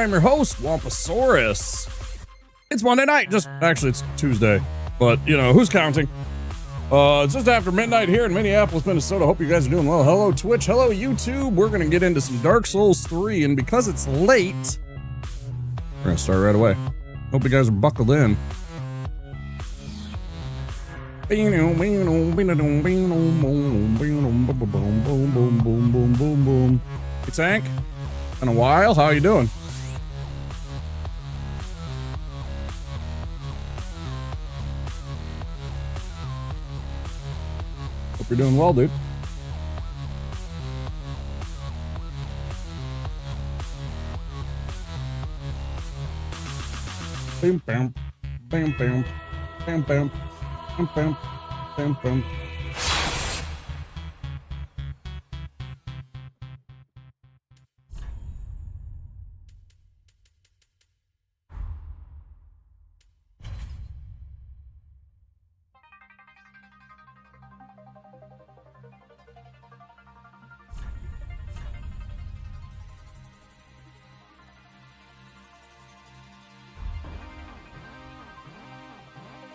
I'm your host, Wampasaurus. It's Monday night, actually it's Tuesday, but you know, who's counting? It's just after midnight here in Minneapolis, Minnesota. Hope you guys are doing well. Hello Twitch, hello YouTube. We're gonna get into some Dark Souls 3, and because it's late, we're gonna start right away. Hope you guys are buckled in. Hey Tank, been a while. How you doing? Hope you're doing well, dude. Bam, bam, bam, bam, bam, bam, bam, bam, bam, bam.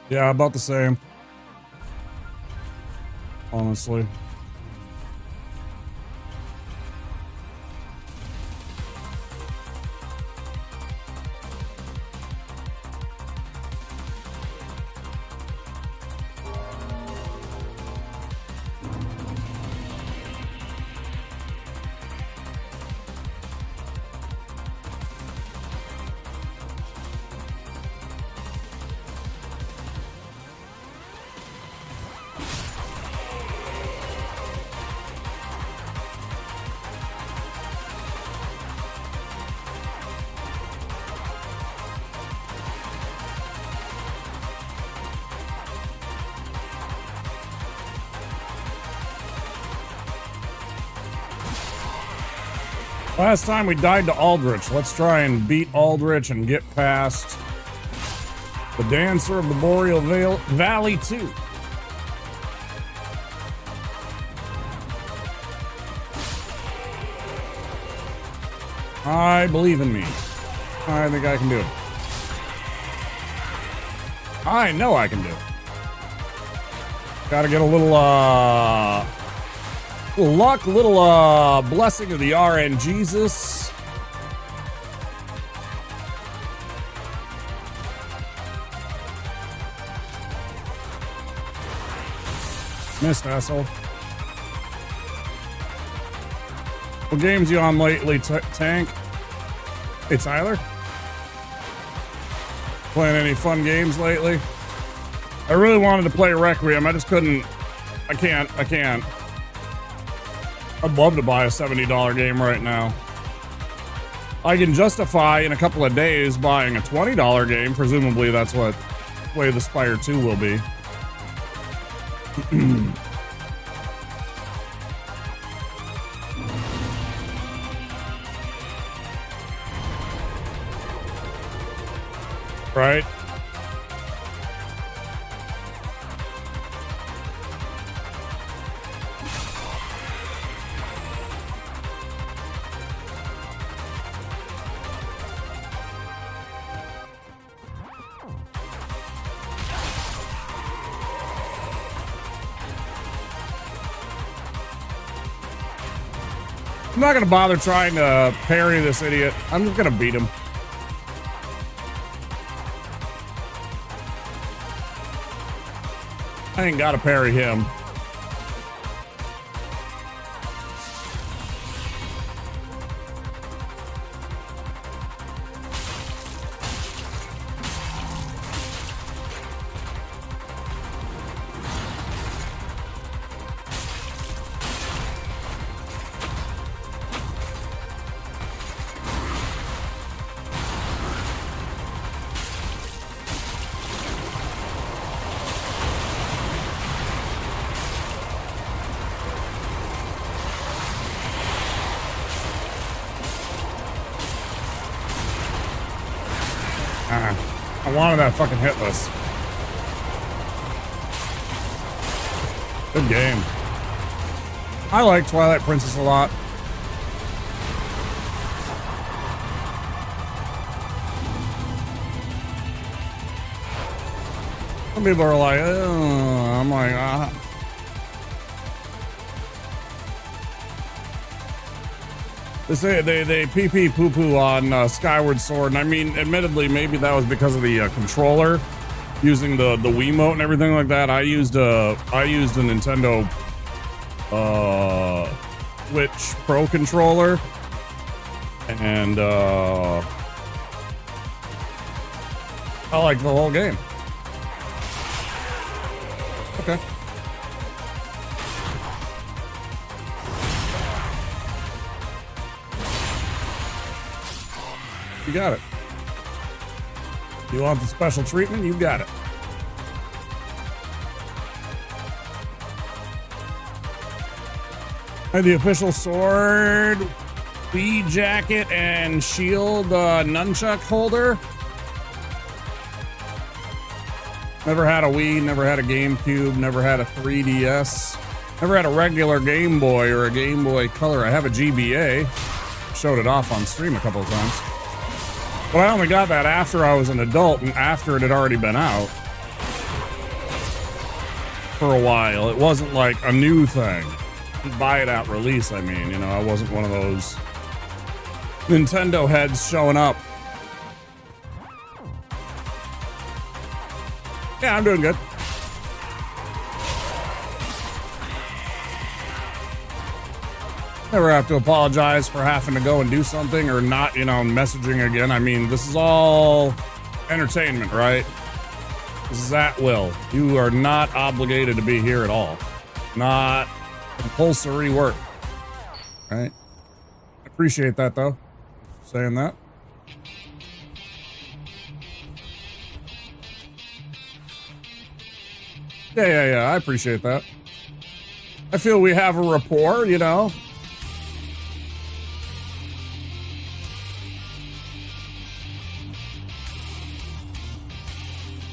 Yeah, about the same. Honestly. Last time we died to Aldrich. Let's try and beat Aldrich and get past the Dancer of the Boreal Valley 2. I believe in me. I think I can do it. I know I can do it. Gotta get a little luck, little blessing of the RN Jesus. Missed, asshole. What games you on lately, Tank? Hey, Tyler? Playing any fun games lately? I really wanted to play Requiem. I just couldn't. I can't. I'd love to buy a $70 game right now. I can justify in a couple of days buying a $20 game. Presumably that's what Way the Spire 2 will be. Right? I'm not gonna bother trying to parry this idiot. I'm just gonna beat him. I ain't gotta parry him. I wanted that fucking hitless. Good game. I like Twilight Princess a lot. Some people are like, I'm like, They say they pee poo poo on Skyward Sword, and I mean, admittedly, maybe that was because of the controller, using the Wiimote and everything like that. I used a Nintendo Switch Pro controller, and I like the whole game. Okay. You got it. You want the special treatment? You got it. And the official sword, Wii jacket, and shield nunchuck holder. Never had a Wii, never had a GameCube, never had a 3DS, never had a regular Game Boy or a Game Boy Color. I have a GBA. Showed it off on stream a couple of times. But I only got that after I was an adult and after it had already been out for a while. It wasn't like a new thing. You'd buy it at release, I mean. You know, I wasn't one of those Nintendo heads showing up. Yeah, I'm doing good. Never have to apologize for having to go and do something or not, you know, messaging again. I mean, this is all entertainment, right? This is at will. You are not obligated to be here at all. Not compulsory work, right? Appreciate that, though. Saying that. Yeah, I appreciate that. I feel we have a rapport, you know?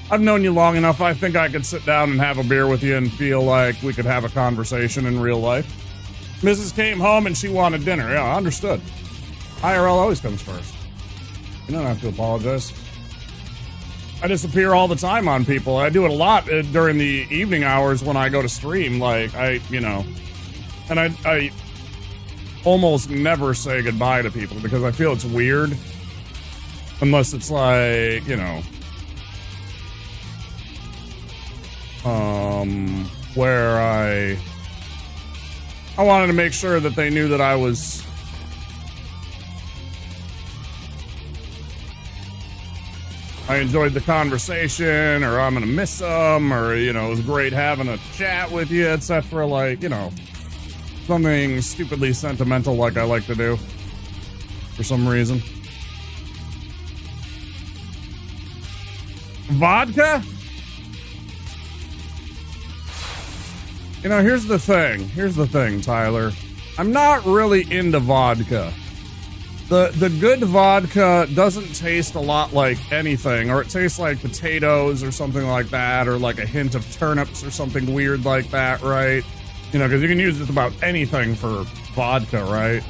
I've known you long enough. I think I could sit down and have a beer with you and feel like we could have a conversation in real life. Mrs. came home and she wanted dinner. Yeah, understood. IRL always comes first. You don't have to apologize. I disappear all the time on people. I do it a lot during the evening hours when I go to stream. Like, and I almost never say goodbye to people because I feel it's weird. Unless it's like, you know, where I wanted to make sure that they knew that I enjoyed the conversation, or I'm gonna miss them, or, you know, it was great having a chat with you, etc. Like, you know, something stupidly sentimental like I like to do for some reason. Vodka? You know, here's the thing, Tyler. I'm not really into vodka. The good vodka doesn't taste a lot like anything, or it tastes like potatoes or something like that, or like a hint of turnips or something weird like that, right? You know, because you can use just about anything for vodka, right?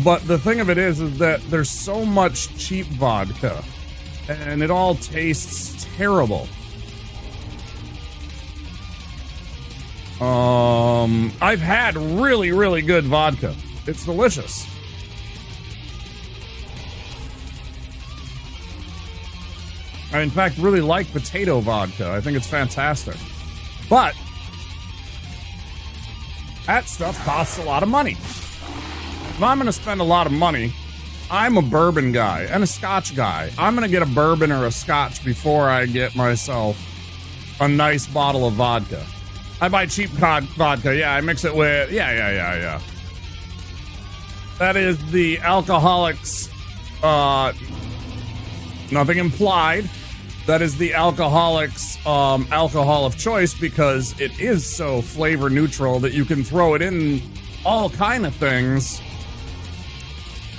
But the thing of it is that there's so much cheap vodka, and it all tastes terrible. I've had really, really good vodka. It's delicious. I, in fact, really like potato vodka. I think it's fantastic. But that stuff costs a lot of money. If I'm going to spend a lot of money, I'm a bourbon guy and a scotch guy. I'm going to get a bourbon or a scotch before I get myself a nice bottle of vodka. I buy cheap vodka. Yeah, I mix it with... Yeah. That is the alcoholics... nothing implied. That is the alcoholics alcohol of choice, because it is so flavor neutral that you can throw it in all kind of things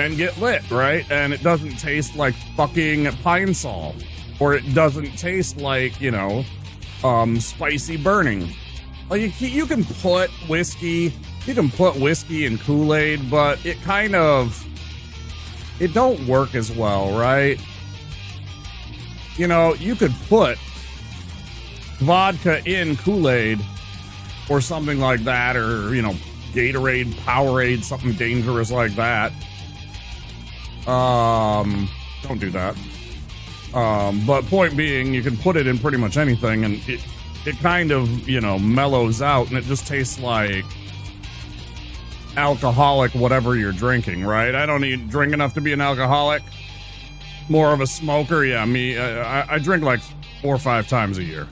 and get lit, right? And it doesn't taste like fucking Pine Sol, or it doesn't taste like, you know, spicy burning. Like, you can put whiskey in Kool-Aid, but it don't work as well, right? You know, you could put vodka in Kool-Aid or something like that, or, you know, Gatorade, Powerade, something dangerous like that. Don't do that. But point being, you can put it in pretty much anything, and it kind of, you know, mellows out, and it just tastes like alcoholic whatever you're drinking, right? I don't drink enough to be an alcoholic. More of a smoker. Yeah, me, I drink like 4 or 5 times a year.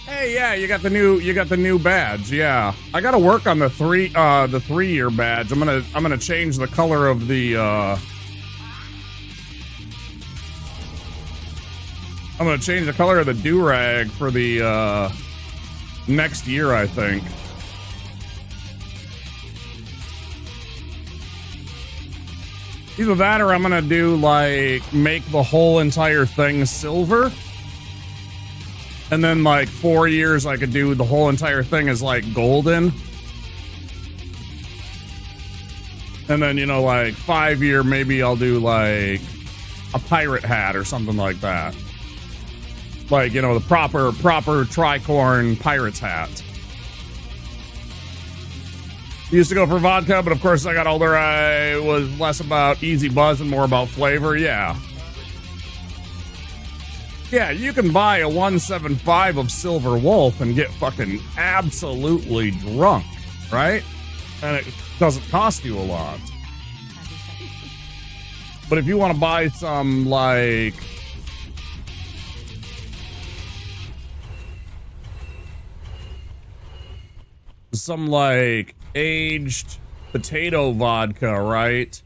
Hey, yeah, you got the new badge. Yeah, I gotta work on the 3-year badge. I'm gonna change the color of the I'm gonna change the color of the do-rag for the next year, I think. Either that or I'm gonna do, like, make the whole entire thing silver. And then, like, 4 years I could do the whole entire thing as, like, golden. And then, you know, like, 5-year, maybe I'll do, like, a pirate hat or something like that. Like, you know, the proper tricorn pirate's hat. Used to go for vodka, but of course as I got older, I was less about easy buzz and more about flavor. Yeah. Yeah, you can buy a 175 of Silver Wolf and get fucking absolutely drunk, right? And it doesn't cost you a lot. But if you want to buy some, like, aged potato vodka, right?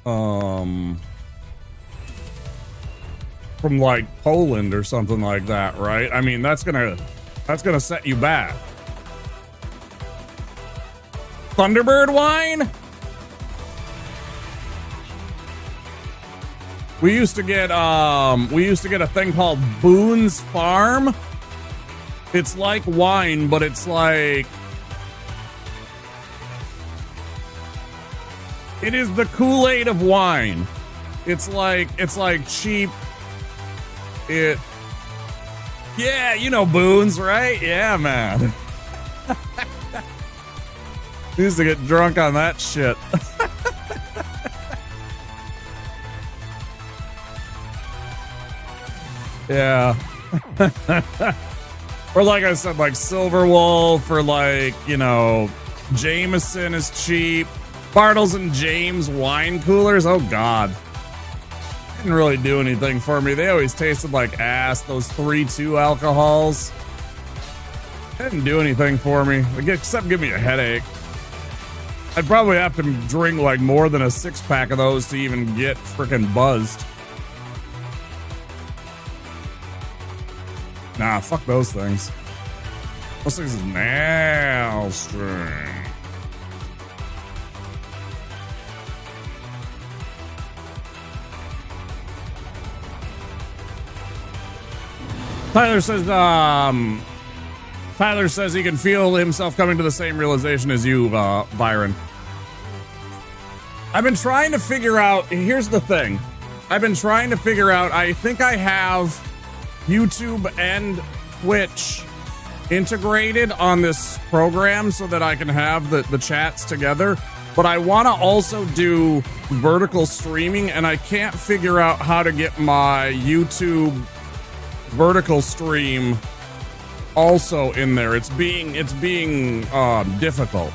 From like Poland or something like that, right? I mean, that's gonna set you back. Thunderbird wine? We used to get a thing called Boone's Farm. It's like wine, but it's like, it is the Kool-Aid of wine. It's like cheap. Yeah, you know Boone's, right? Yeah, man. We used to get drunk on that shit. Yeah. Or like I said, like Silver Wolf, or like, you know, Jameson is cheap. Bartles and James wine coolers, oh god. Didn't really do anything for me. They always tasted like ass, those 3-2 alcohols. They didn't do anything for me, except give me a headache. I'd probably have to drink like more than a 6-pack of those to even get freaking buzzed. Nah, fuck those things. Those things is nasty. Tyler says he can feel himself coming to the same realization as you, Byron. I've been trying to figure out, here's the thing. I've been trying to figure out, I think I have YouTube and Twitch integrated on this program so that I can have the chats together, but I want to also do vertical streaming, and I can't figure out how to get my YouTube vertical stream also in there. It's being difficult.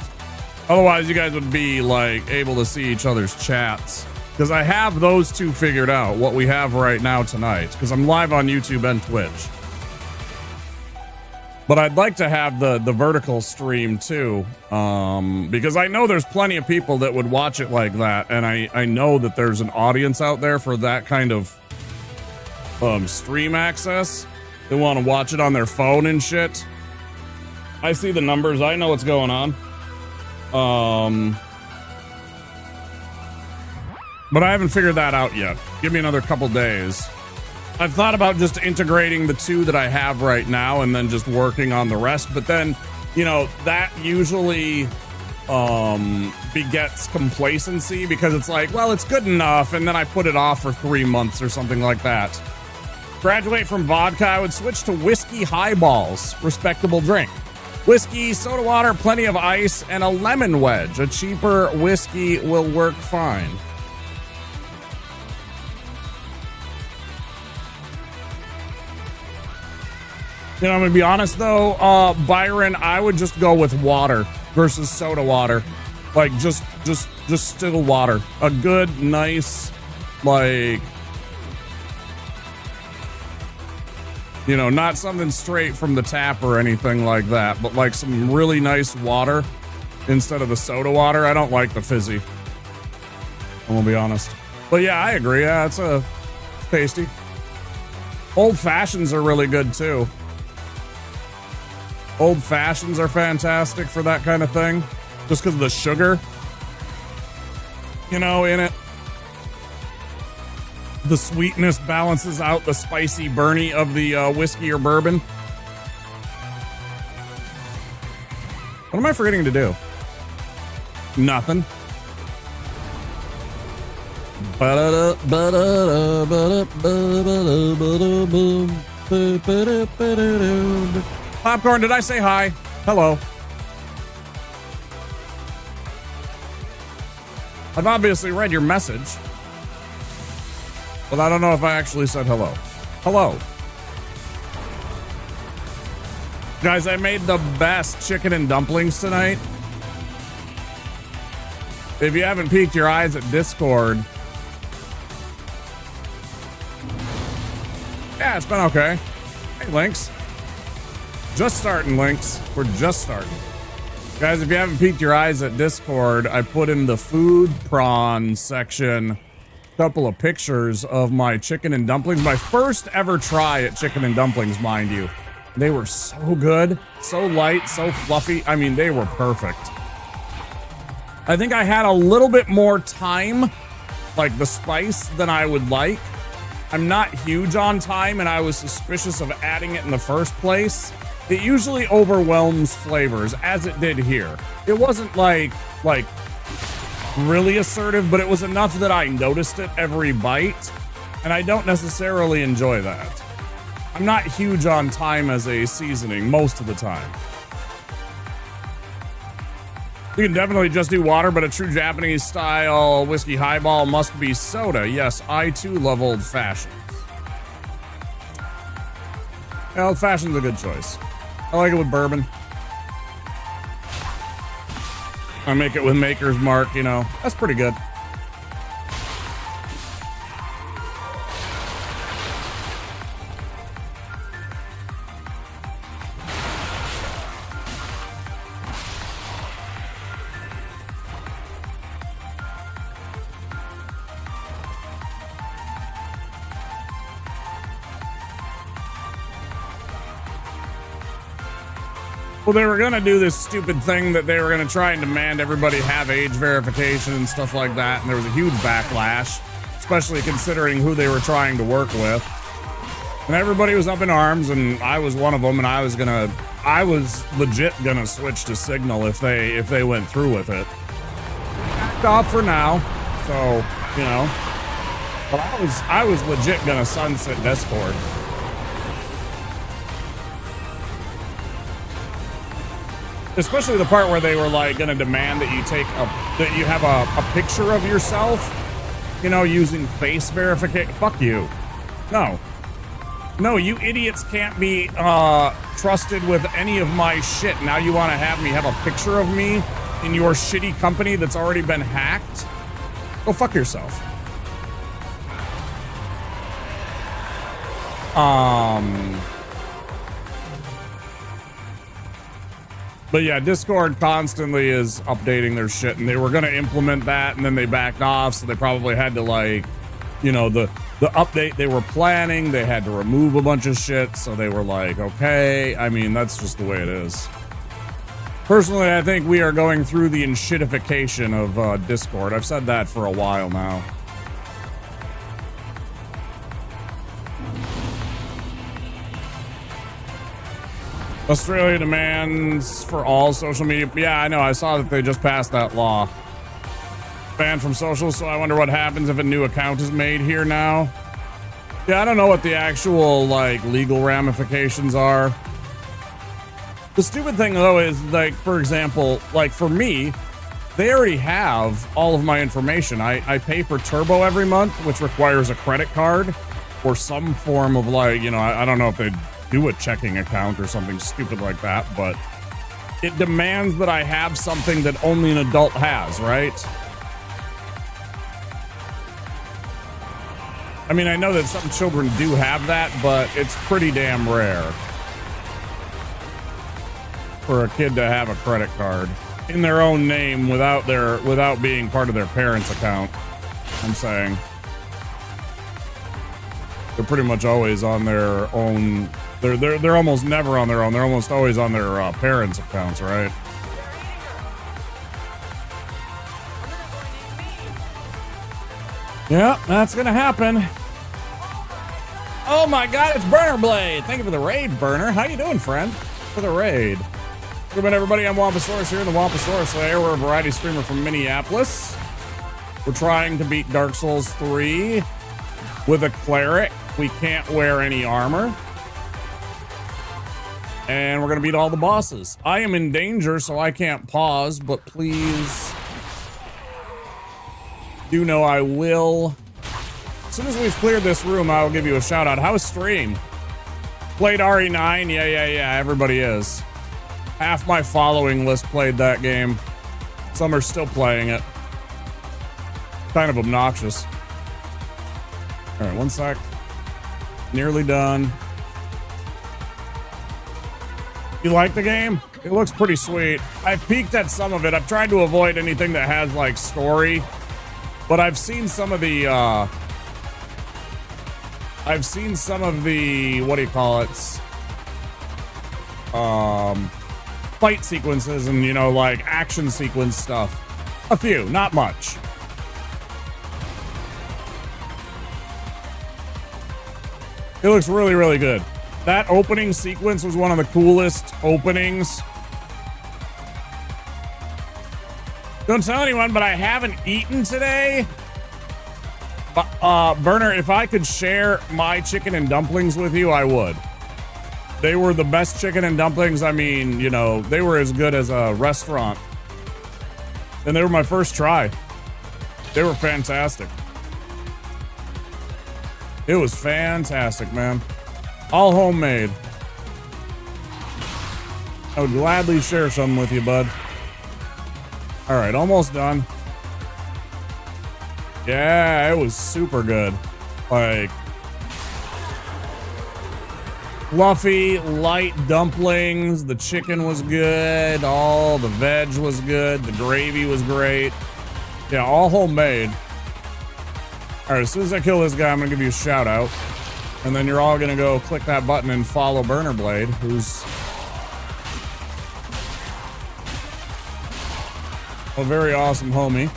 Otherwise you guys would be like able to see each other's chats. Because I have those two figured out, what we have right now tonight. Because I'm live on YouTube and Twitch. But I'd like to have the vertical stream too. Because I know there's plenty of people that would watch it like that. And I know that there's an audience out there for that kind of stream access. They want to watch it on their phone and shit. I see the numbers. I know what's going on. But I haven't figured that out yet. Give me another couple days. I've thought about just integrating the two that I have right now and then just working on the rest. But then, you know, that usually begets complacency because it's like, well, it's good enough, and then I put it off for 3 months or something like that. Graduate from vodka, I would switch to whiskey highballs. Respectable drink. Whiskey, soda water, plenty of ice, and a lemon wedge. A cheaper whiskey will work fine. You know, I'm gonna be honest though, Byron, I would just go with water versus soda water. Like just still water. A good, nice, like, you know, not something straight from the tap or anything like that, but like some really nice water instead of the soda water. I don't like the fizzy. I'm gonna be honest. But yeah, I agree. Yeah, it's tasty. Old fashions are really good too. Old fashions are fantastic for that kind of thing. Just because of the sugar, you know, in it. The sweetness balances out the spicy burny of the whiskey or bourbon. What am I forgetting to do? Nothing. Popcorn, did I say hi? Hello. I've obviously read your message, but I don't know if I actually said hello. Hello. Guys, I made the best chicken and dumplings tonight. If you haven't peeked your eyes at Discord, yeah, it's been okay. Hey, Lynx. Just starting, Lynx. We're just starting. Guys, if you haven't peeked your eyes at Discord, I put in the food prawn section a couple of pictures of my chicken and dumplings. My first ever try at chicken and dumplings, mind you. They were so good, so light, so fluffy. I mean, they were perfect. I think I had a little bit more thyme, like the spice, than I would like. I'm not huge on thyme, and I was suspicious of adding it in the first place. It usually overwhelms flavors, as it did here. It wasn't like really assertive, but it was enough that I noticed it every bite, and I don't necessarily enjoy that. I'm not huge on thyme as a seasoning most of the time. You can definitely just do water, but a true Japanese style whiskey highball must be soda. Yes, I too love old fashions. Yeah, old fashioned's a good choice. I like it with bourbon. I make it with Maker's Mark, you know. That's pretty good. Well, they were going to do this stupid thing that they were going to try and demand everybody have age verification and stuff like that. And there was a huge backlash, especially considering who they were trying to work with. And everybody was up in arms, and I was one of them, and I was legit going to switch to Signal if they went through with it. Backed off for now. So, you know, but I was legit going to sunset Discord. Especially the part where they were like going to demand that you have a picture of yourself, you know, using face verification. Fuck you. No, you idiots can't be trusted with any of my shit. Now you want to have me have a picture of me in your shitty company that's already been hacked? Go fuck yourself. But yeah, Discord constantly is updating their shit, and they were going to implement that, and then they backed off, so they probably had to, like, you know, the update they were planning, they had to remove a bunch of shit, so they were like, okay. I mean, that's just the way it is. Personally, I think we are going through the enshittification of Discord. I've said that for a while now. Australia demands for all social media. Yeah, I know. I saw that they just passed that law. Banned from social, so I wonder what happens if a new account is made here now. Yeah, I don't know what the actual, like, legal ramifications are. The stupid thing, though, is, like, for example, like, for me, they already have all of my information. I pay for Turbo every month, which requires a credit card or some form of, like, you know, I don't know if they do a checking account or something stupid like that, but it demands that I have something that only an adult has, right? I mean, I know that some children do have that, but it's pretty damn rare for a kid to have a credit card in their own name without being part of their parents' account. I'm saying they're pretty much always on their own. They're almost never on their own. They're almost always on their parents' accounts, right? Yeah, that's gonna happen. Oh my God, it's Burner Blade. Thank you for the raid, Burner. How you doing, friend? For the raid. Good morning, everybody. I'm Wampasaurus here in the Wampasaurus Lair. We're a variety streamer from Minneapolis. We're trying to beat Dark Souls 3 with a Cleric. We can't wear any armor. And we're going to beat all the bosses. I am in danger, so I can't pause, but please do know I will. As soon as we've cleared this room, I will give you a shout out. How's stream? Played RE9? Yeah, everybody is. Half my following list played that game. Some are still playing it. Kind of obnoxious. All right, one sec. Nearly done. You like the game? It looks pretty sweet. I peeked at some of it. I've tried to avoid anything that has like story, but I've seen some of the what do you call it? Fight sequences and, you know, like action sequence stuff. A few, not much. It looks really, really good. That opening sequence was one of the coolest openings. Don't tell anyone, but I haven't eaten today. Burner, if I could share my chicken and dumplings with you, I would. They were the best chicken and dumplings. I mean, you know, they were as good as a restaurant. And they were my first try. They were fantastic. It was fantastic, man. All homemade. I would gladly share some with you, bud. All right, almost done. Yeah, it was super good. Like, fluffy, light dumplings. The chicken was good. All the veg was good. The gravy was great. Yeah, all homemade. All right, as soon as I kill this guy, I'm gonna give you a shout out. And then you're all gonna go click that button and follow Burner Blade, who's a very awesome homie.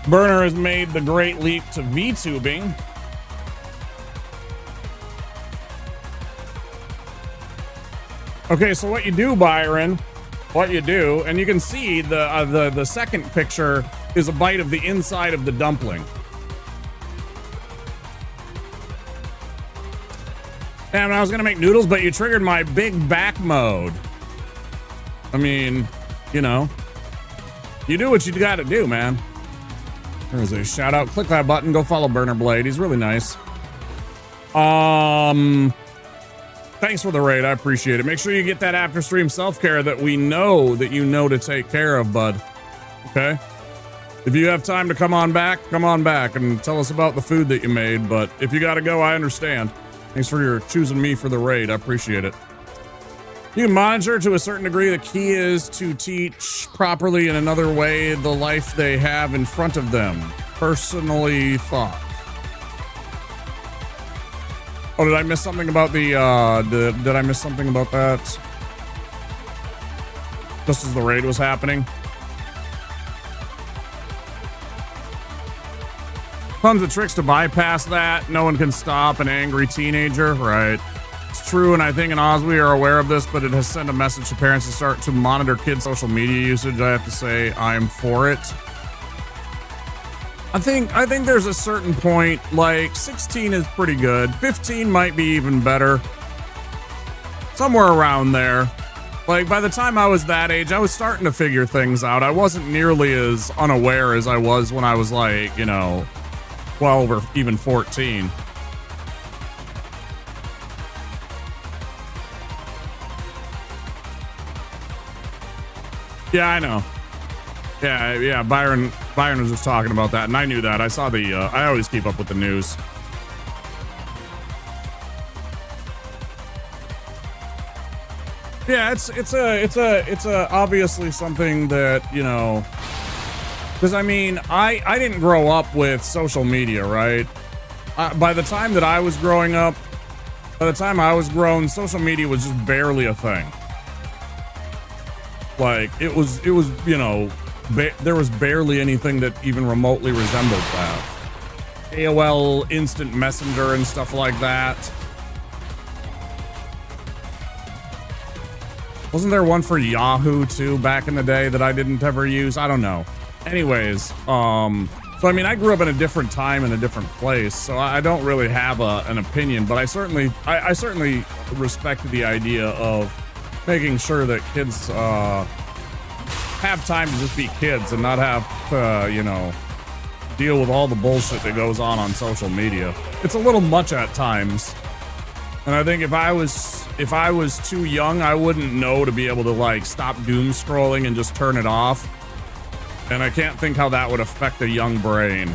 Burner has made the great leap to VTubing. Okay, so what you do, Byron, what you do, and you can see the second picture is a bite of the inside of the dumpling. Damn, I was gonna make noodles, but you triggered my big back mode. I mean, you know, you do what you gotta do, man. There's a shout out. Click that button. Go follow Burner Blade. He's really nice. Thanks for the raid. I appreciate it. Make sure you get that after stream self-care that we know that you know to take care of, bud. Okay? If you have time to come on back and tell us about the food that you made. But if you gotta go, I understand. Thanks for your choosing me for the raid. I appreciate it. You can monitor to a certain degree. The key is to teach properly in another way the life they have in front of them. Personally thought. Oh, did I miss something about the, did I miss something about that? Just as the raid was happening? Tons of tricks to bypass that. No one can stop an angry teenager, right? It's true, and I think in Oz we are aware of this, but it has sent a message to parents to start to monitor kids' social media usage. I have to say I'm for it. I think there's a certain point, like 16 is pretty good. 15 might be even better. Somewhere around there. Like by the time I was that age, I was starting to figure things out. I wasn't nearly as unaware as I was when I was like, 12 or even 14. Yeah, I know. Yeah, Byron was just talking about that, and I knew that. I saw the, I always keep up with the news. Yeah, it's obviously something that, because I mean, I didn't grow up with social media, right? By the time that I was growing up, by the time I was grown, social media was just barely a thing. Like it was, there was barely anything that even remotely resembled that. AOL Instant Messenger and stuff like that. Wasn't there one for Yahoo too back in the day that I didn't ever use? I don't know. Anyways, so I mean, I grew up in a different time in a different place, so I don't really have an opinion, but I certainly respect the idea of making sure that kids have time to just be kids and not have to, deal with all the bullshit that goes on social media. It's a little much at times. And I think if I was too young, I wouldn't know to be able to like stop doom scrolling and just turn it off. And I can't think how that would affect a young brain.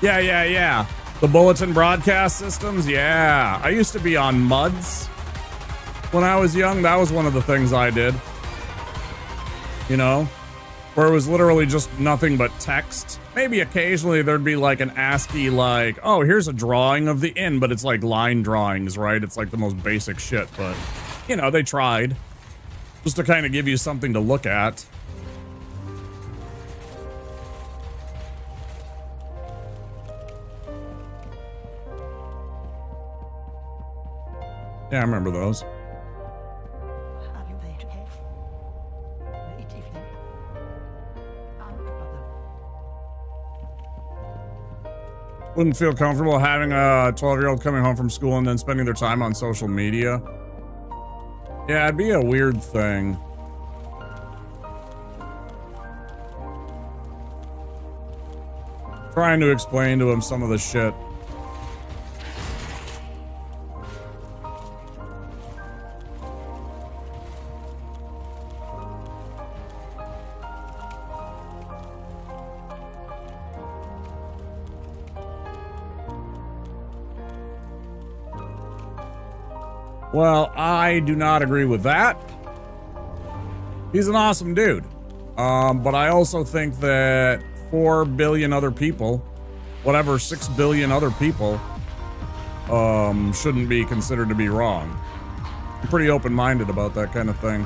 Yeah. The bulletin broadcast systems, yeah. I used to be on MUDs when I was young. That was one of the things I did. Where it was literally just nothing but text. Maybe occasionally there'd be like an ASCII like, oh, here's a drawing of the inn, but it's like line drawings, right? It's like the most basic shit, but they tried. Just to kind of give you something to look at. Yeah, I remember those. Wouldn't feel comfortable having a 12-year-old coming home from school and then spending their time on social media. Yeah, it'd be a weird thing. Trying to explain to him some of the shit. Well, I do not agree with that. He's an awesome dude. But I also think that 4 billion other people, whatever 6 billion other people, shouldn't be considered to be wrong. I'm pretty open-minded about that kind of thing.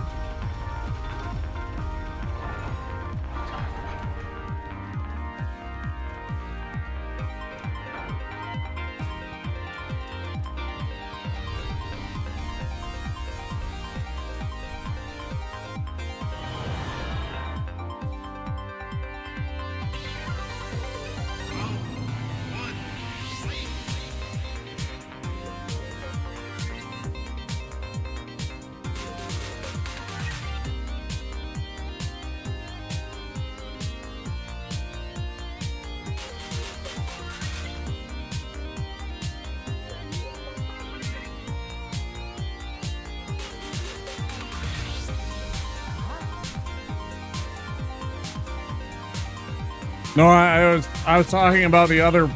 No, I was talking about the other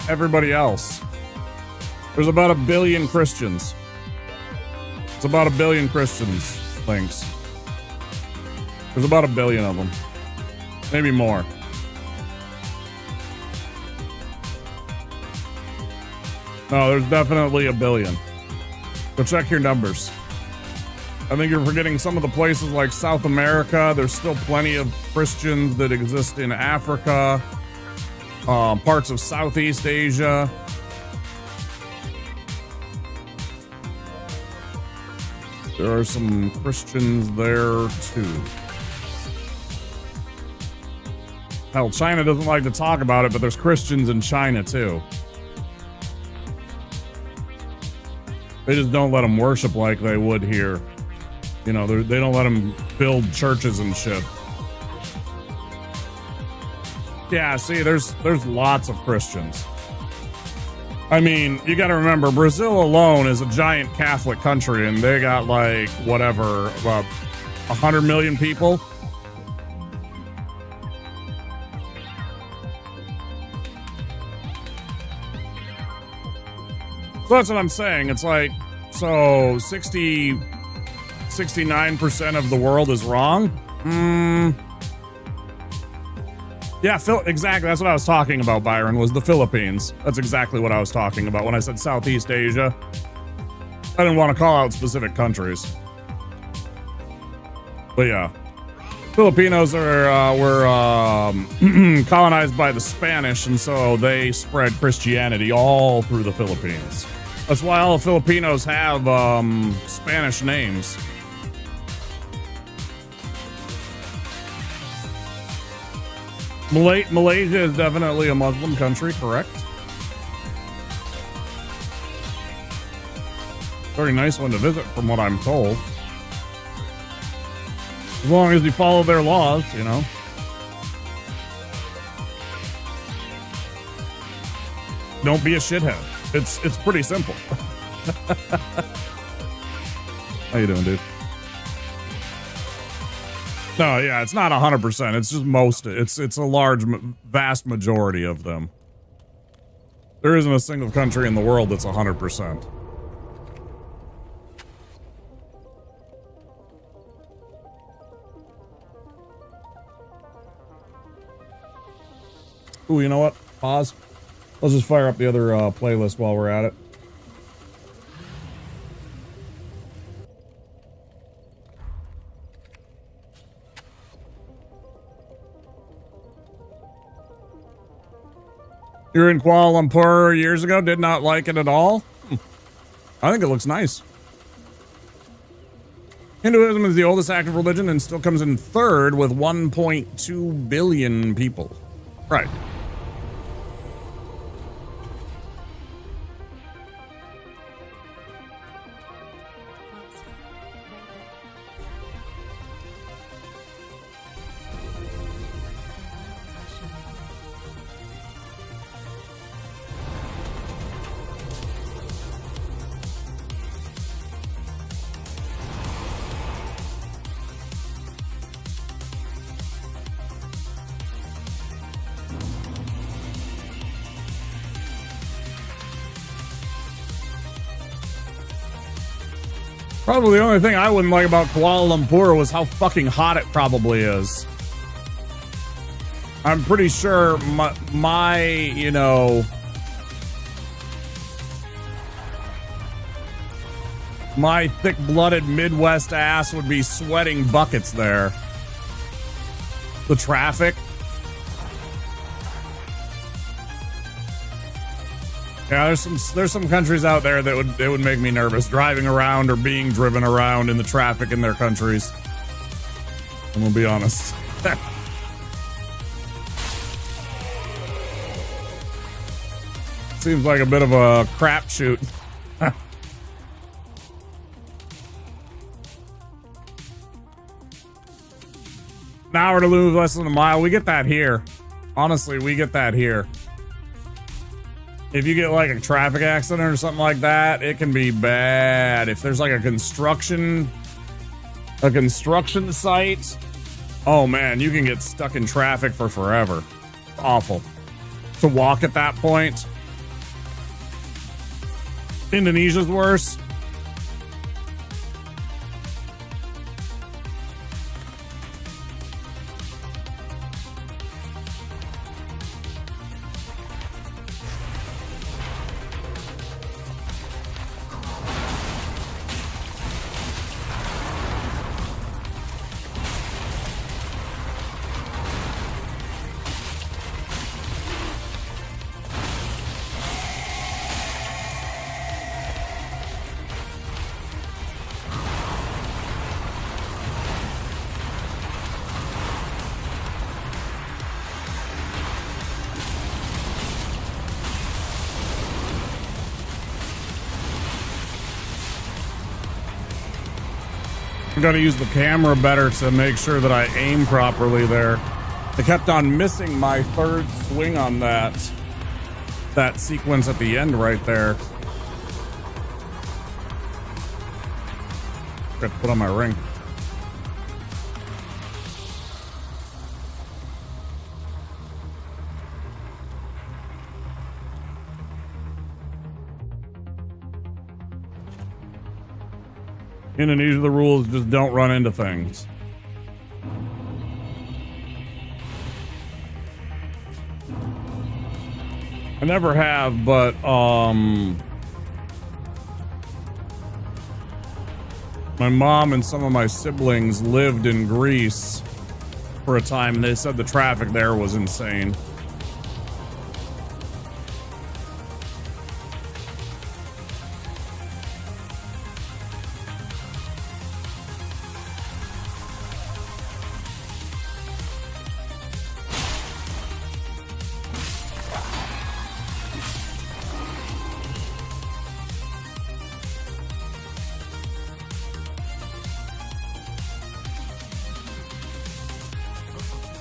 everybody else. There's about 1 billion Christians. It's about 1 billion Christians, Links. There's about 1 billion of them. Maybe more. No, there's definitely 1 billion. Go check your numbers. I think you're forgetting some of the places like South America. There's still plenty of Christians that exist in Africa, parts of Southeast Asia. There are some Christians there too. Hell, China doesn't like to talk about it, but there's Christians in China too. They just don't let them worship like they would here. You know, they don't let them build churches and shit. Yeah, see, there's lots of Christians. I mean, you gotta remember, Brazil alone is a giant Catholic country, and they got like, whatever, about 100 million people. So that's what I'm saying. It's like, so 69% of the world is wrong? Yeah, exactly. That's what I was talking about, Byron, was the Philippines. That's exactly what I was talking about when I said Southeast Asia. I didn't want to call out specific countries. But yeah. Filipinos were colonized by the Spanish, and so they spread Christianity all through the Philippines. That's why all Filipinos have Spanish names. Malaysia is definitely a Muslim country, correct? Very nice one to visit, from what I'm told. As long as you follow their laws, you know. Don't be a shithead. It's pretty simple. How you doing, dude? No, yeah, it's not 100%. It's just most. It's a large, vast majority of them. There isn't a single country in the world that's 100%. Ooh, you know what? Pause. Let's just fire up the other playlist while we're at it. You were in Kuala Lumpur years ago, did not like it at all? I think it looks nice. Hinduism is the oldest active religion and still comes in third with 1.2 billion people. Right. Probably the only thing I wouldn't like about Kuala Lumpur was how fucking hot it probably is. I'm pretty sure my you know, my thick-blooded Midwest ass would be sweating buckets there. The traffic. Yeah, there's some countries out there that would make me nervous driving around or being driven around in the traffic in their countries. I'm gonna be honest. Seems like a bit of a crapshoot. An hour to move less than a mile. We get that here. Honestly, we get that here. If you get like a traffic accident or something like that, it can be bad. If there's like a construction site, oh man, you can get stuck in traffic for forever. Awful. To walk at that point. Indonesia's worse. I gotta use the camera better to make sure that I aim properly there. I kept on missing my third swing on that sequence at the end right there. Got to put on my ring. Indonesia, the rules just don't run into things. I never have, but my mom and some of my siblings lived in Greece for a time, and they said the traffic there was insane.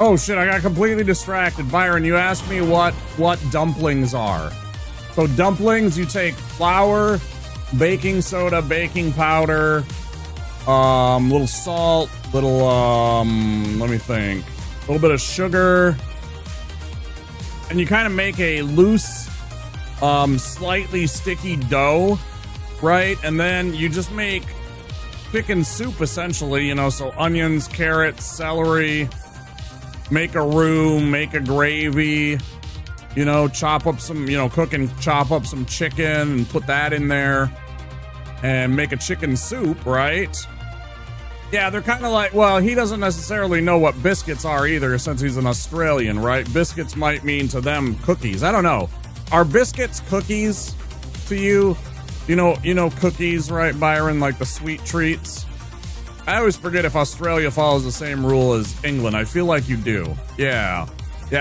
Oh shit, I got completely distracted. Byron, you asked me what dumplings are. So dumplings, you take flour, baking soda, baking powder, little salt, little, let me think, a little bit of sugar, and you kind of make a loose, slightly sticky dough, right? And then you just make chicken soup, essentially, you know, so onions, carrots, celery, make a roux, make a gravy, you know, chop up some, you know, cook and chop up some chicken and put that in there and make a chicken soup, right? Yeah, they're kind of like, well, he doesn't necessarily know what biscuits are either since he's an Australian, right? Biscuits might mean to them cookies. I don't know. Are biscuits cookies to you? You know cookies, right, Byron? Like the sweet treats? I always forget if Australia follows the same rule as England. I feel like you do. Yeah,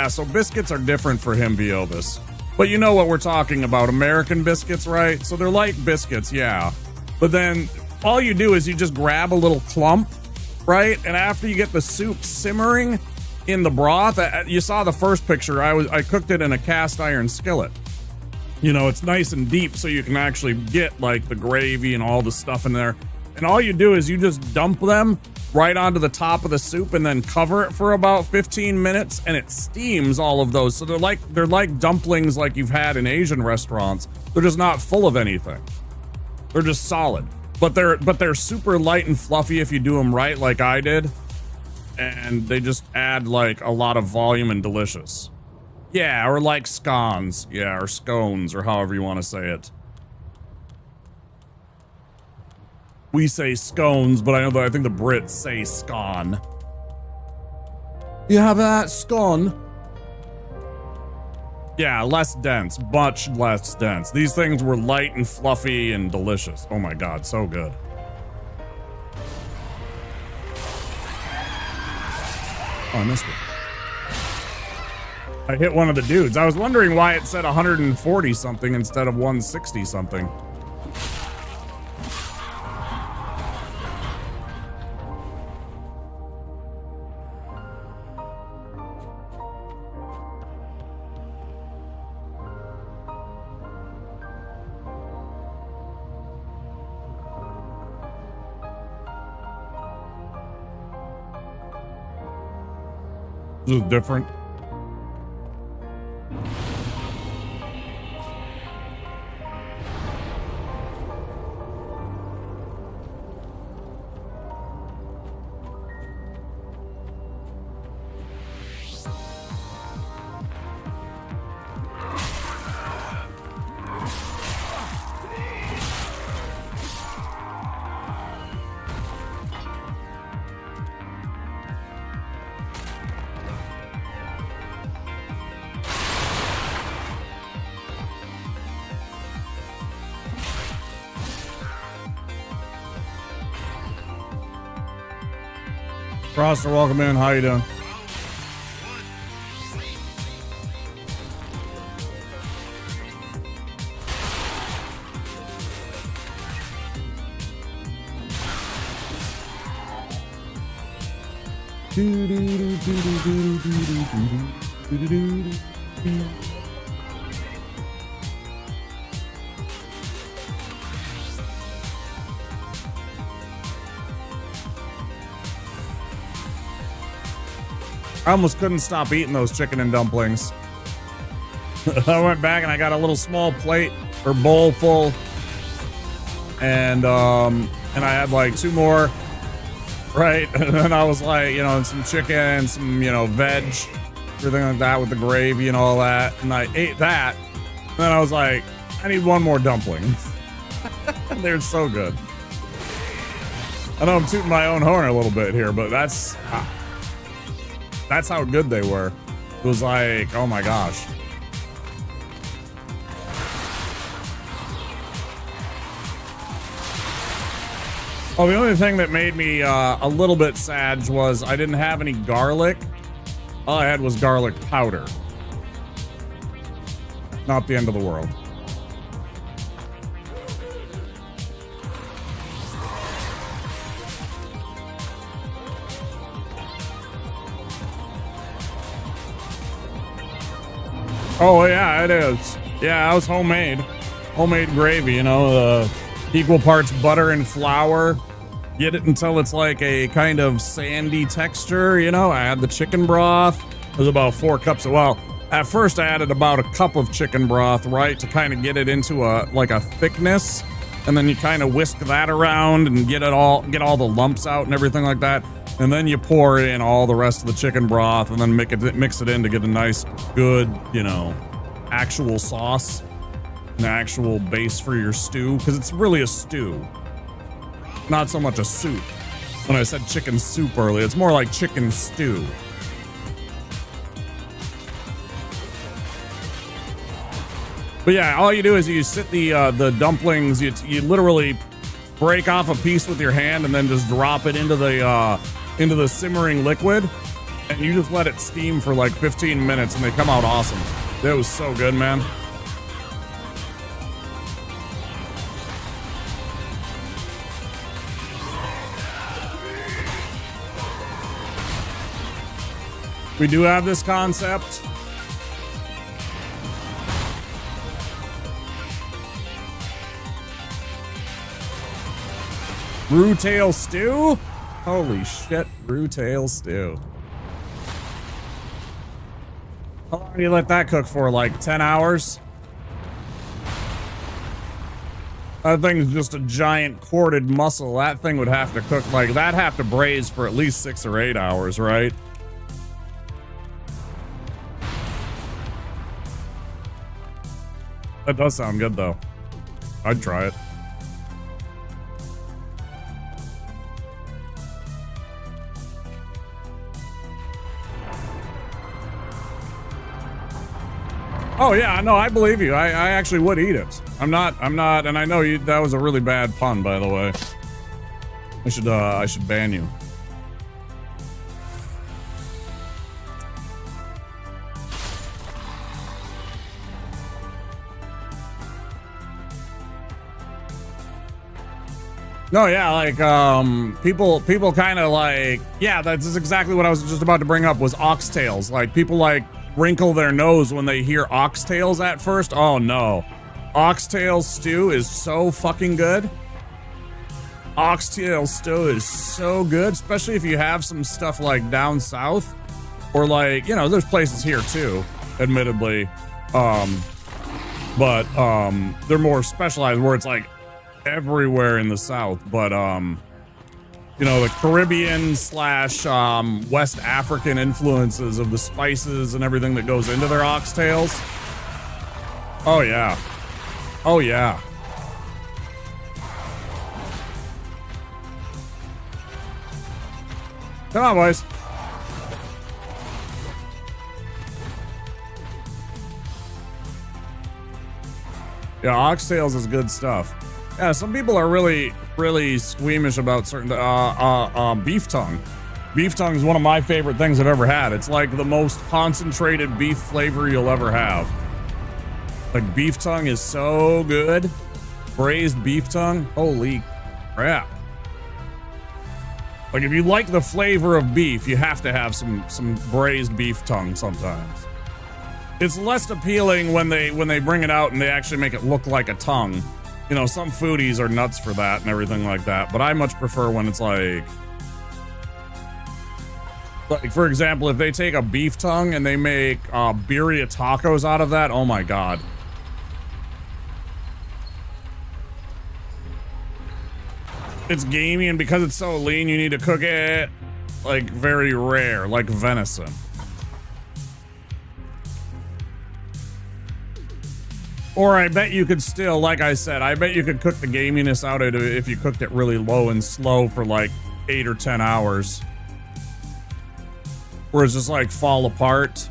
so biscuits are different for him, Biobus. But you know what we're talking about, American biscuits, right? So they're like biscuits, yeah. But then all you do is you just grab a little clump, right? And after you get the soup simmering in the broth, you saw the first picture, I cooked it in a cast iron skillet. You know, it's nice and deep so you can actually get like the gravy and all the stuff in there. And all you do is you just dump them right onto the top of the soup and then cover it for about 15 minutes and it steams all of those. So they're like dumplings like you've had in Asian restaurants. They're just not full of anything. They're just solid. But they're super light and fluffy if you do them right like I did. And they just add like a lot of volume and delicious. Yeah, or like scones. Yeah, or scones or however you want to say it. We say scones, but I think the Brits say scone. You have that scone? Yeah, less dense, much less dense. These things were light and fluffy and delicious. Oh my god, so good. Oh, I missed it. I hit one of the dudes. I was wondering why it said 140 something instead of 160 something. This is different. Froster, welcome in. How you doing? I almost couldn't stop eating those chicken and dumplings. I went back and I got a little small plate or bowl full, and I had like 2 more, right? And then I was like, you know, some chicken, some, you know, veg, everything like that with the gravy and all that, and I ate that. And then I was like, I need 1 more dumpling. They're so good. I know I'm tooting my own horn a little bit here, but that's how good they were. It was like, oh my gosh. Oh, the only thing that made me a little bit sad was I didn't have any garlic. All I had was garlic powder. Not the end of the world. Oh yeah, it is. Yeah, I was homemade gravy, you know, equal parts butter and flour. Get it until it's like a kind of sandy texture, you know. I had the chicken broth. It was about 4 cups of, well, at first I added about a cup of chicken broth, right, to kind of get it into a thickness, and then you kind of whisk that around and get all the lumps out and everything like that. And then you pour in all the rest of the chicken broth and then mix it in to get a nice, good, you know, actual sauce, an actual base for your stew, because it's really a stew, not so much a soup. When I said chicken soup earlier, it's more like chicken stew. But yeah, all you do is you sit the dumplings, you literally break off a piece with your hand and then just drop it into the simmering liquid, and you just let it steam for like 15 minutes and they come out awesome. It was so good, man. We do have this concept. Brew tail stew? Holy shit, brew tail stew. How long do you let that cook for? Like 10 hours? That thing's just a giant corded muscle. That thing would have to cook, like, that'd have to braise for at least 6 or 8 hours, right? That does sound good, though. I'd try it. Oh yeah, no, I believe you. I actually would eat it. I'm not, and I know you, that was a really bad pun, by the way. I should ban you. No, yeah, like, people kind of like, yeah, that's exactly what I was just about to bring up was oxtails. Like, people like wrinkle their nose when they hear oxtails at first. Oh no. Oxtail stew is so fucking good. Oxtail stew is so good, especially if you have some stuff like down south, or like, you know, there's places here too, admittedly. But they're more specialized where it's like everywhere in the south, but you know, the Caribbean / West African influences of the spices and everything that goes into their oxtails. Oh yeah. Oh yeah. Come on, boys. Yeah, oxtails is good stuff. Yeah, some people are really squeamish about certain beef tongue. Beef tongue is one of my favorite things I've ever had. It's like the most concentrated beef flavor you'll ever have. Like, beef tongue is so good. Braised beef tongue, holy crap. Like if you like the flavor of beef, you have to have some braised beef tongue sometimes. It's less appealing when they bring it out and they actually make it look like a tongue. You know, some foodies are nuts for that and everything like that, but I much prefer when it's like for example, if they take a beef tongue and they make birria tacos out of that, oh my god. It's gamey, and because it's so lean, you need to cook it like very rare, like venison. Or I bet you could still, like I said, I bet you could cook the gaminess out of it if you cooked it really low and slow for like 8 or 10 hours. Where it's just like fall apart.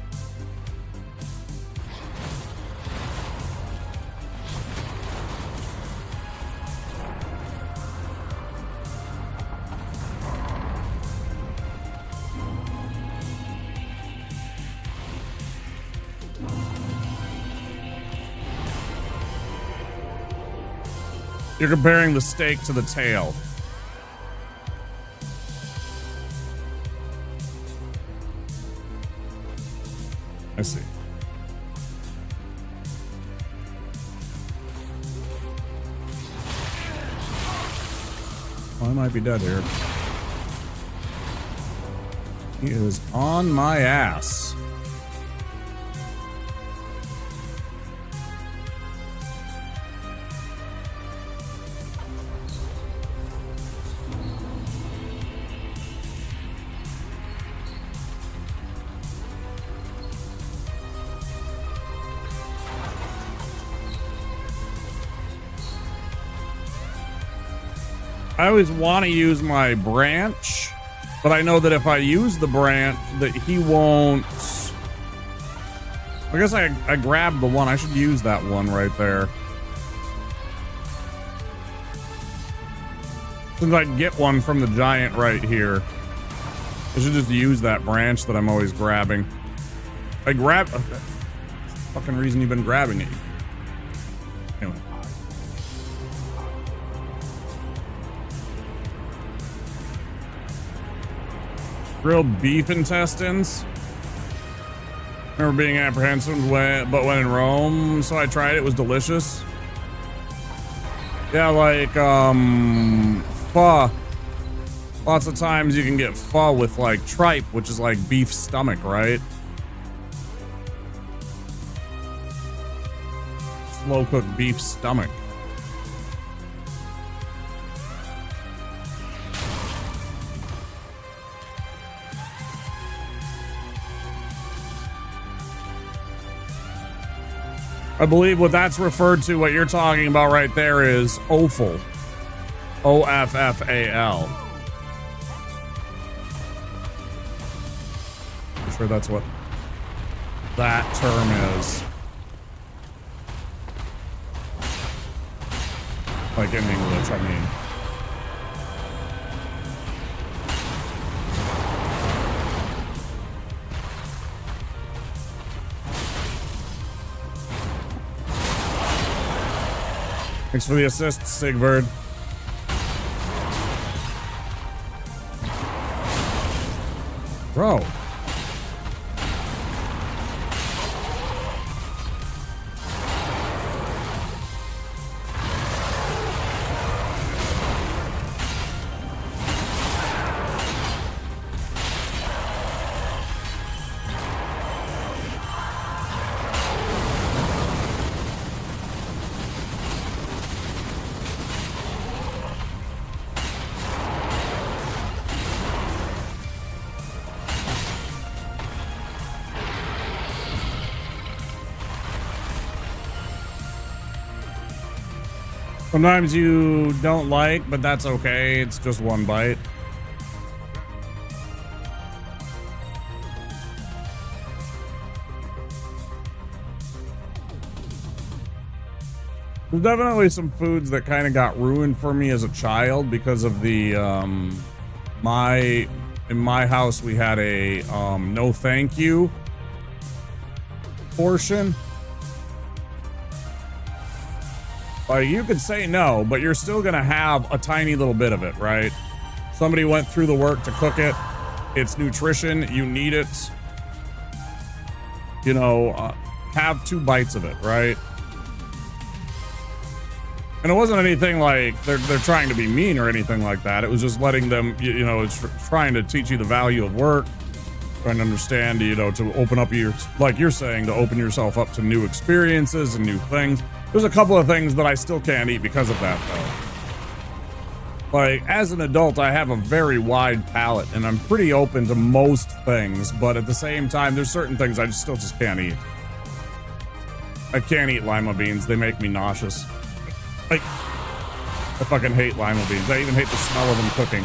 You're comparing the steak to the tail. I see. Oh, I might be dead here. He is on my ass. I always want to use my branch, but I know that if I use the branch, that he won't. I guess I grabbed the one. I should use that one right there. Since I can get one from the giant right here, I should just use that branch that I'm always grabbing. I grab. That's the fucking reason you've been grabbing it. Anyway. Grilled beef intestines. Remember being apprehensive but when in Rome, so I tried it. It was delicious. Yeah, like pho. Lots of times you can get pho with like tripe, which is like beef stomach, right? Slow cooked beef stomach. I believe what that's referred to, what you're talking about right there, is offal. O-F-F-A-L. I'm sure that's what that term is. Like in English, I mean. Thanks for the assist, Sigvard. Bro. Sometimes you don't like, but that's okay. It's just one bite. There's definitely some foods that kind of got ruined for me as a child because of the, in my house we had a, no thank you portion. Like, you could say no, but you're still gonna have a tiny little bit of it, right? Somebody went through the work to cook it. It's nutrition. You need it. You know, have 2 bites of it, right? And it wasn't anything like they're trying to be mean or anything like that. It was just letting them, you know, it's trying to teach you the value of work, trying to understand, you know, to open up your, like you're saying, to open yourself up to new experiences and new things. There's a couple of things that I still can't eat because of that, though. Like, as an adult, I have a very wide palate, and I'm pretty open to most things, but at the same time, there's certain things I still just can't eat. I can't eat lima beans. They make me nauseous. Like, I fucking hate lima beans. I even hate the smell of them cooking.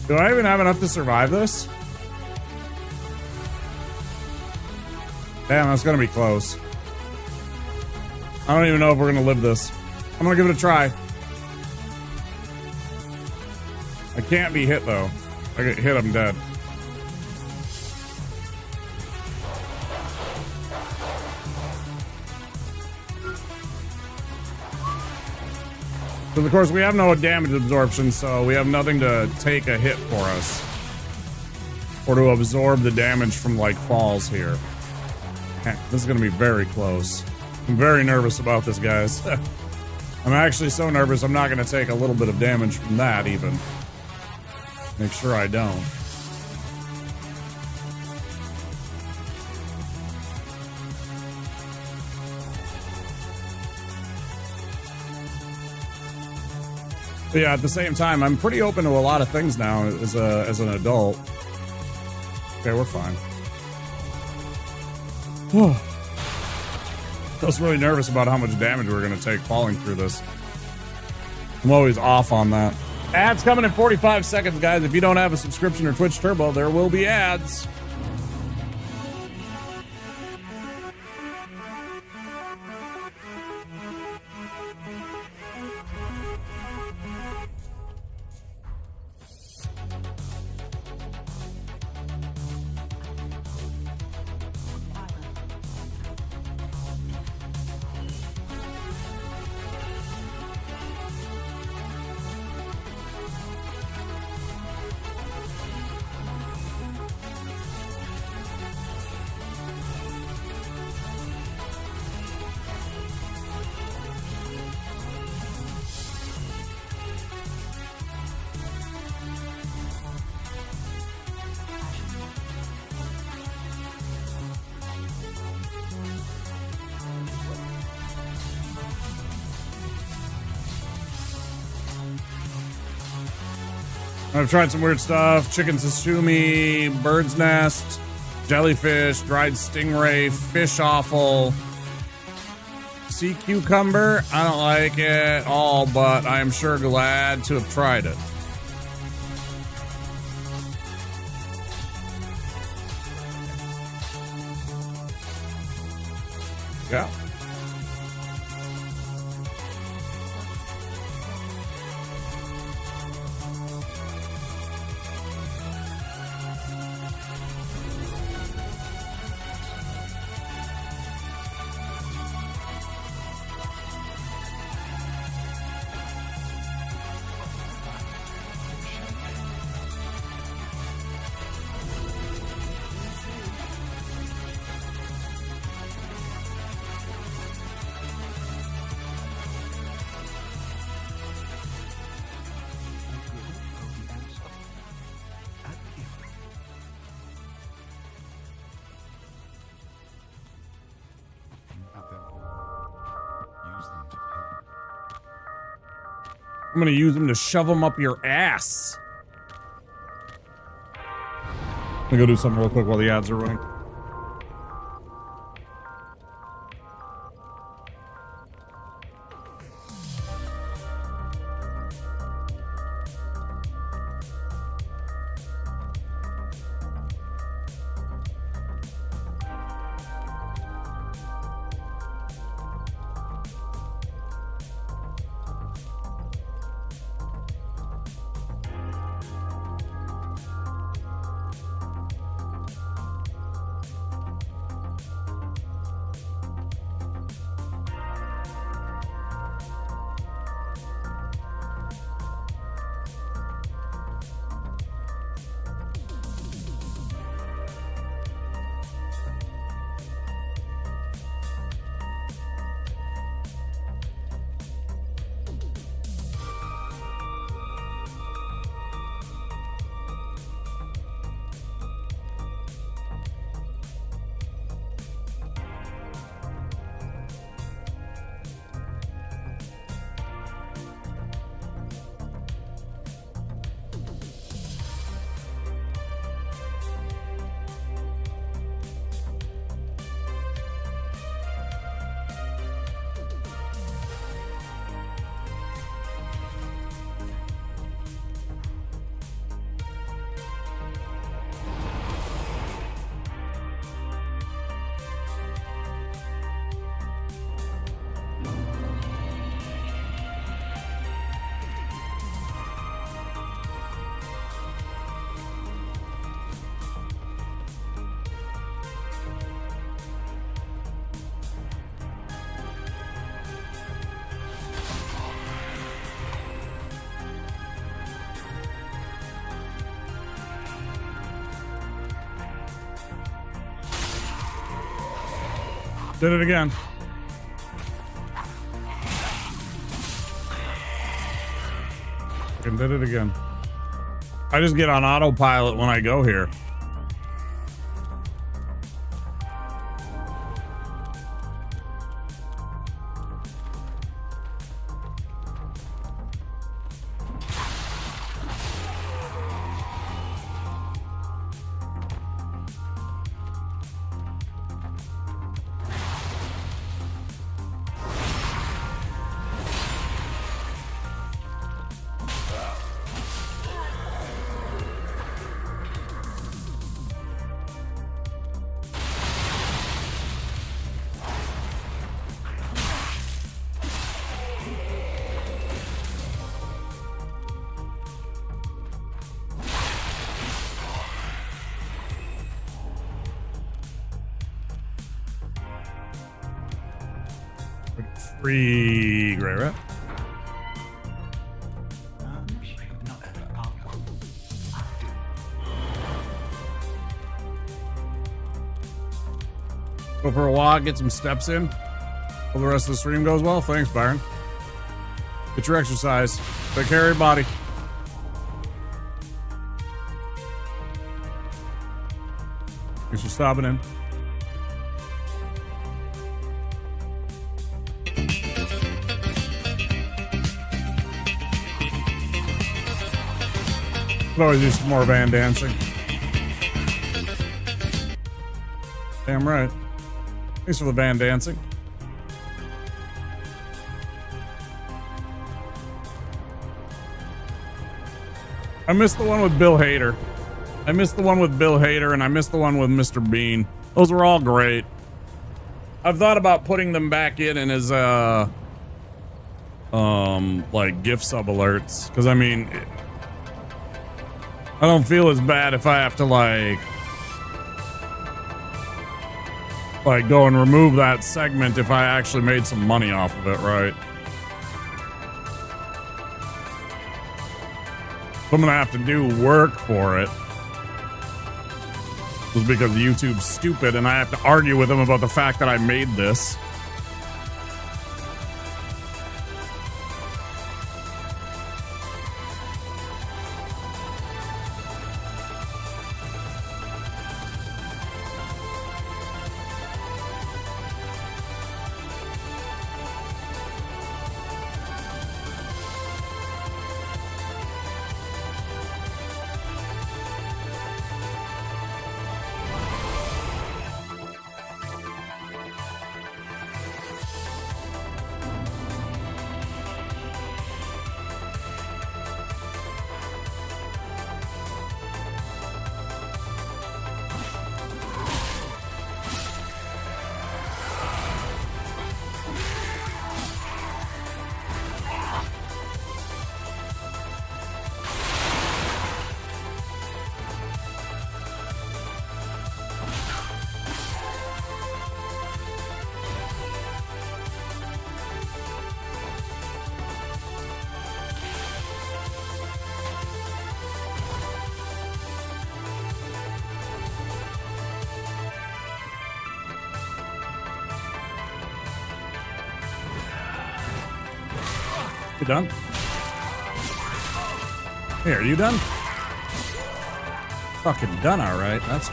Do I even have enough to survive this? Damn, that's gonna be close. I don't even know if we're gonna live this. I'm gonna give it a try. I can't be hit though. If I get hit, I'm dead. But of course, we have no damage absorption, so we have nothing to take a hit for us. Or to absorb the damage from, like, falls here. This is going to be very close. I'm very nervous about this, guys. I'm actually so nervous I'm not going to take a little bit of damage from that, even. Make sure I don't. But yeah, at the same time, I'm pretty open to a lot of things now as an adult. Okay, we're fine. I was really nervous about how much damage we were going to take falling through this. I'm always off on that. Ads coming in 45 seconds, guys. If you don't have a subscription or Twitch Turbo, there will be ads. I've tried some weird stuff. Chicken sashimi, bird's nest, jellyfish, dried stingray, fish offal, sea cucumber. I don't like it all, but I am sure glad to have tried it. Yeah. I'm gonna use them to shove them up your ass. I'm gonna go do something real quick while the ads are running. Did it again. And did it again. I just get on autopilot when I go here. Free gray rat. Go for a walk, get some steps in. Hope the rest of the stream goes well. Thanks, Byron. Get your exercise. Take care of your body. Thanks for stopping in. Could always do some more van dancing. Damn right. Thanks for the van dancing. I missed the one with Bill Hader. I missed the one with Bill Hader, and I missed the one with Mr. Bean. Those were all great. I've thought about putting them back in as like gift sub alerts, because I mean, I don't feel as bad if I have to like go and remove that segment if I actually made some money off of it, right? So I'm gonna have to do work for it. Just because YouTube's stupid and I have to argue with them about the fact that I made this. You done? Hey, are you done? Fucking done, all right. That's...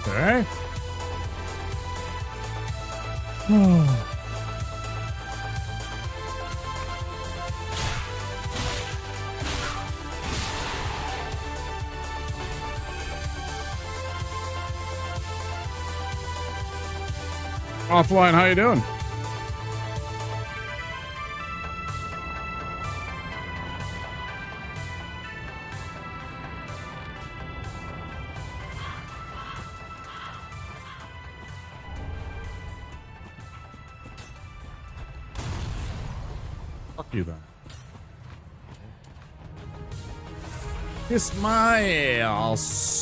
Okay. Offline, how you doing? Fuck you then. Kiss my ass.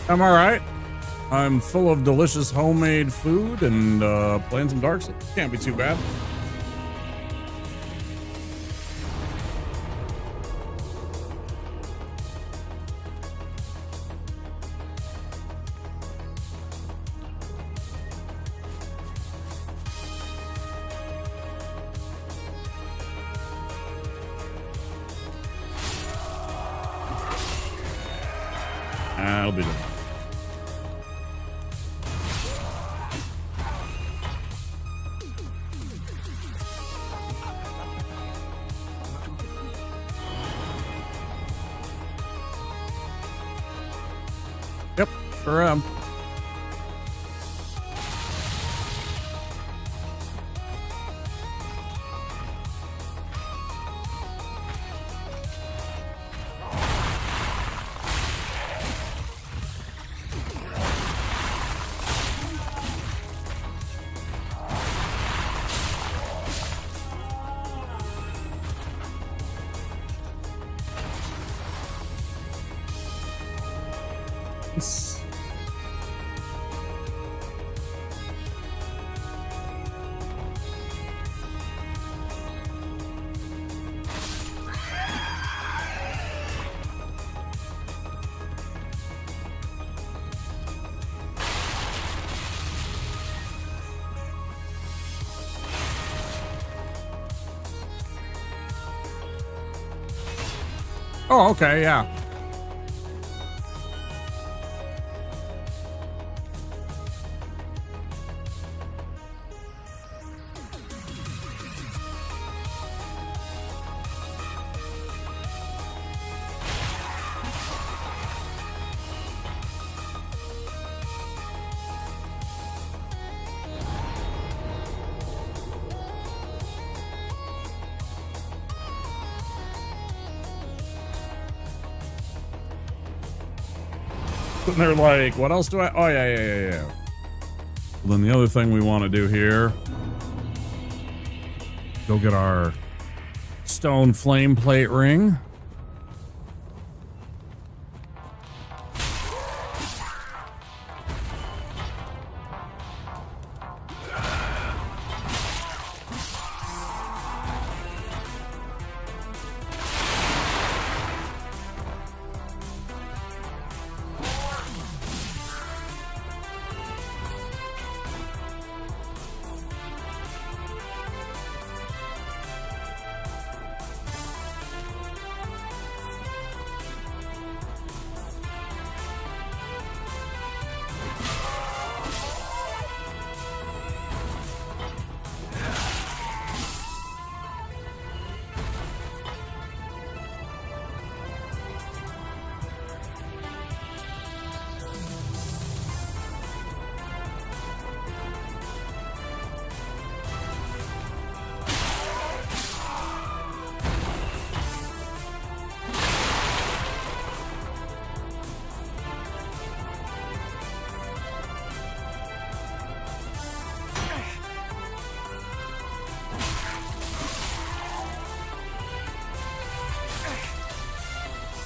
I'm all right. I'm full of delicious homemade food and playing some Dark Souls. Can't be too bad. I'll be done. Yep, sure am. Oh, okay, yeah. And they're like, what else do I? Oh, yeah. Well, then the other thing we want to do here, go get our stone flame plate ring.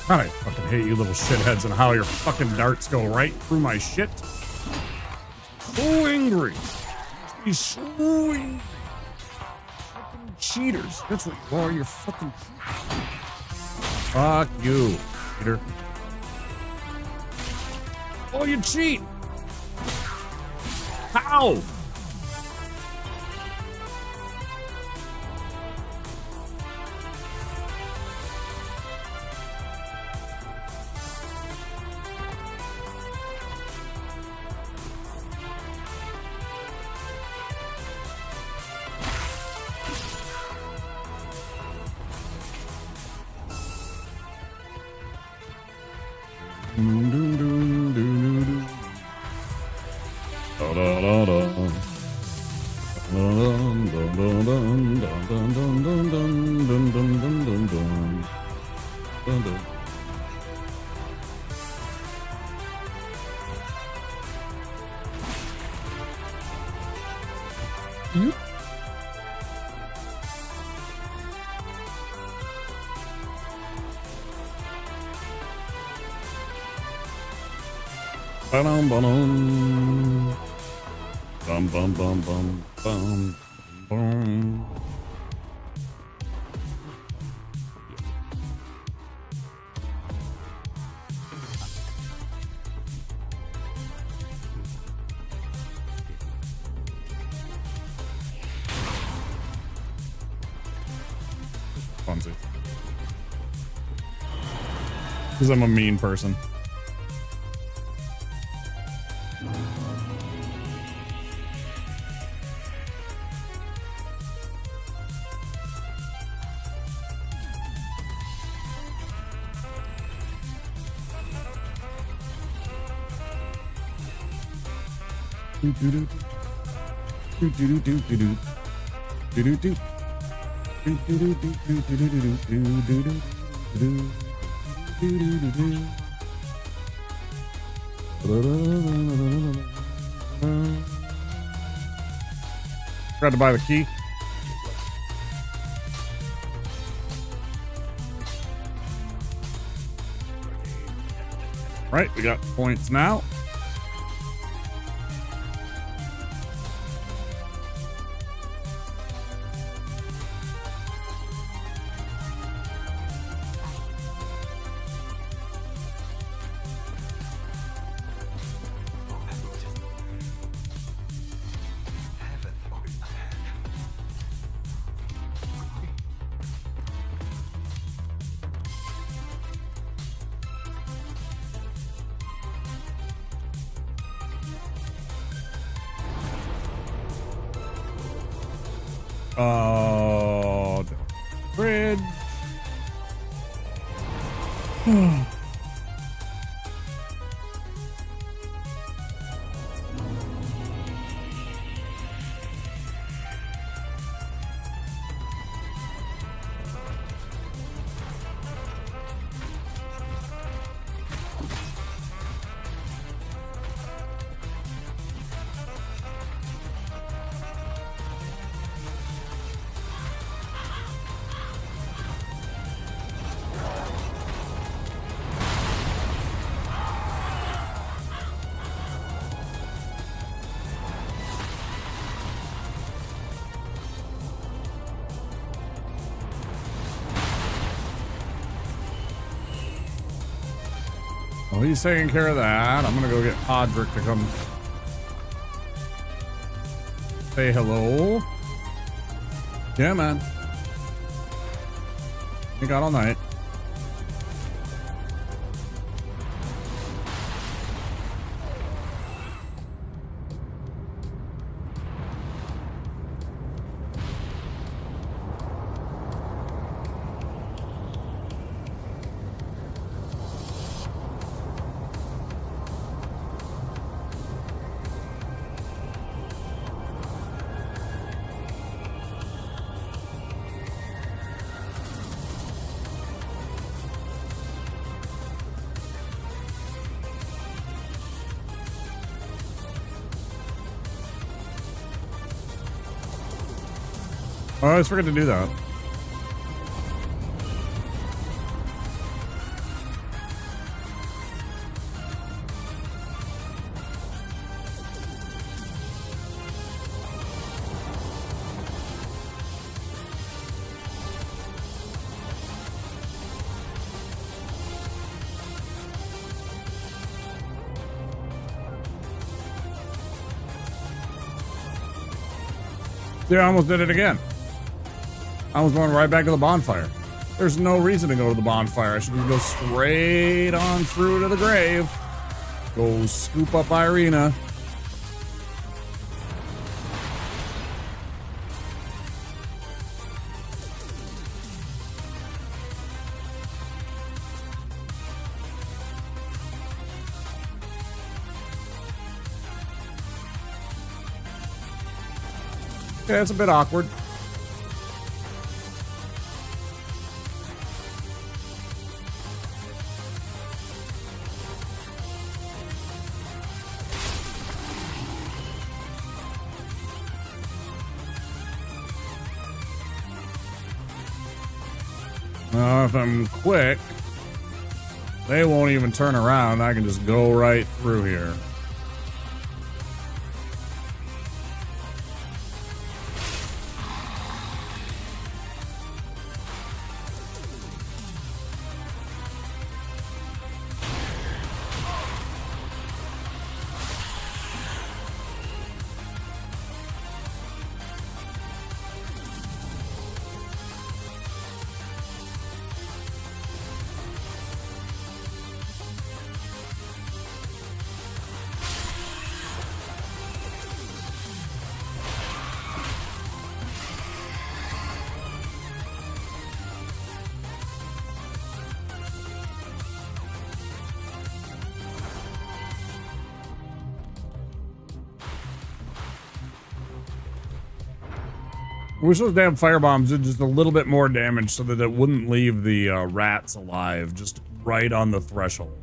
I fucking hate you little shitheads and how your fucking darts go right through my shit. So angry. He's so angry. Fucking cheaters. That's what you are. You're fucking cheaters. Fuck you, cheater. Oh, you cheat. How? Bum bum bum bum bum bum bum. Funsies. Because I'm a mean person. Tried to buy the key. Right, we got points now. Bridge. Well, he's taking care of that. I'm gonna go get Podrick to come say hello. Yeah, man. We got all night. Oh, I was forgetting to do that. Yeah, I almost did it again. I was going right back to the bonfire. There's no reason to go to the bonfire. I should just go straight on through to the grave. Go scoop up Irina. Yeah, it's a bit awkward. If I'm quick, they won't even turn around. I can just go right through here. I wish those damn firebombs did just a little bit more damage so that it wouldn't leave the rats alive just right on the threshold.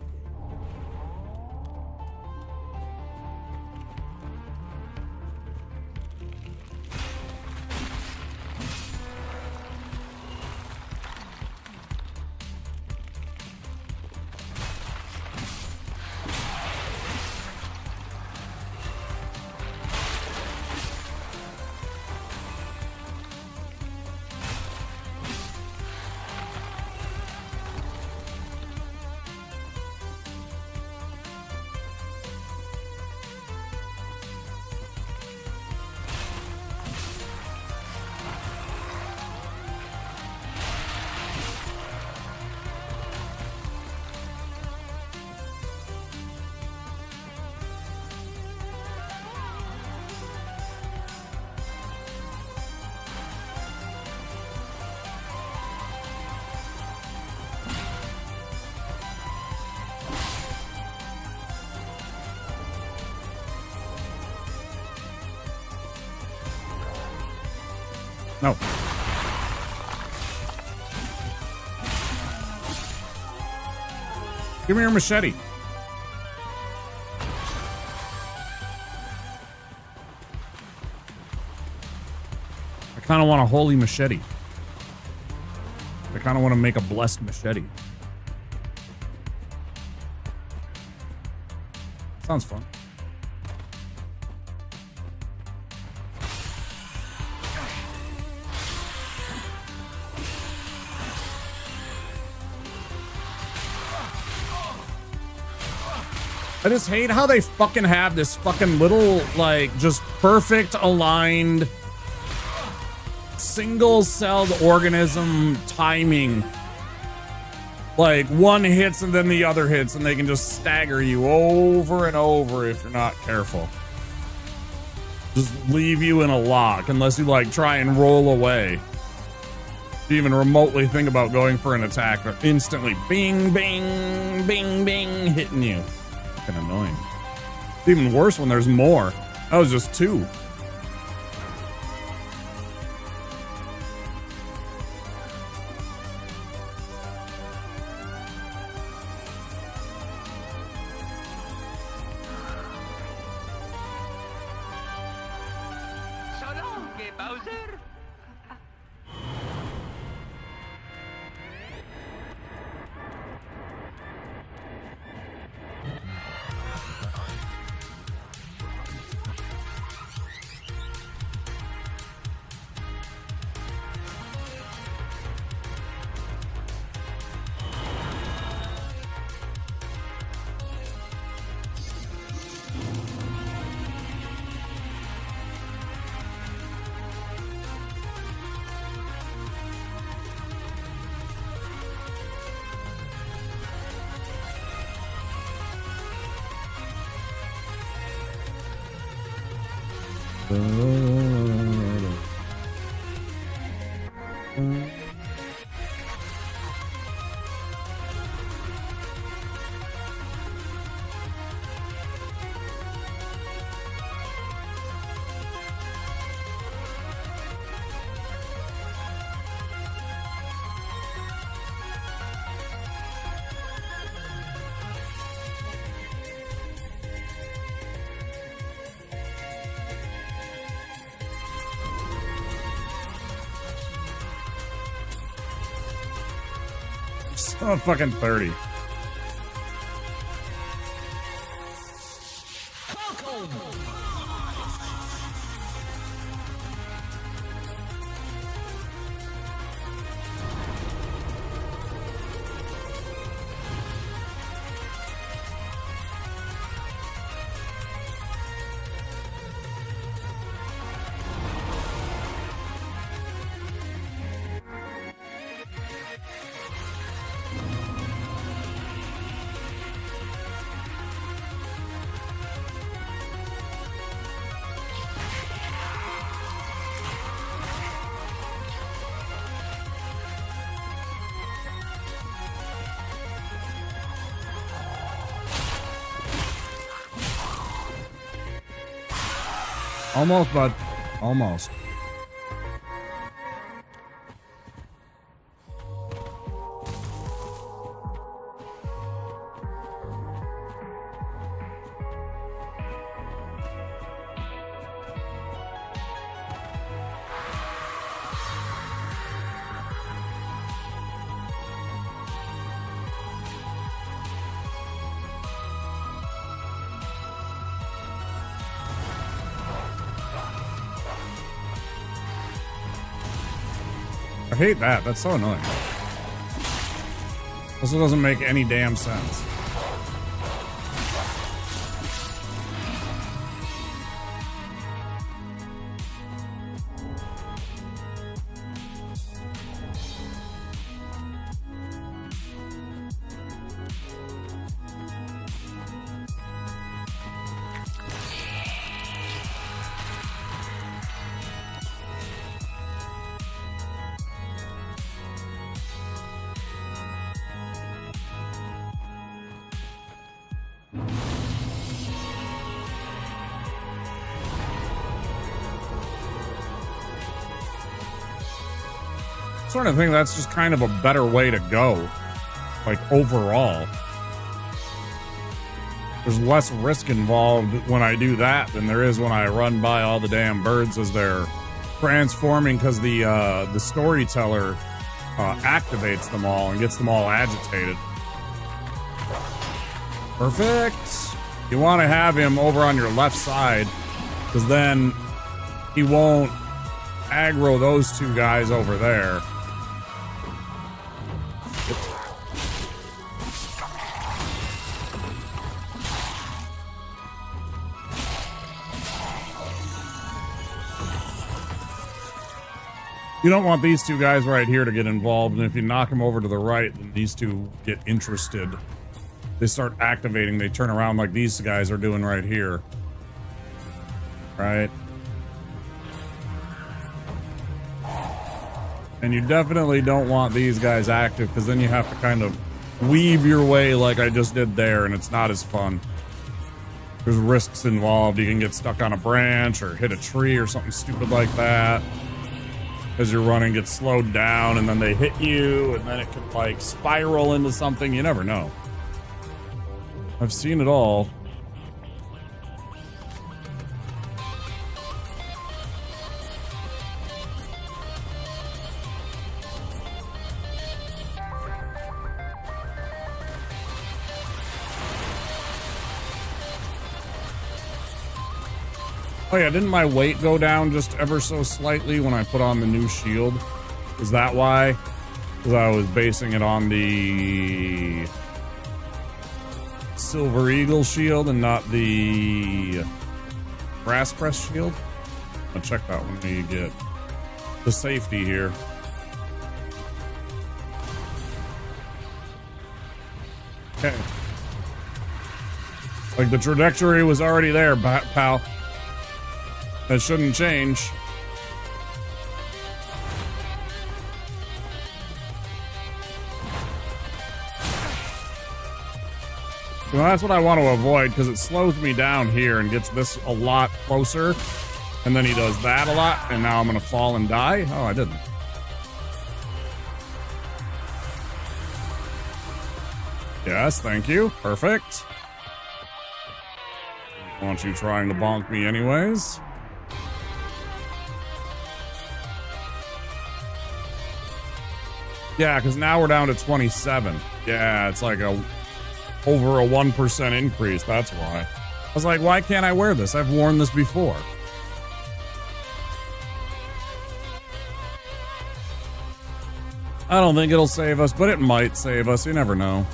No. Give me your machete. I kind of want a holy machete. I kind of want to make a blessed machete. Sounds fun. I just hate how they fucking have this fucking little, like, just perfect aligned single-celled organism timing. Like, one hits and then the other hits, and they can just stagger you over and over if you're not careful. Just leave you in a lock unless you, like, try and roll away. If you even remotely think about going for an attack, they're instantly bing, bing, bing, bing, hitting you. Fucking annoying. It's even worse when there's more. That was just two. Oh, fucking 30. Almost, bud. Almost. I hate that. That's so annoying. Also doesn't make any damn sense. Sort of think that's just kind of a better way to go, like overall. There's less risk involved when I do that than there is when I run by all the damn birds as they're transforming, because the storyteller activates them all and gets them all agitated. Perfect. You want to have him over on your left side, because then he won't aggro those two guys over there. You don't want these two guys right here to get involved, and if you knock them over to the right, then these two get interested. They start activating, they turn around like these guys are doing right here. Right? And you definitely don't want these guys active, because then you have to kind of weave your way like I just did there, and it's not as fun. There's risks involved. You can get stuck on a branch or hit a tree or something stupid like that. As you're running, get slowed down, and then they hit you, and then it can like spiral into something. You never know. I've seen it all. Oh yeah, didn't my weight go down just ever so slightly when I put on the new shield? Is that why? Because I was basing it on the Silver Eagle shield and not the Brass Crest shield? I'll check that when we get the safety here. Okay. Like the trajectory was already there, pal. That shouldn't change. Well, that's what I want to avoid, because it slows me down here and gets this a lot closer. And then he does that a lot, and now I'm going to fall and die? Oh, I didn't. Yes, thank you. Perfect. I want you trying to bonk me anyways. Yeah, because now we're down to 27. Yeah, it's like over a 1% increase. That's why. I was like, why can't I wear this? I've worn this before. I don't think it'll save us, but it might save us. You never know.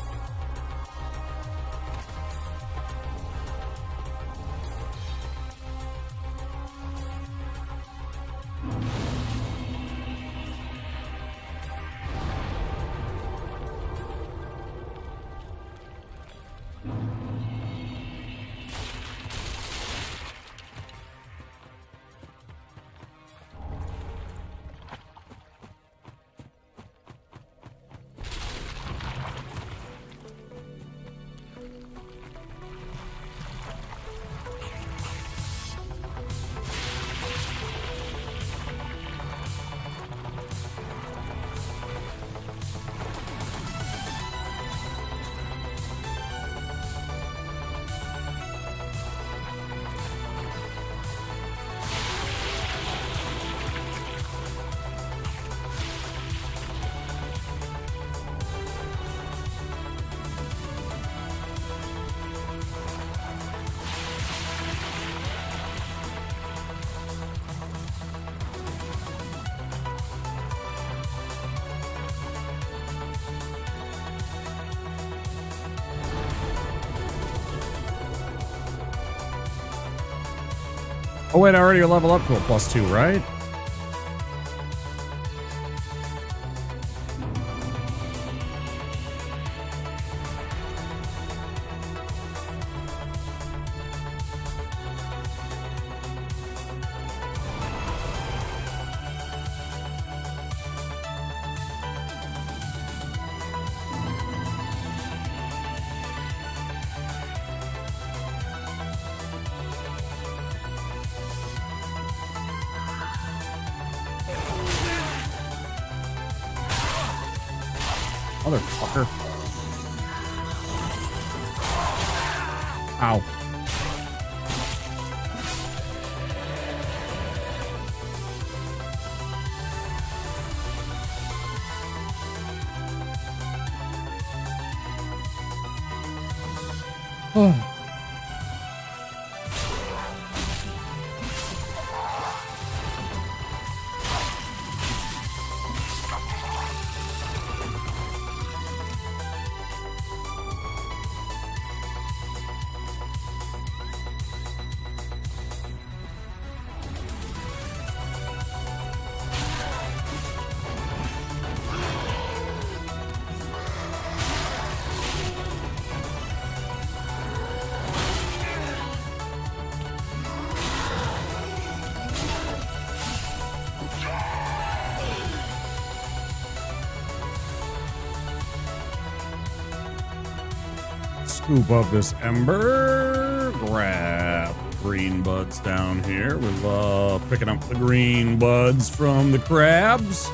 Oh wait, I already level up to a +2, right? Motherfucker. Ow. Oh. Scoop up this ember, grab green buds down here. We love picking up the green buds from the crabs.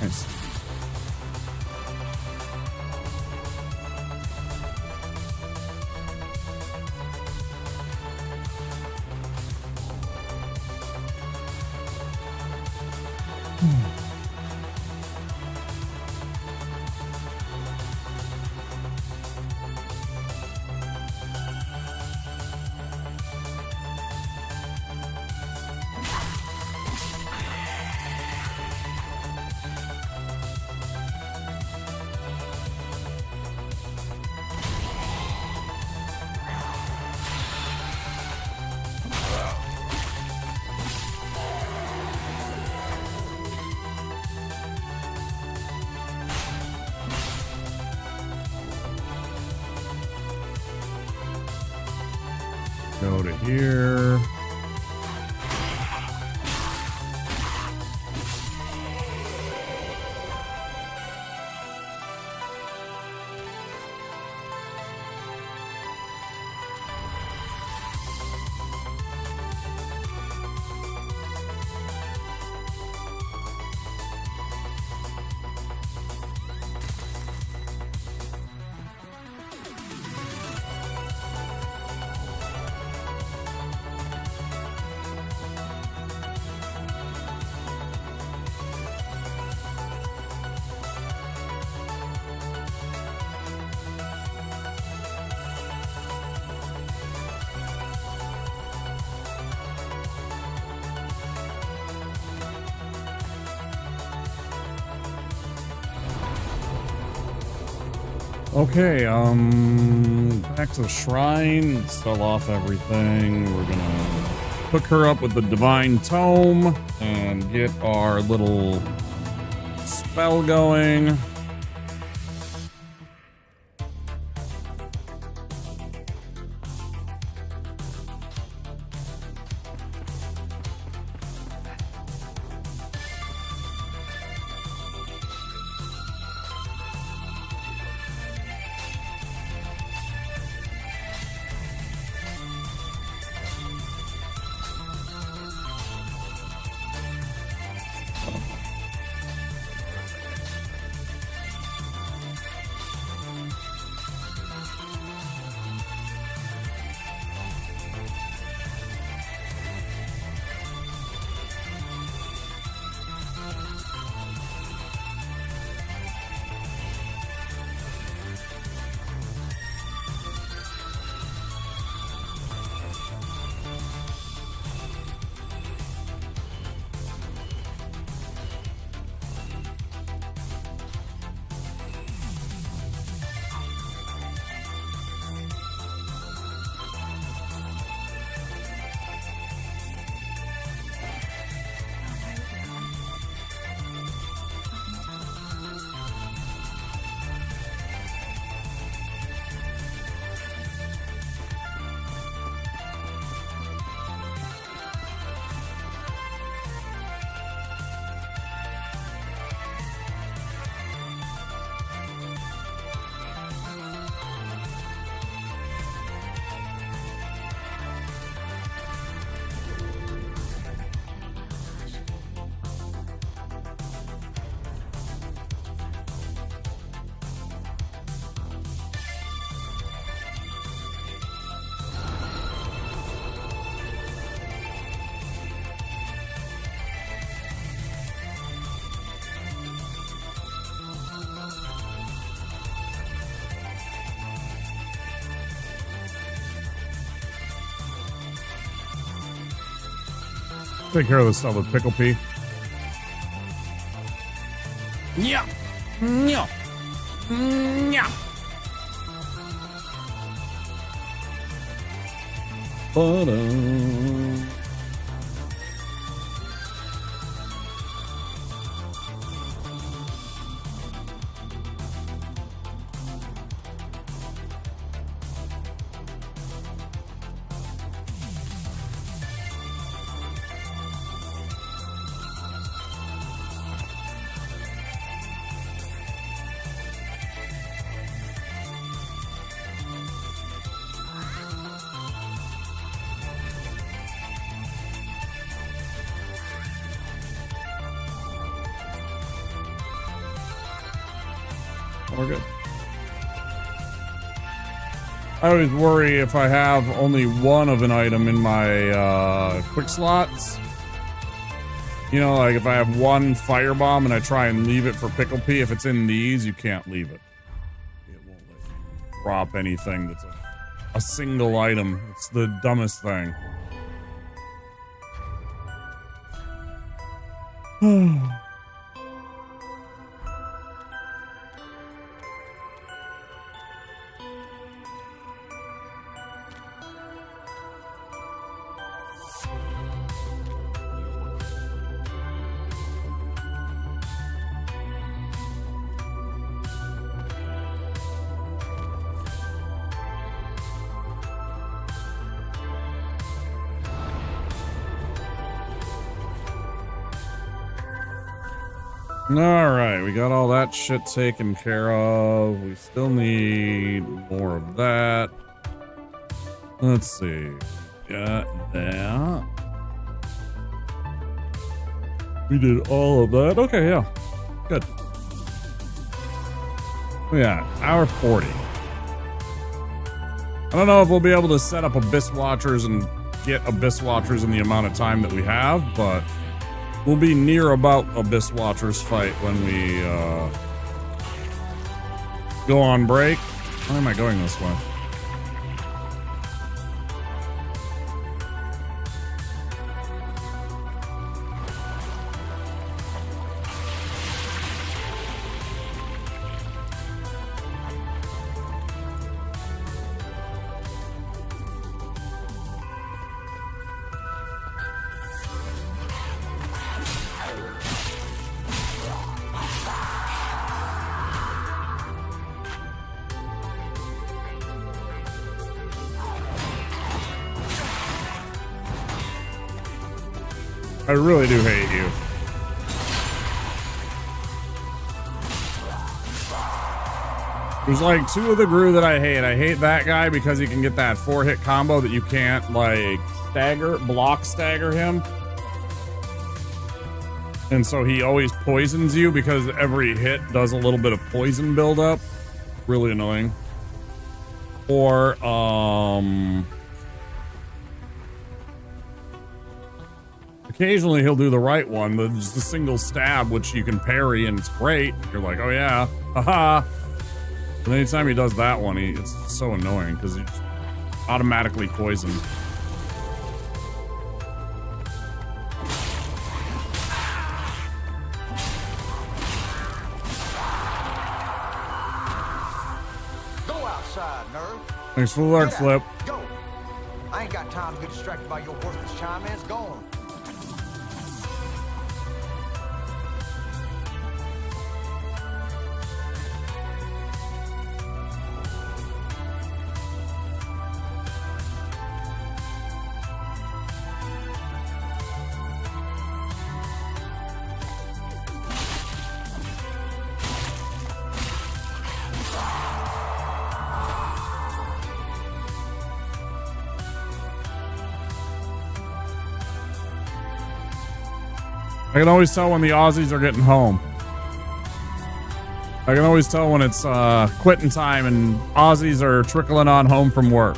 Nice. Go to here. Okay, back to the shrine, sell off everything. We're gonna hook her up with the divine tome and get our little spell going. Take care of this stuff with Pickle Pea. Yeah. Yeah. Yeah. We're good. I always worry if I have only one of an item in my quick slots. You know, like if I have one firebomb and I try and leave it for Pickle Pea, if it's in these, you can't leave it. It won't let you drop anything that's a single item. It's the dumbest thing. All right, we got all that shit taken care of. We still need more of that. Let's see. Got that. We did all of that. Okay, yeah. Good. Yeah, hour 40. I don't know if we'll be able to set up Abyss Watchers and get Abyss Watchers in the amount of time that we have, but we'll be near about Abyss Watchers fight when we go on break. Why am I going this way? I really do hate you. There's like two of the Gru that I hate. I hate that guy because he can get that 4-hit combo that you can't like block stagger him. And so he always poisons you because every hit does a little bit of poison buildup. Really annoying. Or, occasionally he'll do the right one, just the single stab, which you can parry and it's great. You're like, oh yeah, haha. But anytime he does that one, it's so annoying because he's automatically poisoned. Go outside, nerd. Thanks for the alert, Flip. Go. I ain't got time to get distracted by your worthless chime-ins. Go on. I can always tell when the Aussies are getting home. I can always tell when it's quitting time and Aussies are trickling on home from work.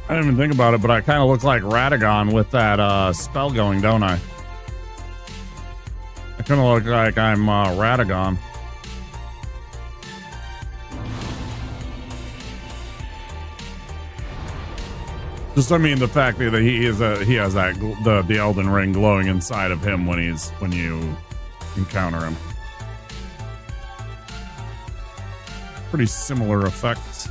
I didn't even think about it, but I kind of look like Radagon with that spell going, don't I? I kind of look like I'm Radagon. Just I mean the fact that he has that the Elden Ring glowing inside of him when you encounter him. Pretty similar effects.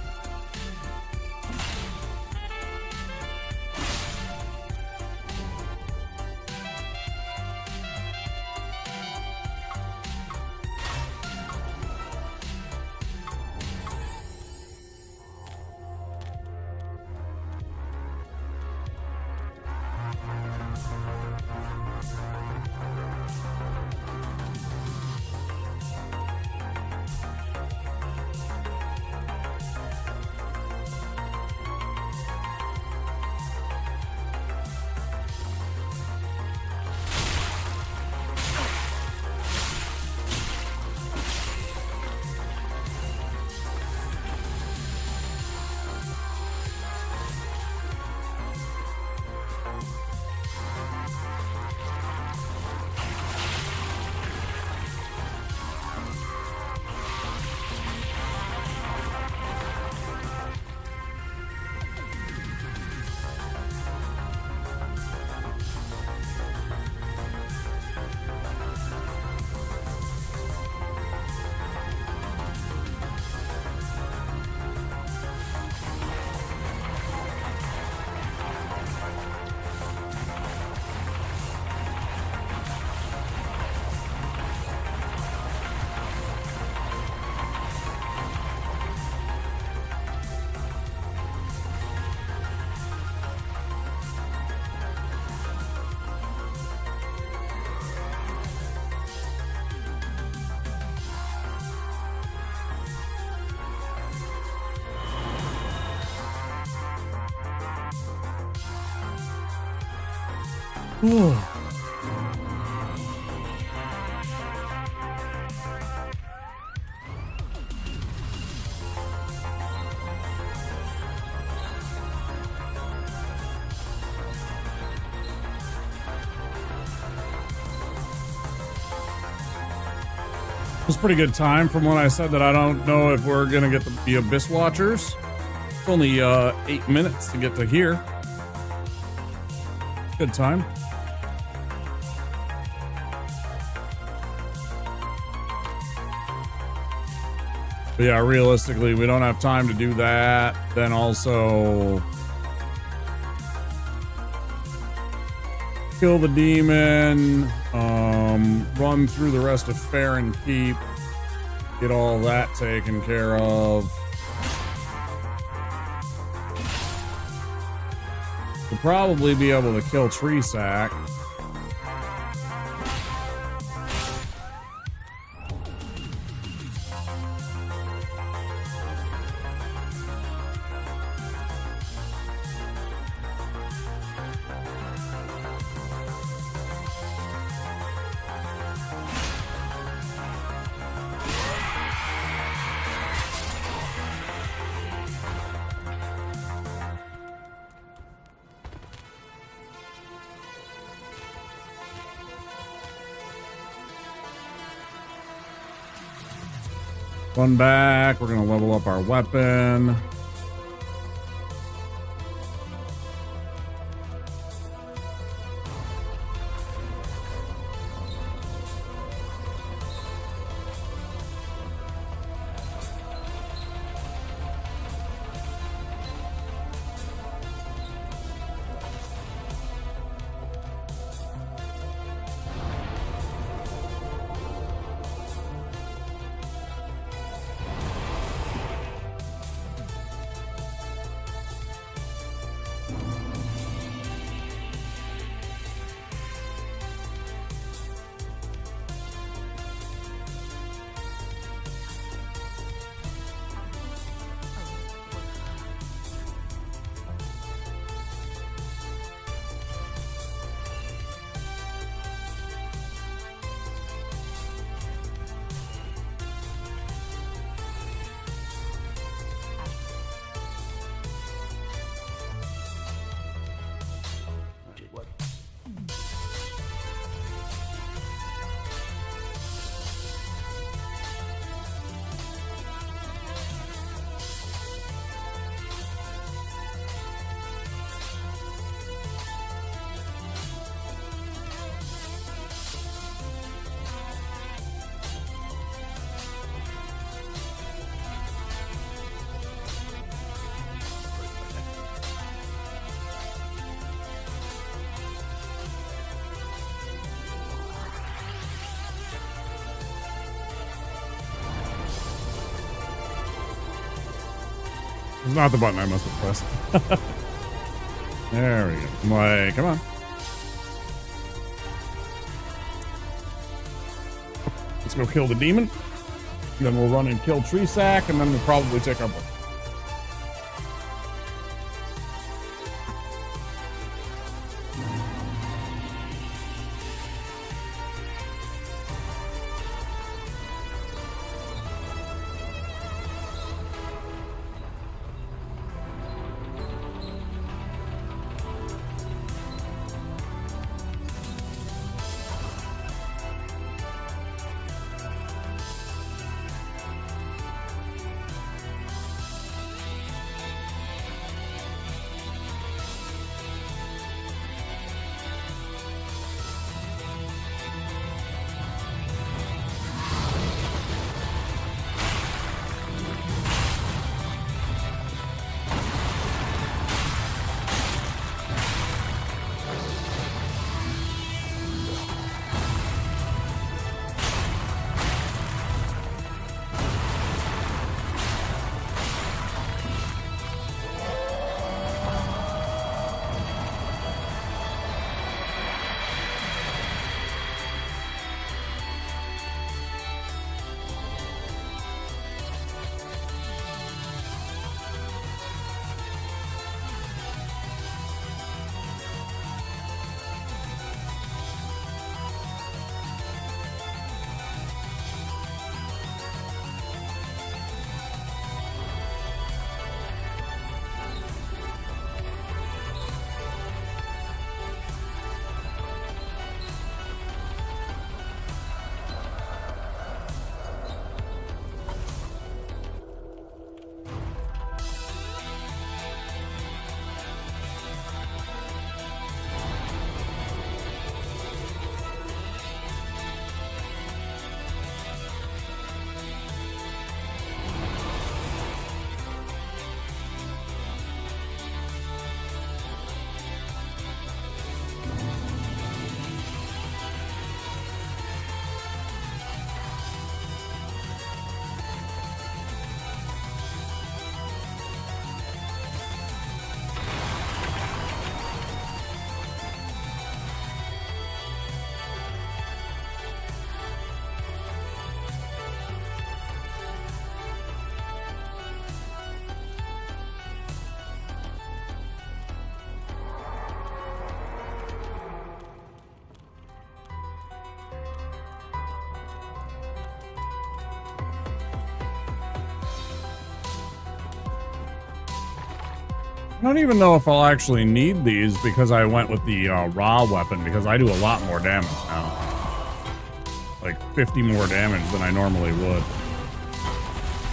Whew. It was a pretty good time from when I said that I don't know if we're going to get the Abyss Watchers. It's only 8 minutes to get to here. Good time. But yeah, realistically, we don't have time to do that. Then also kill the demon, run through the rest of Fair and Keep, get all that taken care of. We'll probably be able to kill Tree Sack. Run back. We're going to level up our weapon. It's not the button I must have pressed. There we go. I'm like, come on. Let's go kill the demon. Then we'll run and kill Tree Sack, and then we'll probably take our book. I don't even know if I'll actually need these because I went with the raw weapon because I do a lot more damage now. Like 50 more damage than I normally would.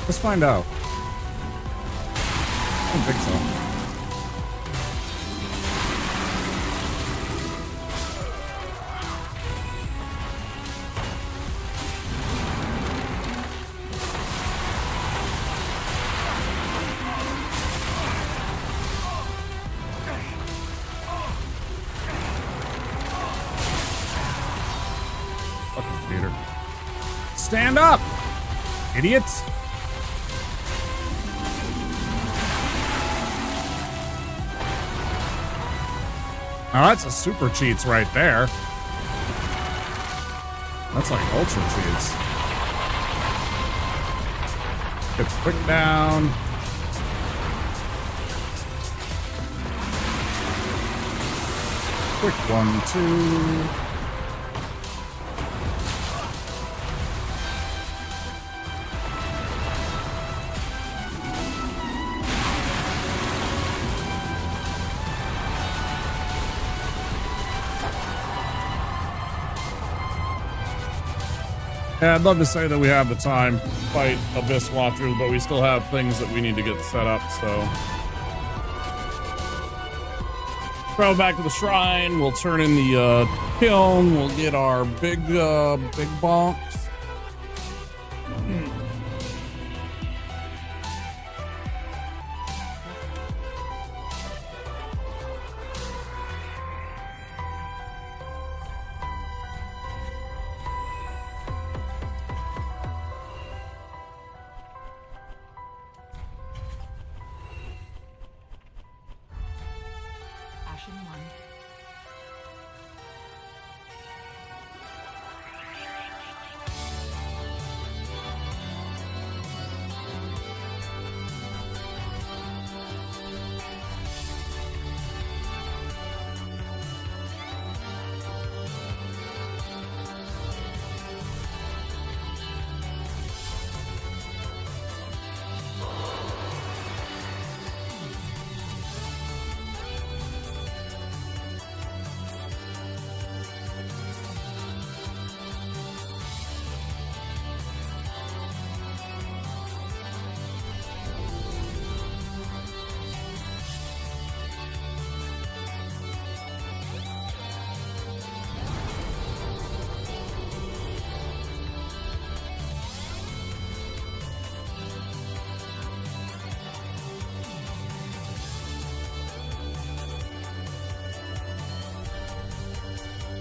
Let's find out. I don't think so. Stand up, idiots. Now that's a super cheats right there. That's like ultra cheats. Get quick down. Quick 1, 2. Yeah, I'd love to say that we have the time to fight Abyss Watchers, but we still have things that we need to get set up, so. Travel back to the shrine, we'll turn in the kiln, we'll get our big bonks.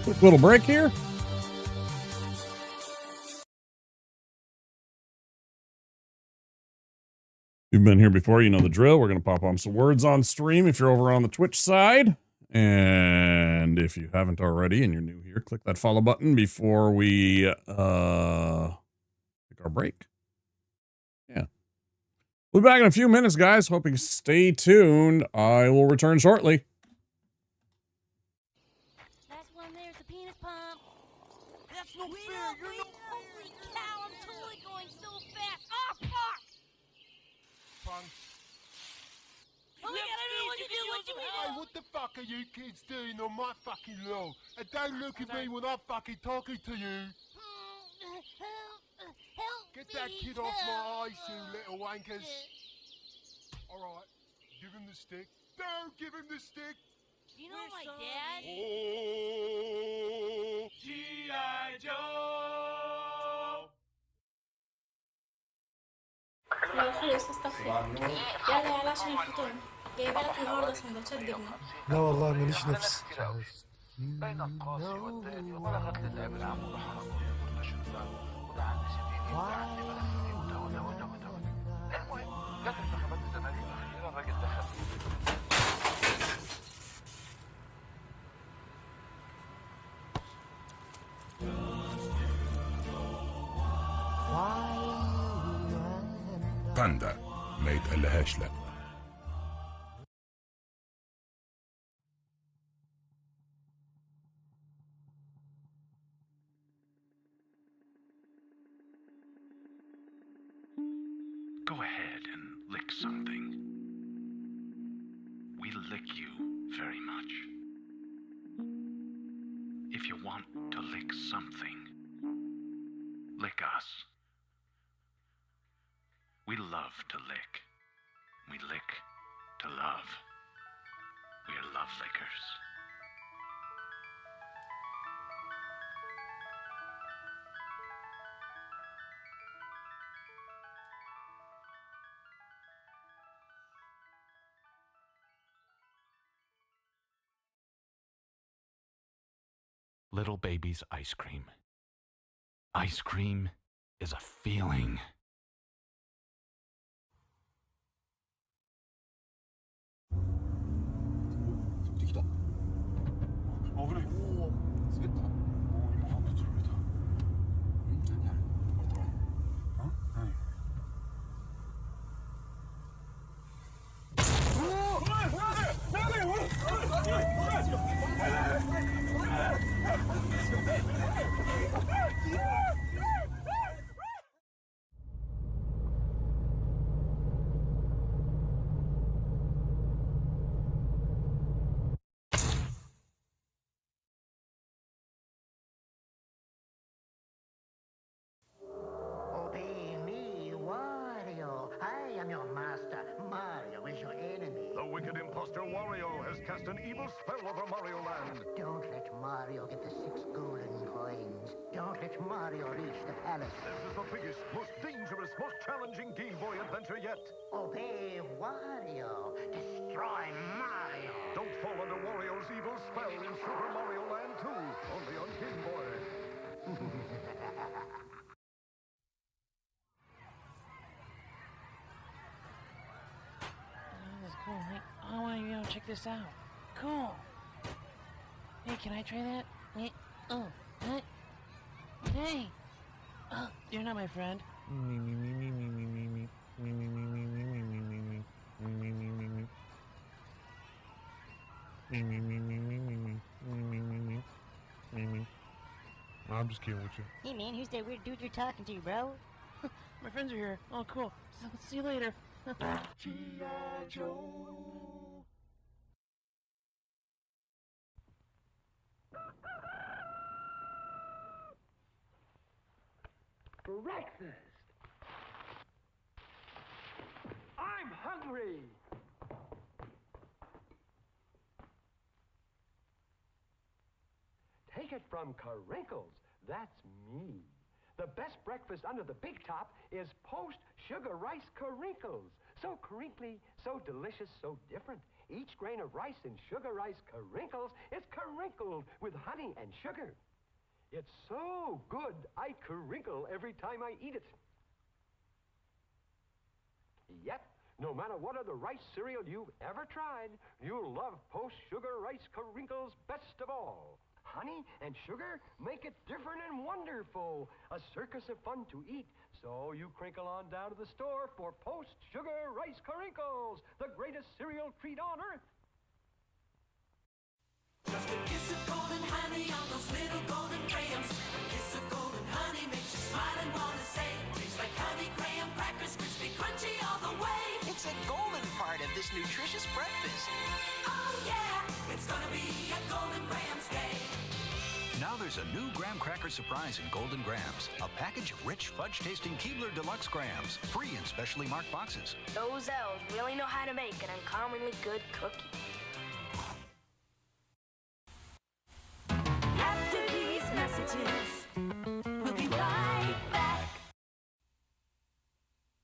Quick little break here. You've been here before, you know the drill. We're going to pop on some words on stream if you're over on the Twitch side. And if you haven't already and you're new here, click that follow button before we take our break. Yeah. We'll be back in a few minutes, guys. Hoping stay tuned. I will return shortly. No fair, you're no holy cow, I'm totally going so fast. Oh, fuck! Punk. Oh my god, I don't know what to do, what do we do? Hey, what the fuck are you kids doing on my fucking lawn? And don't look at me when I'm fucking talking to you. Help Get that me, kid off my help. eyes, you little wankers. Alright, give him the stick. Don't give him the stick. Do you know my dad? Oh, G.I. Joe! صباح الخير استاذ صفي. يلا يلا عشان الفطور جايبه لك النهارده سندوتشات جبنه. لا والله ماليش نفس. بين القاصي والداني وبلغت للعب العام وحرم المرتشد ودعا لسنين المهم جت انتخابات الزمالك الاخيره الراجل دخل باندا ما يتقلهاش لا. Go ahead and lick something. to lick. We lick to love. We are love lickers. Little baby's ice cream. Ice cream is a feeling. 그래. 오, 쓰겠다. 이모 갖고 들어오다. 아니야. 어? 아니. Obey me, Wario. I am your master. Mario is your enemy. The wicked imposter Wario has cast an evil spell over Mario Land. Don't let Mario get the 6 golden coins. Don't let Mario reach the palace. This is the biggest, most dangerous, most challenging Game Boy adventure yet. Obey Wario. Destroy Mario. Don't fall under Wario's evil spell in Super Mario Land 2, only on Game Boy. This is cool. Hey, I want to check this out. Cool. Hey, can I try that? Hey, hey. You're not my friend. I'm just kidding with you. Hey man, who's that weird dude you're talking to, bro? My friends are here. Oh, cool. So, see you later. G.I. Joe. Breakfast. I'm hungry. Take it from Carinkles. That's me. The best breakfast under the big top is post-sugar rice Carinkles. So crinkly, so delicious, so different. Each grain of rice in sugar rice Carinkles is crinkled with honey and sugar. It's so good, I crinkle every time I eat it. Yep, no matter what other rice cereal you've ever tried, you'll love post-sugar rice Carinkles best of all. Honey and sugar make it different and wonderful. A circus of fun to eat. So you crinkle on down to the store for post-sugar rice Carinkles, the greatest cereal treat on earth. Just a kiss of golden honey on those little golden grahams. A kiss of golden honey makes you smile and want to say, tastes like honey graham crackers, crispy, crunchy all the way. It's a golden part of this nutritious breakfast. Oh yeah, it's gonna be a golden grahams day. Now there's a new graham cracker surprise in Golden Grams. A package of rich, fudge-tasting Keebler Deluxe Grahams, free in specially marked boxes. Those elves really know how to make an uncommonly good cookie. After these messages, we'll be right back.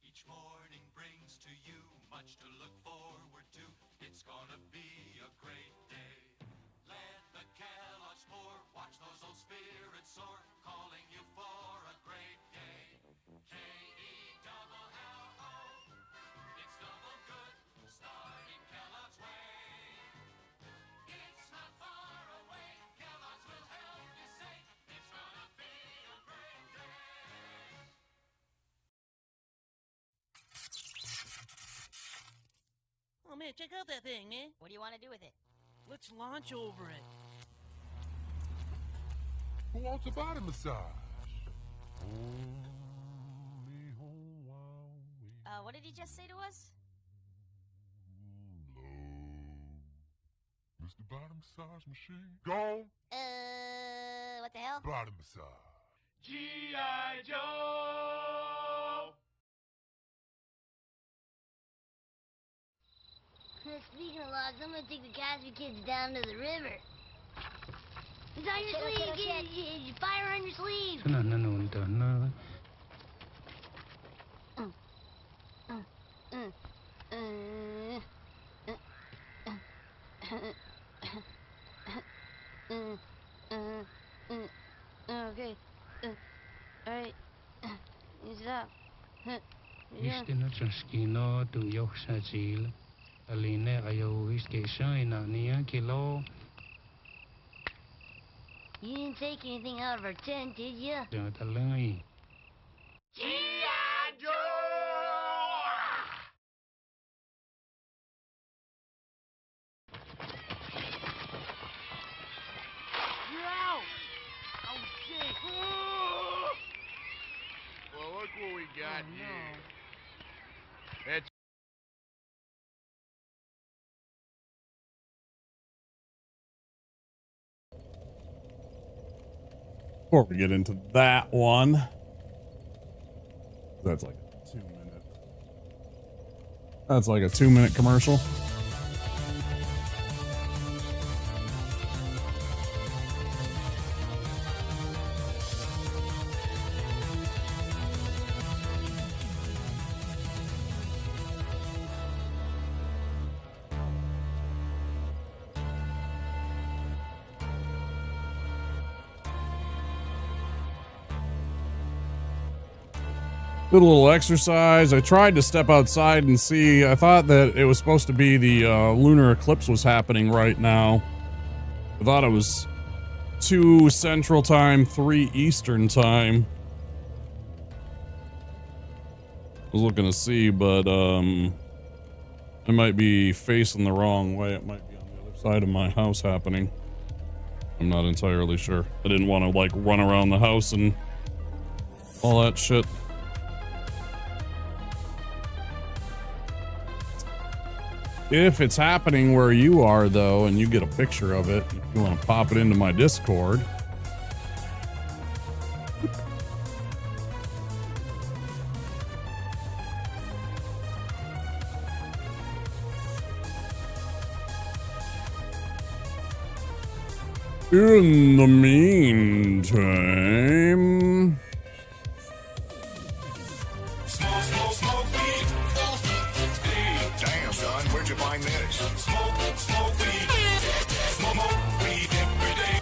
Each morning brings to you much to look forward to. It's gonna be a great day. Let the Kellogg's pour, watch those old spirits soar, calling you for a great day. K-E-double-L-O, it's double good, starting Kellogg's way. It's not far away, Kellogg's will help you say, it's gonna be a great day. Oh, man, check out that thing, man. What do you want to do with it? Let's launch over it. Who wants a body massage? What did he just say to us? Mr. Body Massage Machine. Gone. What the hell? Body massage. G.I. Joe! speaking of logs, I'm gonna take the Casby kids down to the river. It's on your sleeve, get fire on your sleeve. Okay. Alright. Use it up. Istino Chaskino to Yok Sajil. Aline Ayo Iskation Nia Kilo. You didn't take anything out of our tent, did you? Talai. G.I. Joe! You're out! Oh, shit! Well, look what we got here. That's Before we get into that one, that's like a 2-minute. That's like a 2-minute commercial. Did a little exercise. I tried to step outside and see. I thought that it was supposed to be the lunar eclipse was happening right now. I thought it was 2 Central Time, 3 Eastern Time. I was looking to see, but I might be facing the wrong way. It might be on the other side of my house happening. I'm not entirely sure. I didn't want to like run around the house and all that shit. If it's happening where you are, though, and you get a picture of it, if you want to pop it into my Discord. In the meantime... Damn, son, where'd you find this? Smoke weed. Smoke weed every day.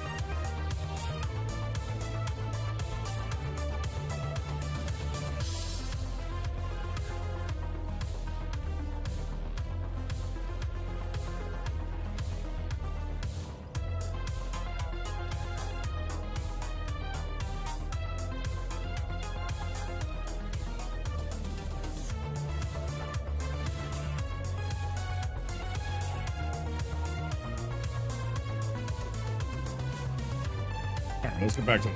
Alright, let's get back to it.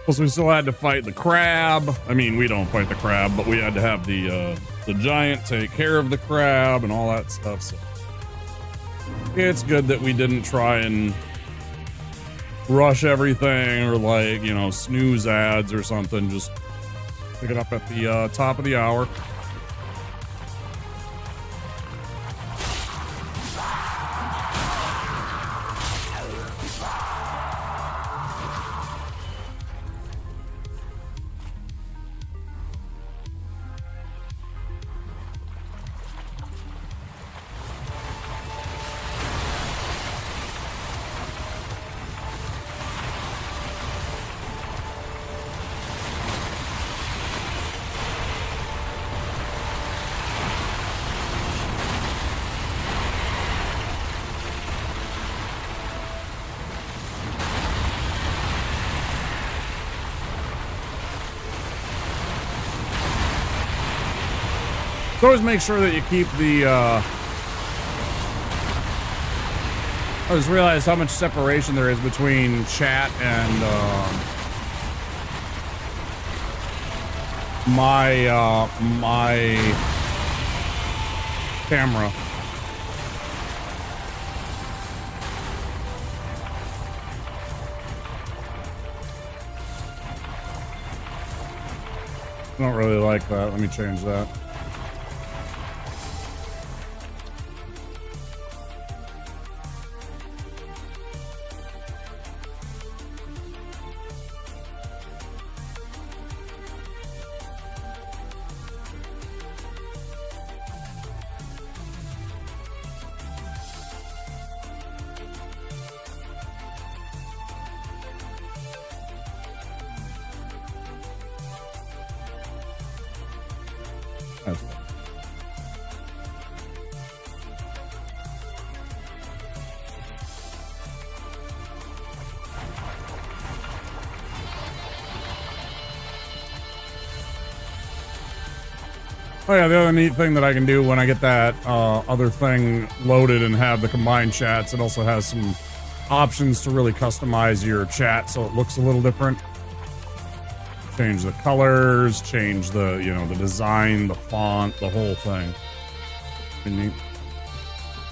Plus, we still had to fight the crab. I mean, we don't fight the crab, but we had to have the giant take care of the crab and all that stuff. So it's good that we didn't try and rush everything or like, you know, snooze ads or something. Just pick it up at the top of the hour. So always make sure that you keep the, I just realized how much separation there is between chat and, my camera. I don't really like that. Let me change that. That's fine. Oh yeah, the other neat thing that I can do when I get that other thing loaded and have the combined chats, it also has some options to really customize your chat so it looks a little different. Change the colors, change the, you know, the design, the font, the whole thing. Pretty neat.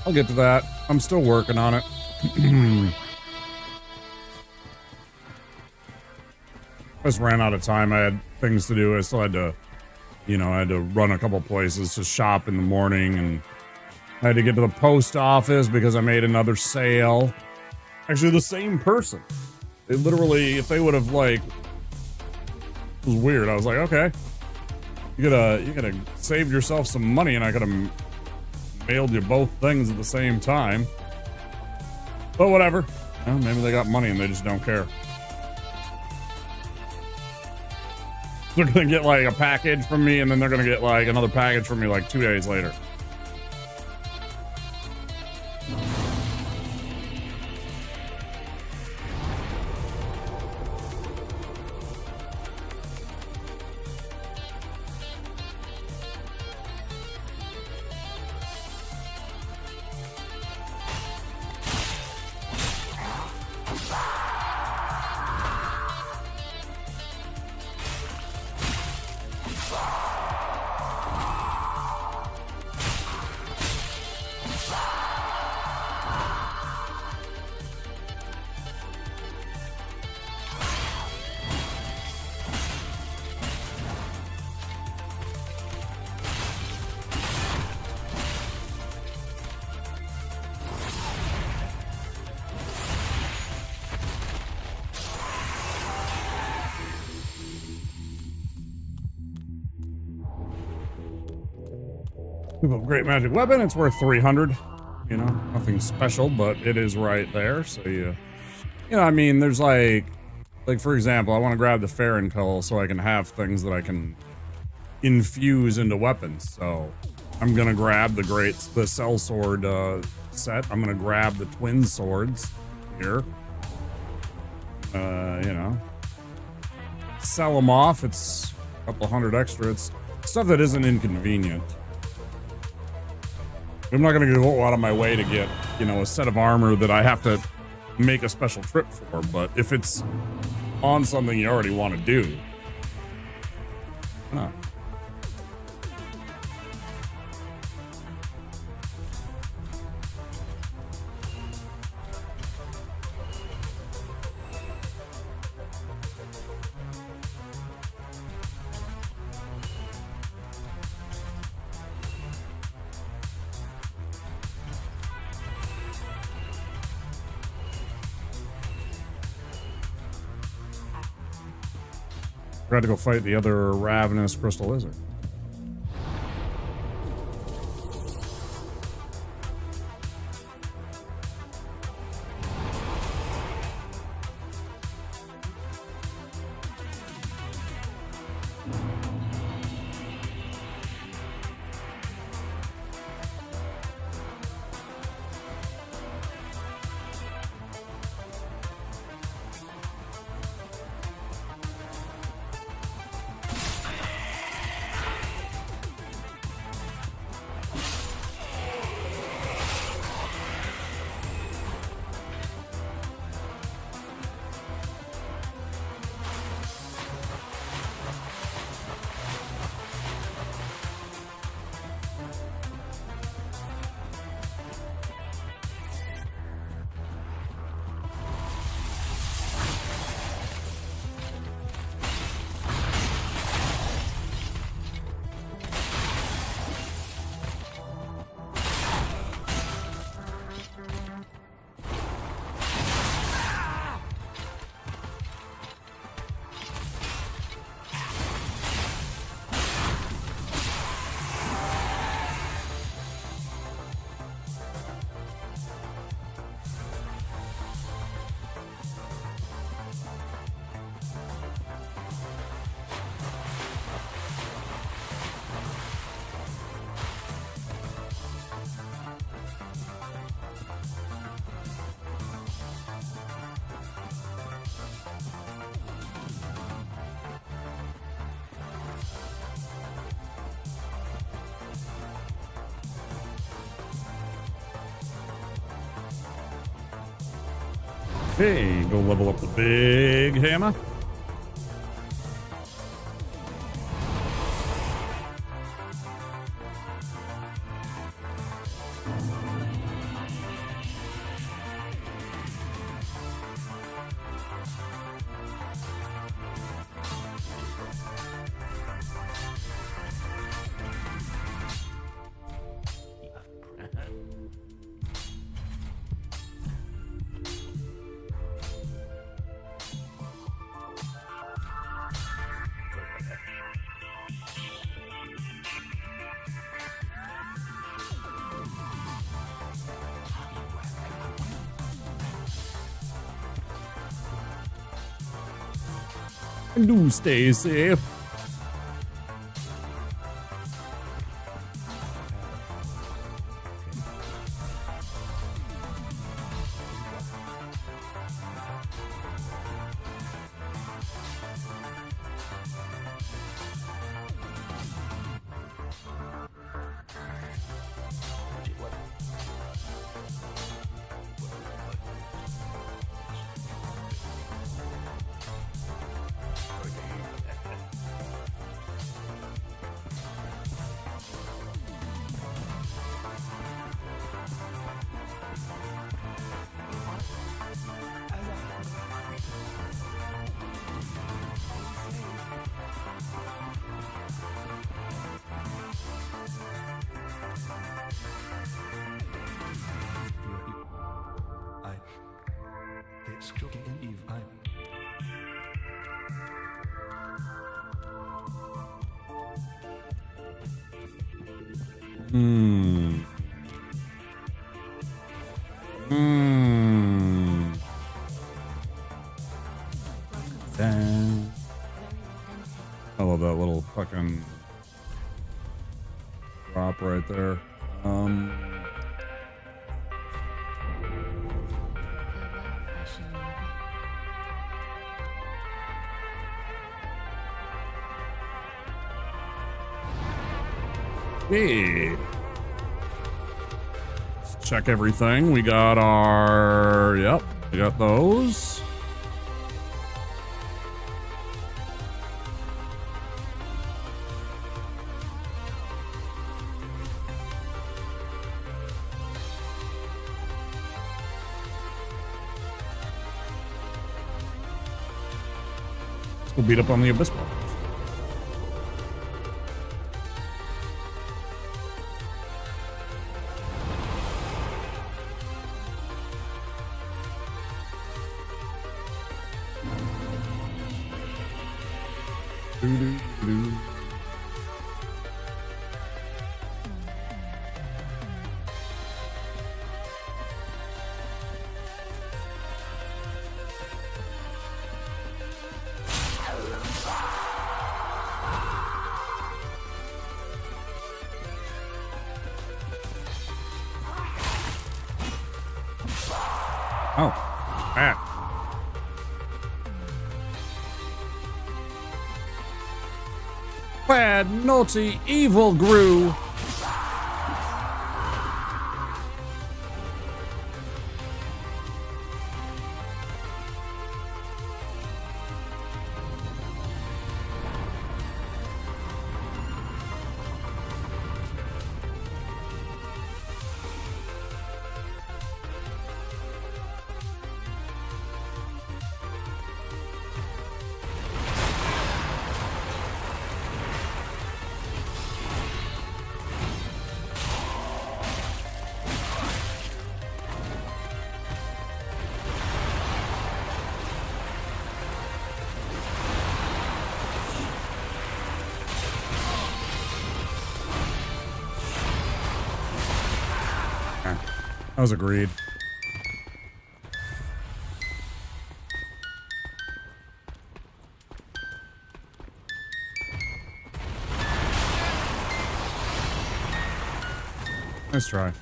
I'll get to that. I'm still working on it. I just ran out of time. I had things to do. I still had to, you know, I had to run a couple places to shop in the morning, and I had to get to the post office because I made another sale. Actually, the same person. They literally, if they would have, like, it was weird. I was like, okay, you could have saved yourself some money, and I could have mailed you both things at the same time. But whatever. Well, maybe they got money and they just don't care. They're gonna get like a package from me, and then they're gonna get like another package from me like 2 days later. Great magic weapon. It's worth 300. You know, nothing special, but it is right there. So you know, I mean, there's like for example, I want to grab the Farron Cull so I can have things that I can infuse into weapons. So I'm gonna grab the sellsword set. I'm gonna grab the twin swords here. You know, sell them off. It's a couple hundred extra. It's stuff that isn't inconvenient. I'm not going to go out of my way to get, you know, a set of armor that I have to make a special trip for, but if it's on something you already want to do, why not? Tried to go fight the other ravenous crystal lizard. Hey, go level up the big hammer. Do stay safe. Damn. I love that little fucking drop right there. Hey. Let's check everything. We got our, yep, we got those. Let's go beat up on the Abyss Walkers. Oh, ah. Bad, naughty, evil Gru. That was agreed. Nice try.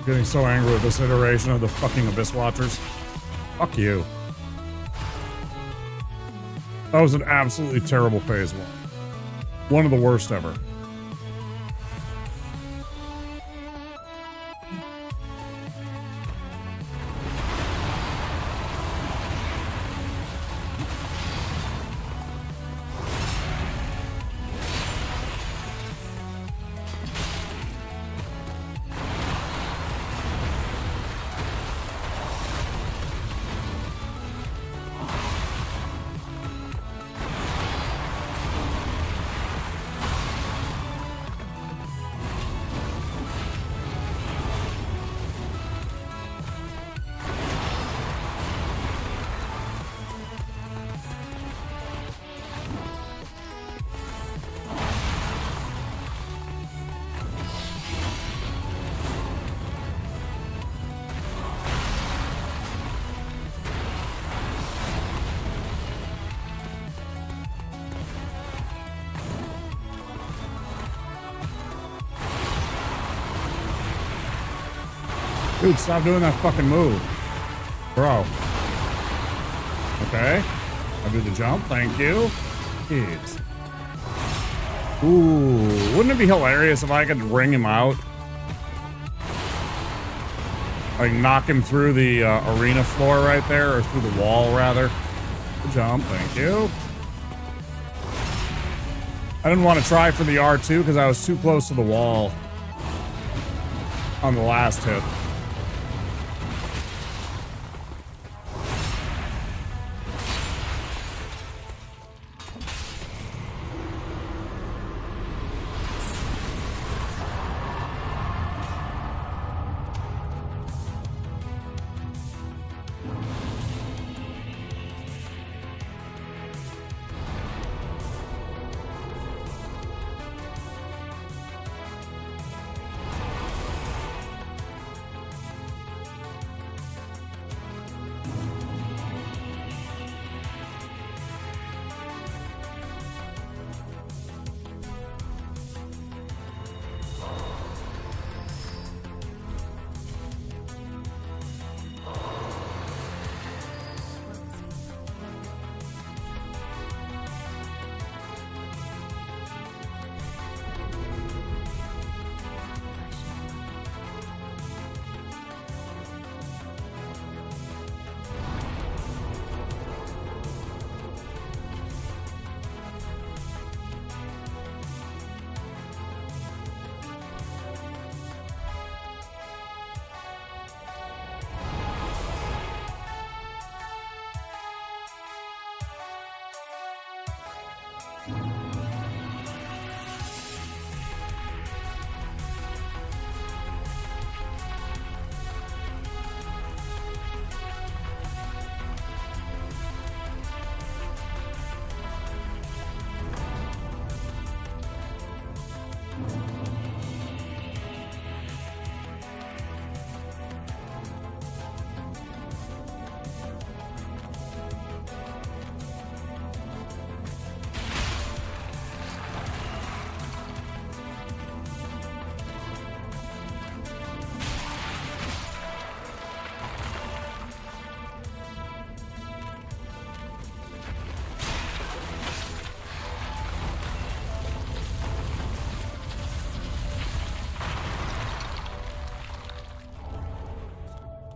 getting so angry with this iteration of the fucking Abyss Watchers. Fuck you. That was an absolutely terrible phase 1. One of the worst ever. Dude, stop doing that fucking move. Bro. Okay. I'll do the jump. Thank you. Jeez. Ooh. Wouldn't it be hilarious if I could ring him out? Like, knock him through the arena floor right there, or through the wall, rather. Good jump. Thank you. I didn't want to try for the R2 because I was too close to the wall on the last hit.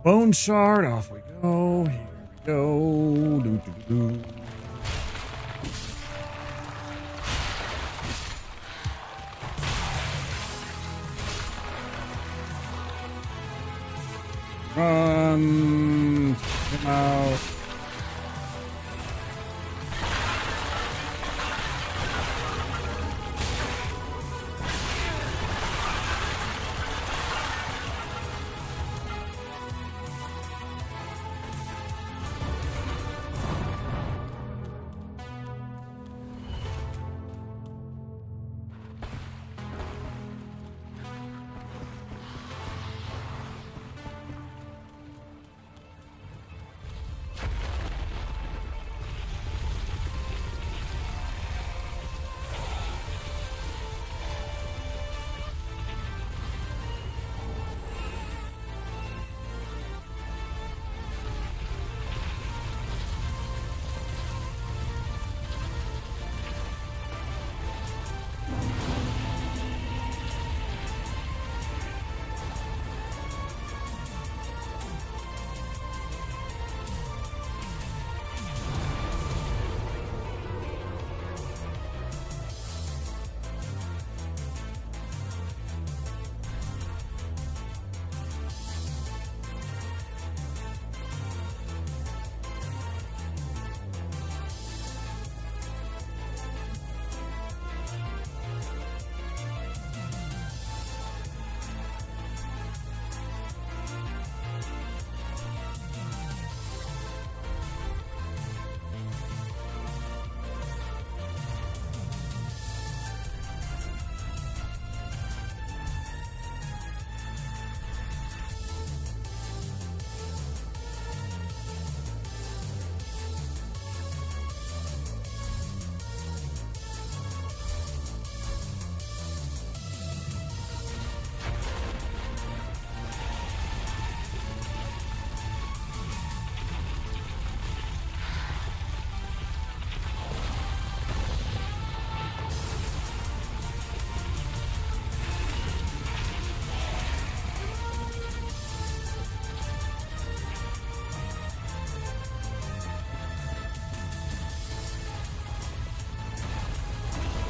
Bone shard, off we go. Here we go. Do, do, do, do. Run. Come out.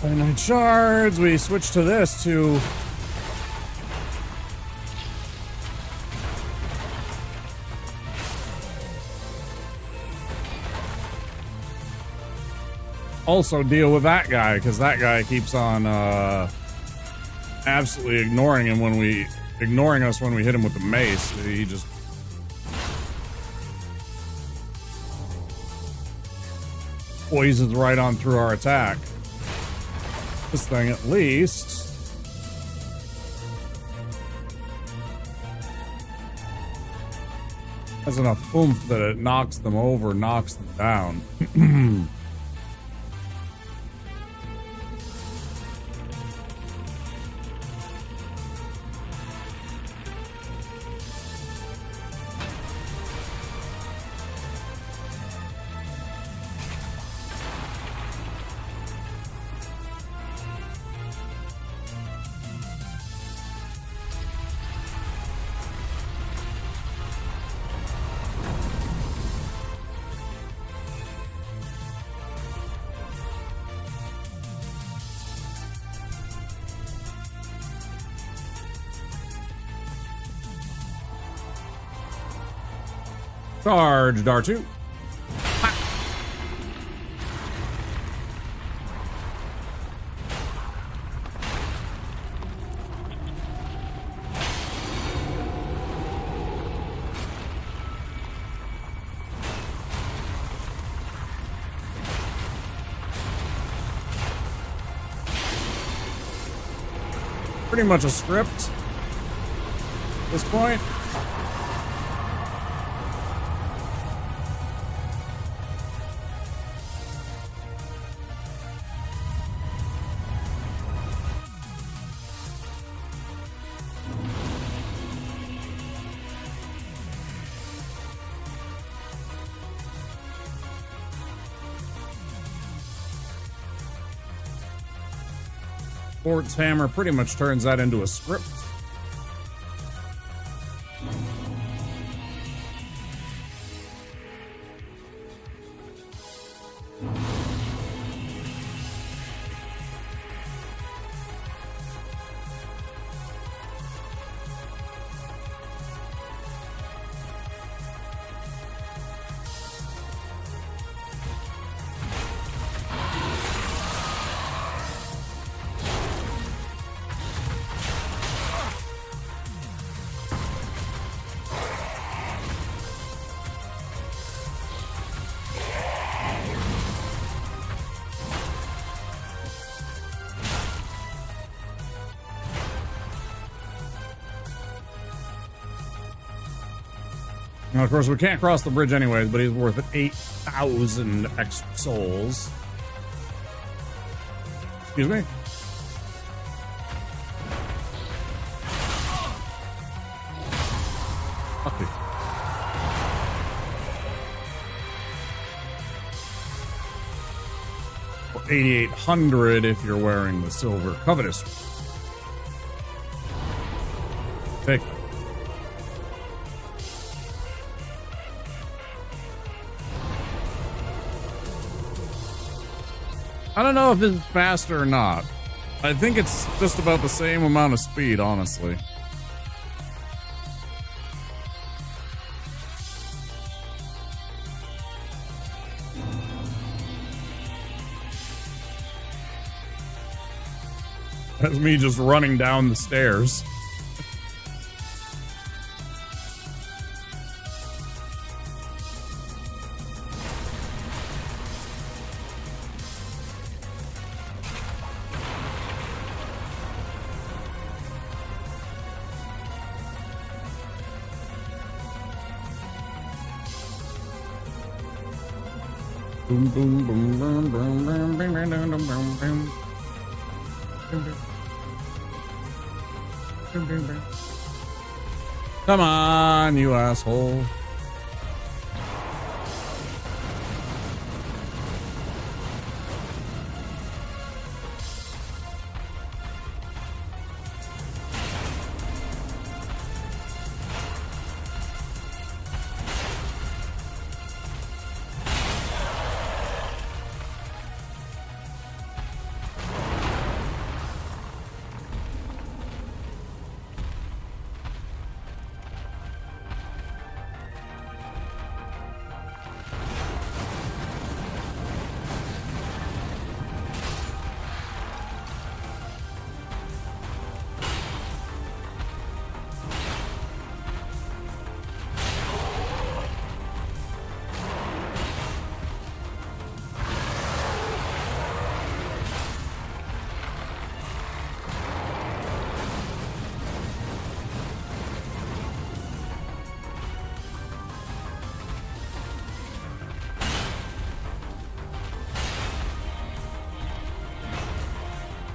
Finite shards. We switch to this to also deal with that guy, because that guy keeps on absolutely ignoring us when we hit him with the mace. He just poisons right on through our attack. This thing at least has enough oomph that it knocks them over, knocks them down. Charged R2. Pretty much a script at this point. Fort's hammer pretty much turns that into a script. Now, of course, we can't cross the bridge anyways, but he's worth 8,000 extra souls. Excuse me? Okay. Or 8,800 if you're wearing the silver covetous. Take that. I don't know if this is faster or not. I think it's just about the same amount of speed, honestly. That's me just running down the stairs. Boom, boom, boom, boom, boom, boom, boom, boom, boom, boom, boom. Boom, boom, boom. Come on, you asshole.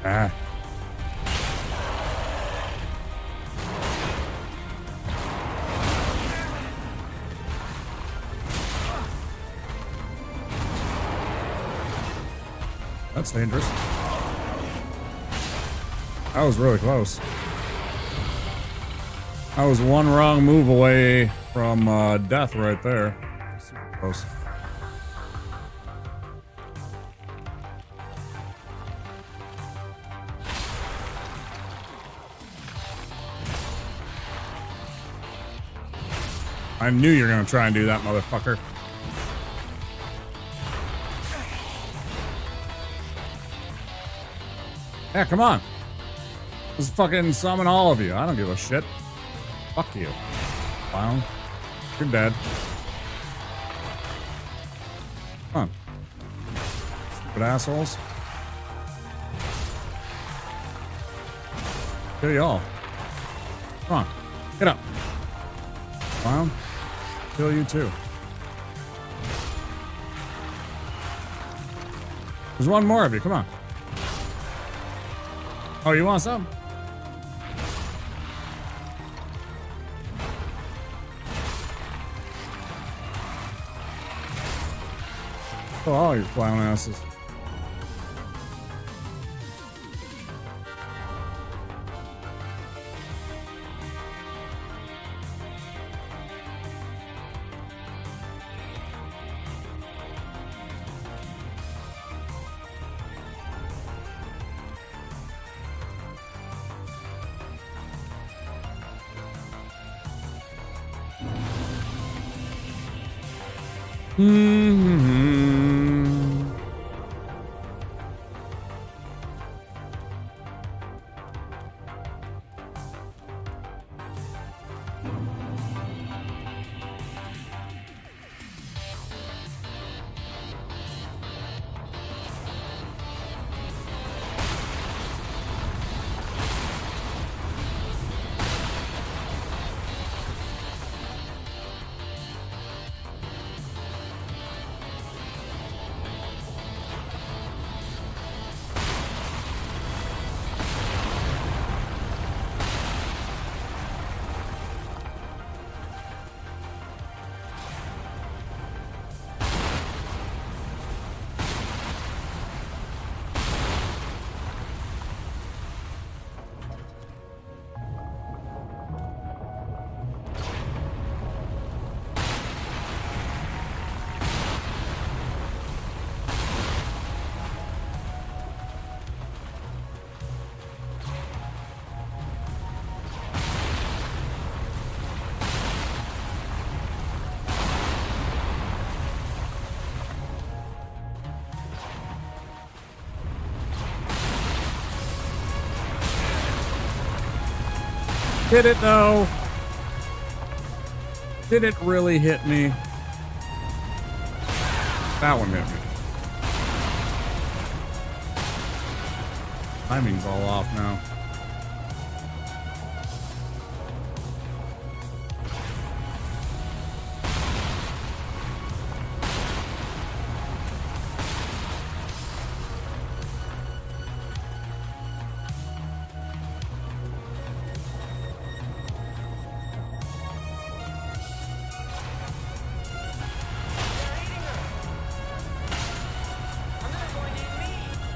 Ah. That's dangerous. That was really close. I was one wrong move away from death right there. Super close. I knew you were gonna try and do that, motherfucker. Yeah, come on. Just fucking summon all of you. I don't give a shit. Fuck you. Clown. You're dead. Come on. Stupid assholes. Kill y'all. Come on. Get up. Clown. Kill you too. There's one more of you. Come on. Oh, you want some? Oh, all your clown asses. Did it though? Did it really hit me? That one hit me. Timing's all off now.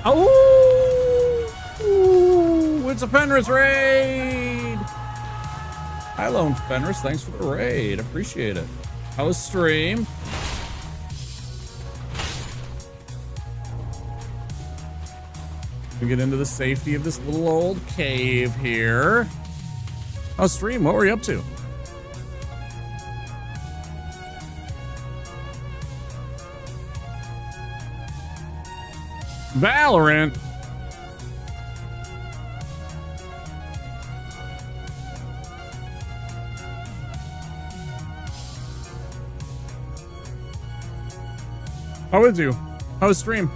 Oh, it's a Fenris raid. Hi, Lone Fenris. Thanks for the raid. Appreciate it. How was stream? We get into the safety of this little old cave here. How's stream? What were you up to? Valorant. How is you? How's stream?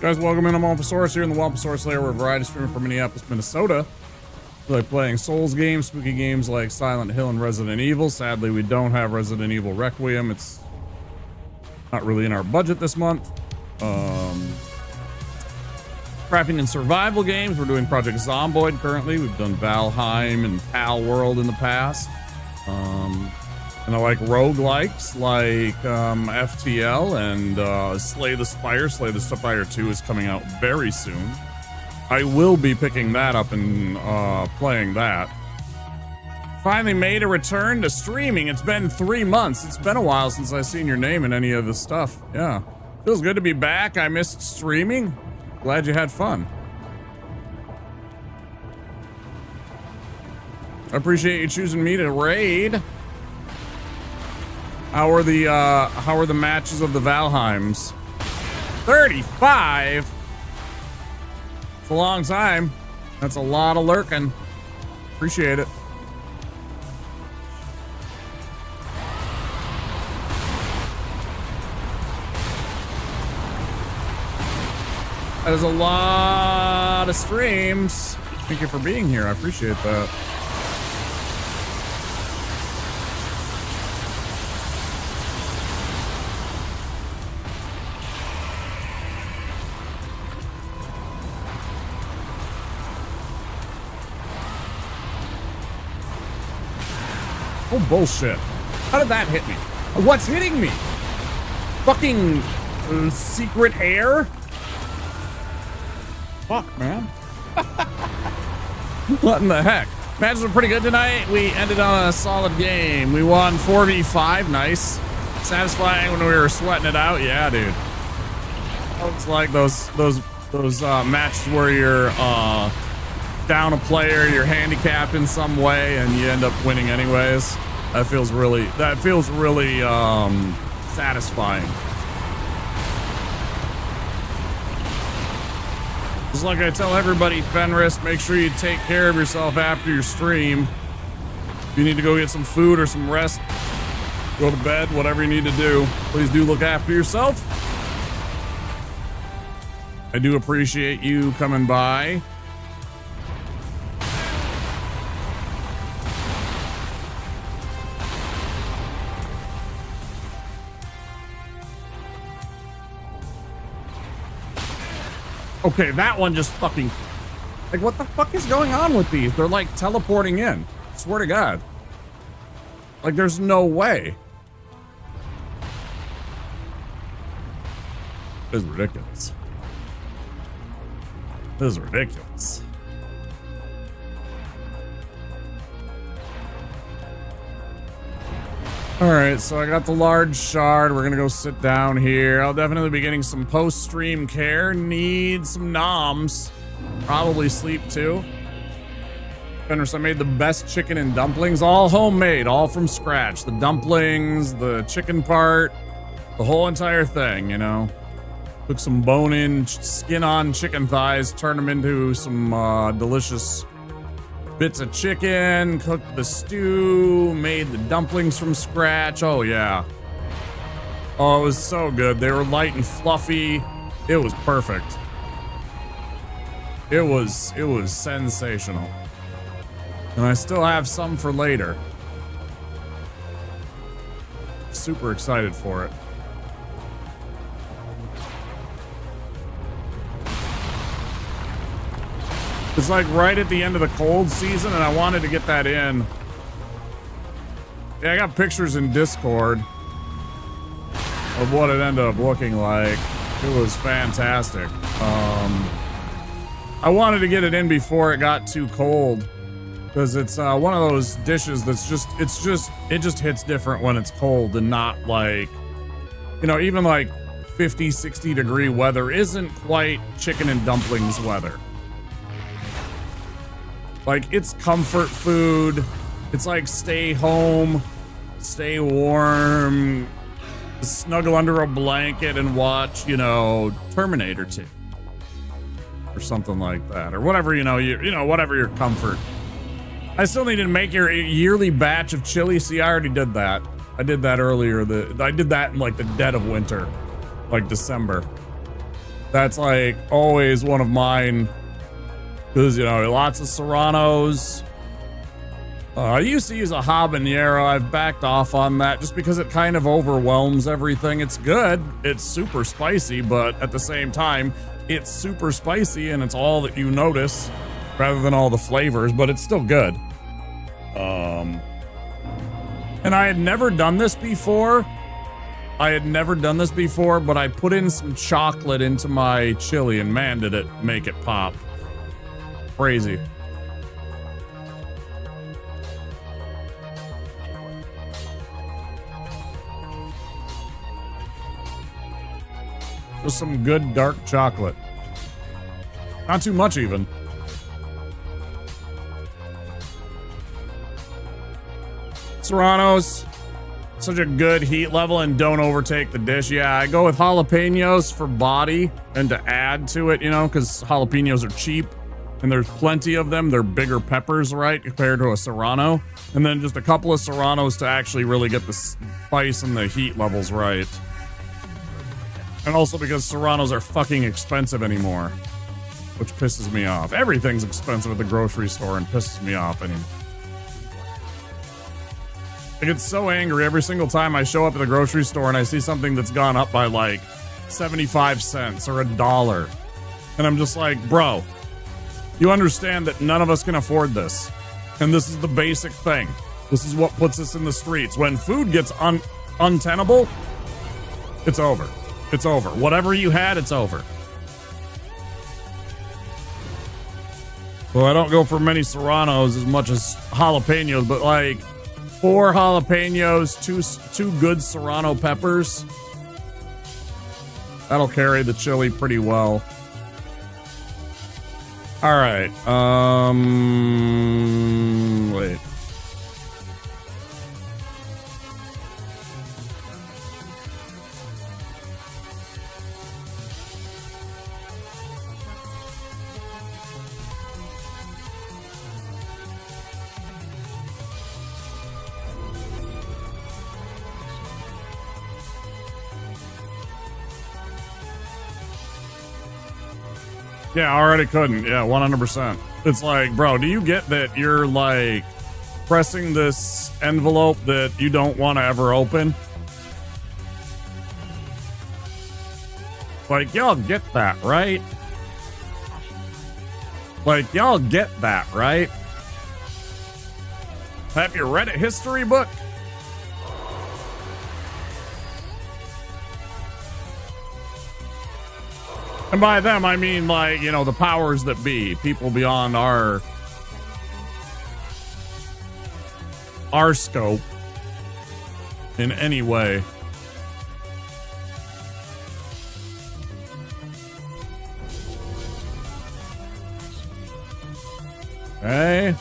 Guys, welcome in. I'm Wampasaurus here in the Wampasaurus Lair. We're a variety streamer from Minneapolis, Minnesota. We like playing Souls games, spooky games like Silent Hill and Resident Evil. Sadly, we don't have Resident Evil Requiem. It's not really in our budget this month. Crafting and survival games. We're doing Project Zomboid currently. We've done Valheim and Pal World in the past. And I like roguelikes like FTL and Slay the Spire. Slay the Spire 2 is coming out very soon. I will be picking that up and playing that. Finally made a return to streaming. It's been 3 months. It's been a while since I've seen your name in any of this stuff. Yeah. Feels good to be back. I missed streaming. Glad you had fun. I appreciate you choosing me to raid. How are the matches of the Valheims? 35? It's a long time. That's a lot of lurking. Appreciate it. That is a lot of streams. Thank you for being here. I appreciate that. Oh, bullshit. How did that hit me? What's hitting me? Fucking secret air? Fuck, man. What in the heck? Matches were pretty good tonight. We ended on a solid game. We won 4v5. Nice. Satisfying when we were sweating it out. Yeah, dude. It's like those matches where you're down a player, you're handicapped in some way, and you end up winning anyways. That feels really satisfying. Just like I tell everybody, Fenris, make sure you take care of yourself after your stream. If you need to go get some food or some rest, go to bed, whatever you need to do, please do look after yourself. I do appreciate you coming by. Okay, that one just fucking... Like, what the fuck is going on with these? They're, like, teleporting in. I swear to God. Like, there's no way. This is ridiculous. This is ridiculous. All right, so I got the large shard. We're gonna go sit down here. I'll definitely be getting some post-stream care. Need some noms. Probably sleep too. Fenris, I made the best chicken and dumplings, all homemade, all from scratch. The dumplings, the chicken part, the whole entire thing, you know. Took some bone-in, skin-on chicken thighs, turned them into some delicious bits of chicken, cooked the stew, made the dumplings from scratch. Oh, yeah. Oh, it was so good. They were light and fluffy. It was perfect. It was sensational. And I still have some for later. Super excited for it. It's like right at the end of the cold season, and I wanted to get that in. Yeah, I got pictures in Discord of what it ended up looking like. It was fantastic. I wanted to get it in before it got too cold, because it's one of those dishes that's it just hits different when it's cold, and not like, you know, even like 50, 60 degree weather isn't quite chicken and dumplings weather. Like, it's comfort food. It's like stay home, stay warm, snuggle under a blanket and watch, you know, Terminator 2 or something like that, or whatever, you know, whatever your comfort. I still need to make your yearly batch of chili. See, I already did that. I did that earlier. I did that in like the dead of winter, like December. That's like always one of mine. Because, you know, lots of serranos. I used to use a habanero. I've backed off on that just because it kind of overwhelms everything. It's good. It's super spicy, but at the same time, it's super spicy and it's all that you notice rather than all the flavors, but it's still good. And I had never done this before. But I put in some chocolate into my chili and man, did it make it pop. Crazy. Just some good dark chocolate. Not too much even. Serranos, such a good heat level and don't overtake the dish. Yeah, I go with jalapenos for body and to add to it, you know, because jalapenos are cheap and there's plenty of them. They're bigger peppers, right, compared to a serrano. And then just a couple of serranos to actually really get the spice and the heat levels right. And also because serranos are fucking expensive anymore, which pisses me off. Everything's expensive at the grocery store and pisses me off anymore. I get so angry every single time I show up at the grocery store and I see something that's gone up by like 75 cents or $1. And I'm just like, bro, you understand that none of us can afford this. And this is the basic thing. This is what puts us in the streets. When food gets untenable, it's over. It's over. Whatever you had, it's over. Well, I don't go for many serranos as much as jalapenos, but like 4 jalapenos, two good serrano peppers. That'll carry the chili pretty well. All right. Wait. Yeah, I already couldn't. Yeah, 100%. It's like, bro, do you get that you're like pressing this envelope that you don't want to ever open? Like, y'all get that, right? Like, y'all get that, right? Have you read a history book? And by them, I mean, like, you know, the powers that be, people beyond our scope in any way. Okay.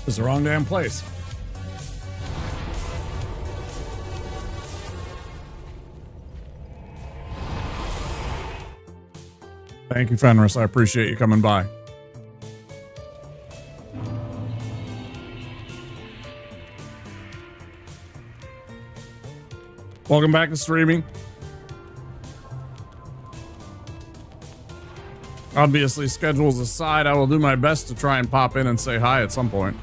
It's the wrong damn place. Thank you, Fenris. I appreciate you coming by. Welcome back to streaming. Obviously, schedules aside, I will do my best to try and pop in and say hi at some point.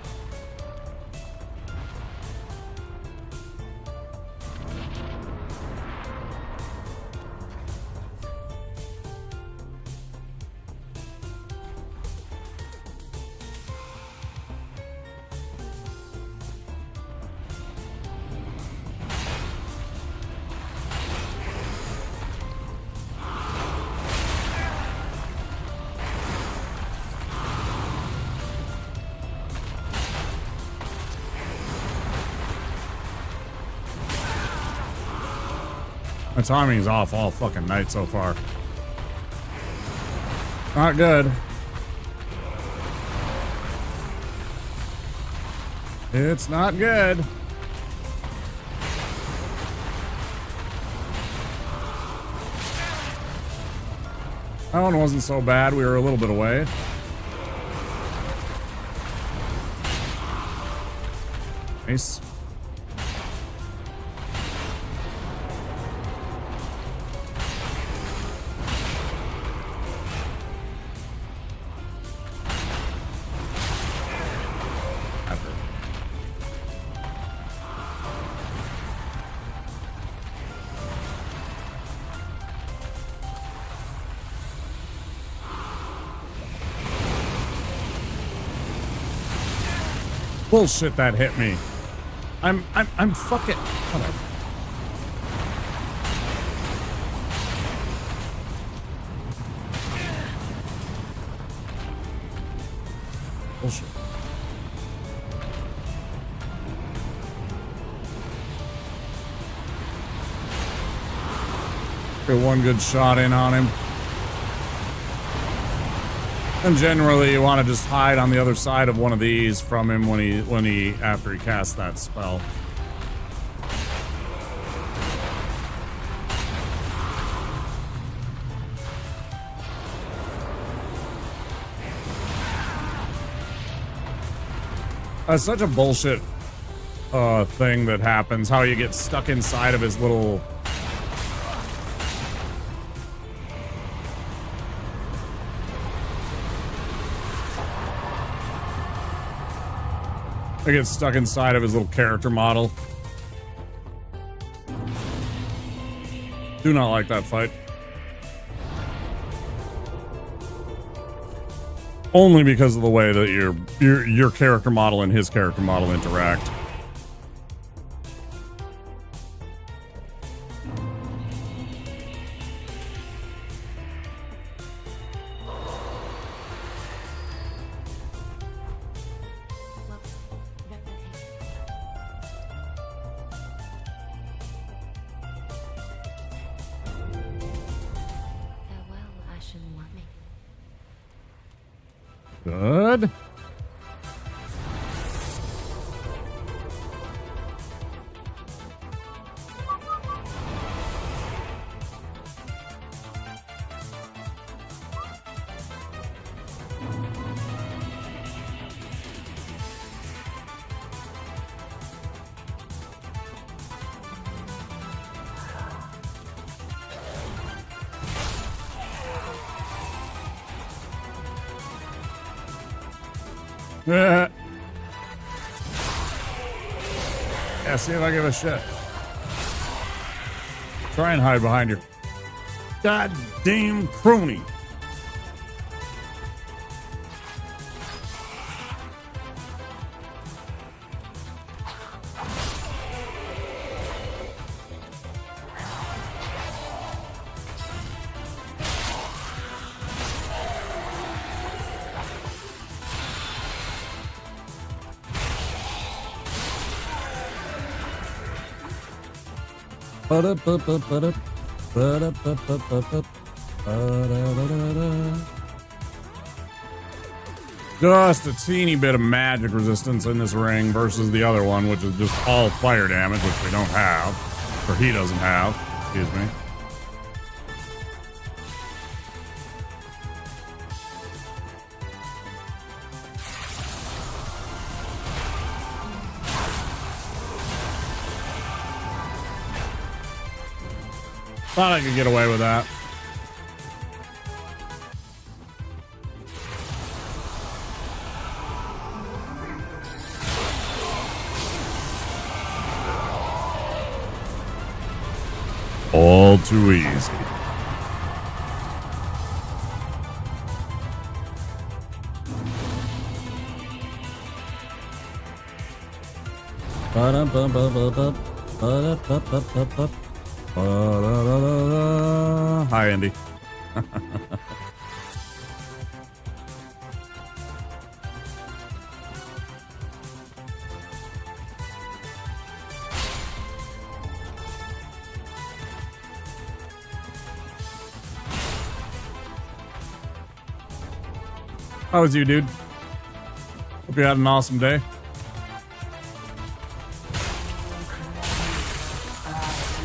My timing's off all fucking night so far. Not good. It's not good. That one wasn't so bad. We were a little bit away. Nice. Bullshit, that hit me. I'm fucking. Whatever. Bullshit. Get one good shot in on him. And generally, you want to just hide on the other side of one of these from him after he casts that spell. That's such a bullshit thing that happens. How you get stuck inside of his little. I get stuck inside of his little character model. Do not like that fight. Only because of the way that your character model and his character model interact. Good. Yeah, see if I give a shit. Try and hide behind your goddamn crony. Just a teeny bit of magic resistance in this ring versus the other one, which is just all fire damage, which we don't have, or he doesn't have. Excuse me. Thought I could get away with that. All too easy. Hi, Andy. How was you, dude? Hope you had an awesome day.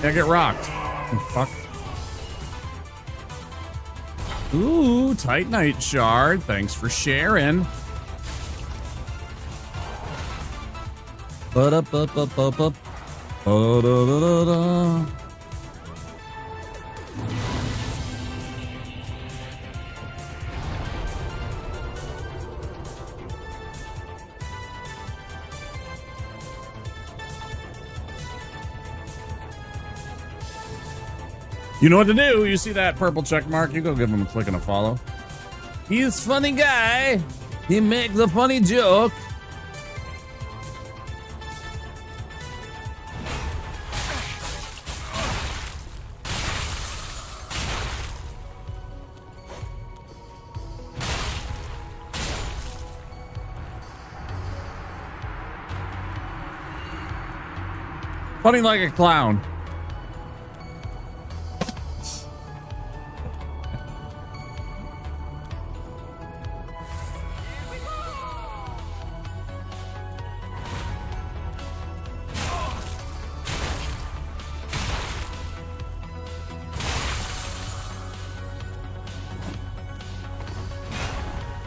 Yeah, get rocked. Fuck. Ooh, Titanite shard. Thanks for sharing. Ba-da-ba-ba-ba-ba. Ba-da-da-da-da. You know what to do. You see that purple check mark? You go give him a click and a follow. He's funny guy. He make the funny joke. Funny like a clown.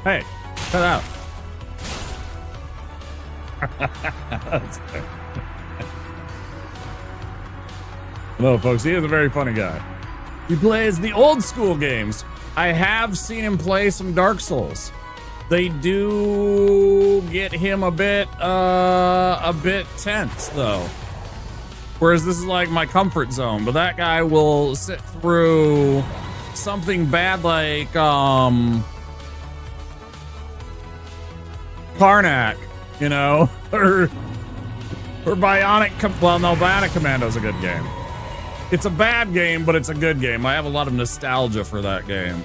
Hey, cut out. That's fair. No, folks, he is a very funny guy. He plays the old school games. I have seen him play some Dark Souls. They do get him a bit tense though. Whereas this is like my comfort zone, but that guy will sit through something bad like Karnak, you know, or Bionic. Well, no, Bionic Commando's a good game. It's a bad game, but it's a good game. I have a lot of nostalgia for that game.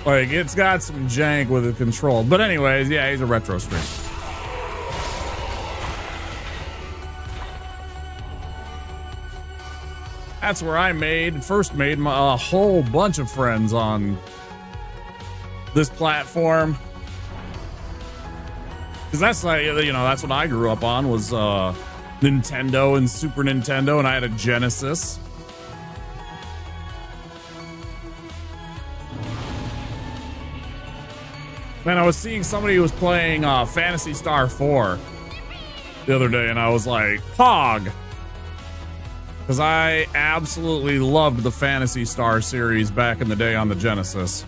Like, it's got some jank with the control. But anyways, yeah, he's a retro stream. That's where I first made a whole bunch of friends on this platform. Because that's like, you know, that's what I grew up on was Nintendo and Super Nintendo, and I had a Genesis. Man, I was seeing somebody who was playing Phantasy Star 4 the other day, and I was like, Pog! Because I absolutely loved the Phantasy Star series back in the day on the Genesis.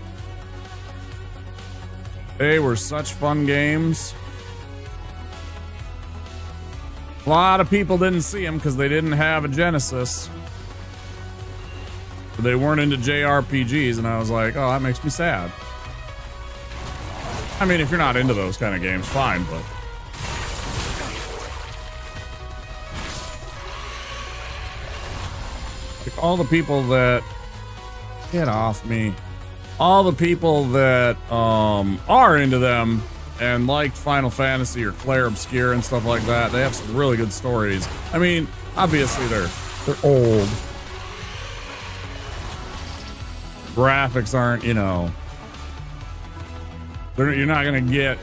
They were such fun games. A lot of people didn't see them because they didn't have a Genesis. They weren't into JRPGs, and I was like, oh, that makes me sad. I mean, if you're not into those kind of games, fine, but... like, all the people that... Get off me. All the people that are into them and liked Final Fantasy or Claire Obscure and stuff like that, they have some really good stories. I mean, obviously they're old. Graphics aren't, you know, you're not gonna get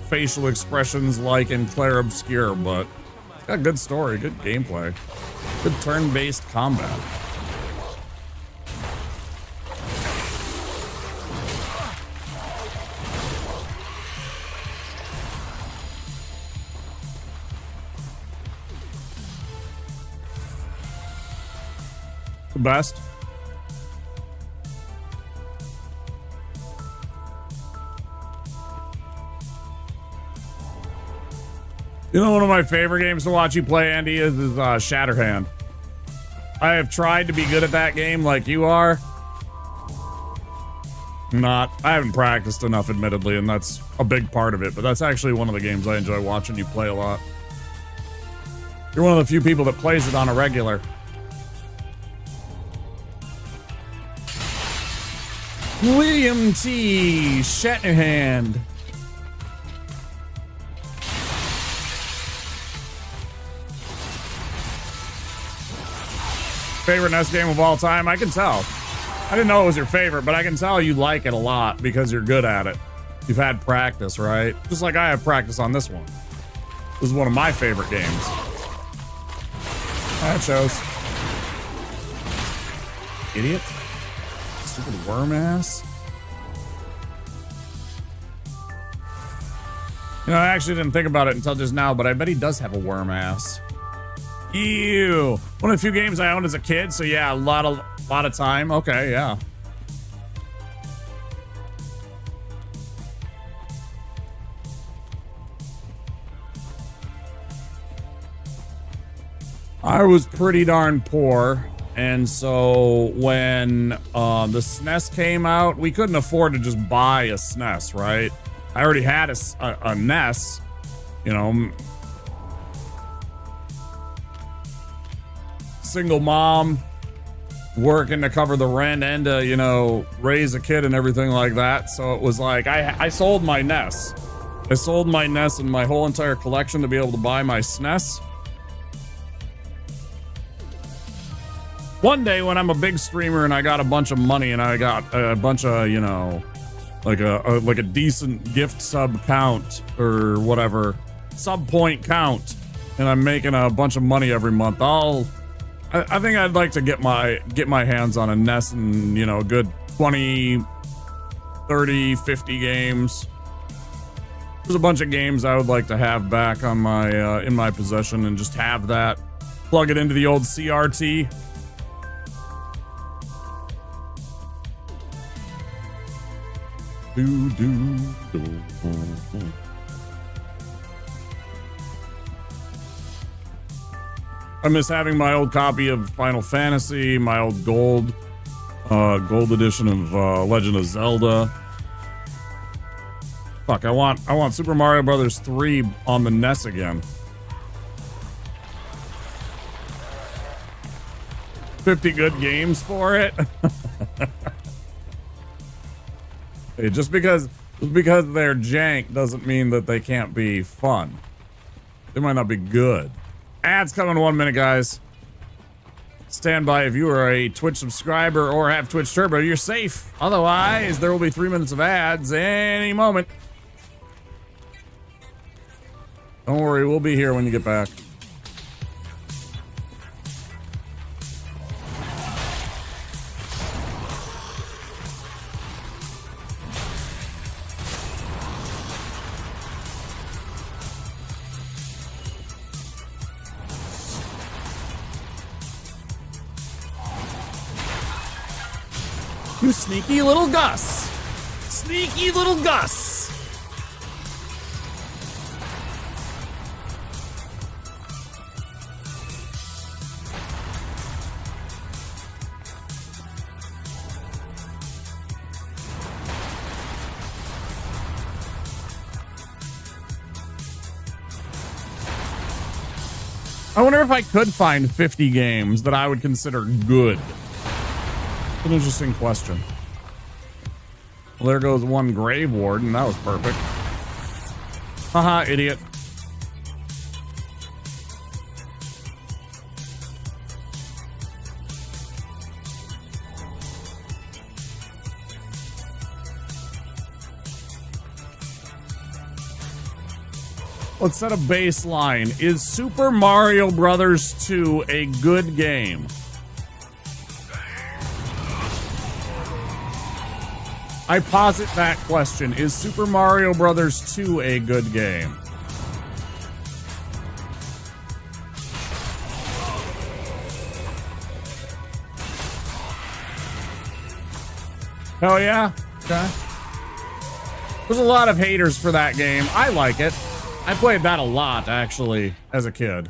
facial expressions like in Claire Obscure, but it's got good story, good gameplay, good turn-based combat. The best. You know, one of my favorite games to watch you play, Andy, is Shatterhand. I have tried to be good at that game like you are. I haven't practiced enough, admittedly, and that's a big part of it, but that's actually one of the games I enjoy watching you play a lot. You're one of the few people that plays it on a regular. William T. Shatterhand. Favorite NES game of all time? I can tell. I didn't know it was your favorite, but I can tell you like it a lot because you're good at it. You've had practice, right? Just like I have practice on this one. This is one of my favorite games. That shows. Idiot. Stupid worm ass. You know, I actually didn't think about it until just now, but I bet he does have a worm ass. Ew. One of the few games I owned as a kid, so yeah, a lot of time. Okay, yeah. I was pretty darn poor, and so when the SNES came out, we couldn't afford to just buy a SNES, right? I already had a NES, you know. Single mom, working to cover the rent and to, you know, raise a kid and everything like that. So it was like, I sold my NES. I sold my NES and my whole entire collection to be able to buy my SNES. One day when I'm a big streamer and I got a bunch of money and I got a bunch of, you know, like a decent gift sub count or whatever, sub point count, and I'm making a bunch of money every month, I think I'd like to get my hands on a NES and, you know, a good 20, 30, 50 games. There's a bunch of games I would like to have back on my in my possession and just have that, plug it into the old CRT. I miss having my old copy of Final Fantasy, my old gold edition of Legend of Zelda. Fuck, I want Super Mario Brothers 3 on the NES again. 50 good games for it. Hey, just because they're jank doesn't mean that they can't be fun. They might not be good. Ads coming in 1 minute, guys. Stand by if you are a Twitch subscriber or have Twitch Turbo. You're safe. Otherwise, there will be 3 minutes of ads any moment. Don't worry, we'll be here when you get back. You sneaky little Gus. Sneaky little Gus. I wonder if I could find 50 games that I would consider good. An interesting question. Well, there goes one Grave Warden. That was perfect. Haha, idiot. Let's set a baseline. Is Super Mario Brothers 2 a good game? I posit that question. Is Super Mario Brothers 2 a good game? Hell yeah. Okay. There's a lot of haters for that game. I like it. I played that a lot, actually, as a kid.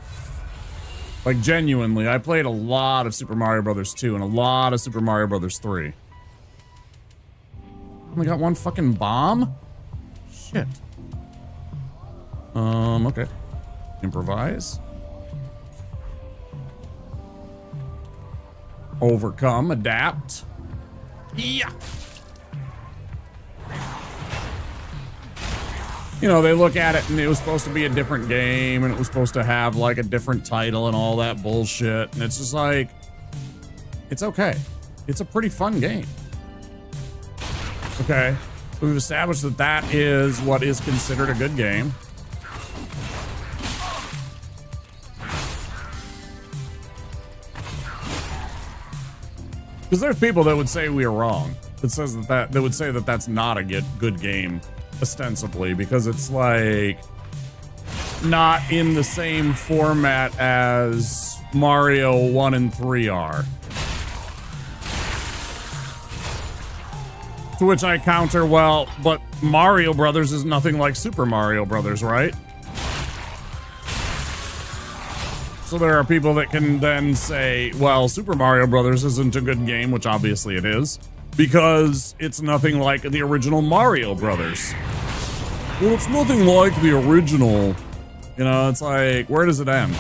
Like, genuinely, I played a lot of Super Mario Brothers 2 and a lot of Super Mario Brothers 3. Only got one fucking bomb? Shit. Okay. Improvise. Overcome, adapt. Yeah. You know, they look at it and it was supposed to be a different game and it was supposed to have like a different title and all that bullshit. And it's just like, it's okay. It's a pretty fun game. Okay. So we've established that that is what is considered a good game. Because there's people that would say we are wrong. That says that would say that that's not a good game, ostensibly, because it's like not in the same format as Mario 1 and 3 are. To which I counter, well, but Mario Brothers is nothing like Super Mario Brothers, right? So there are people that can then say, well, Super Mario Brothers isn't a good game, which obviously it is, because it's nothing like the original Mario Brothers. Well, it's nothing like the original. You know, it's like, where does it end?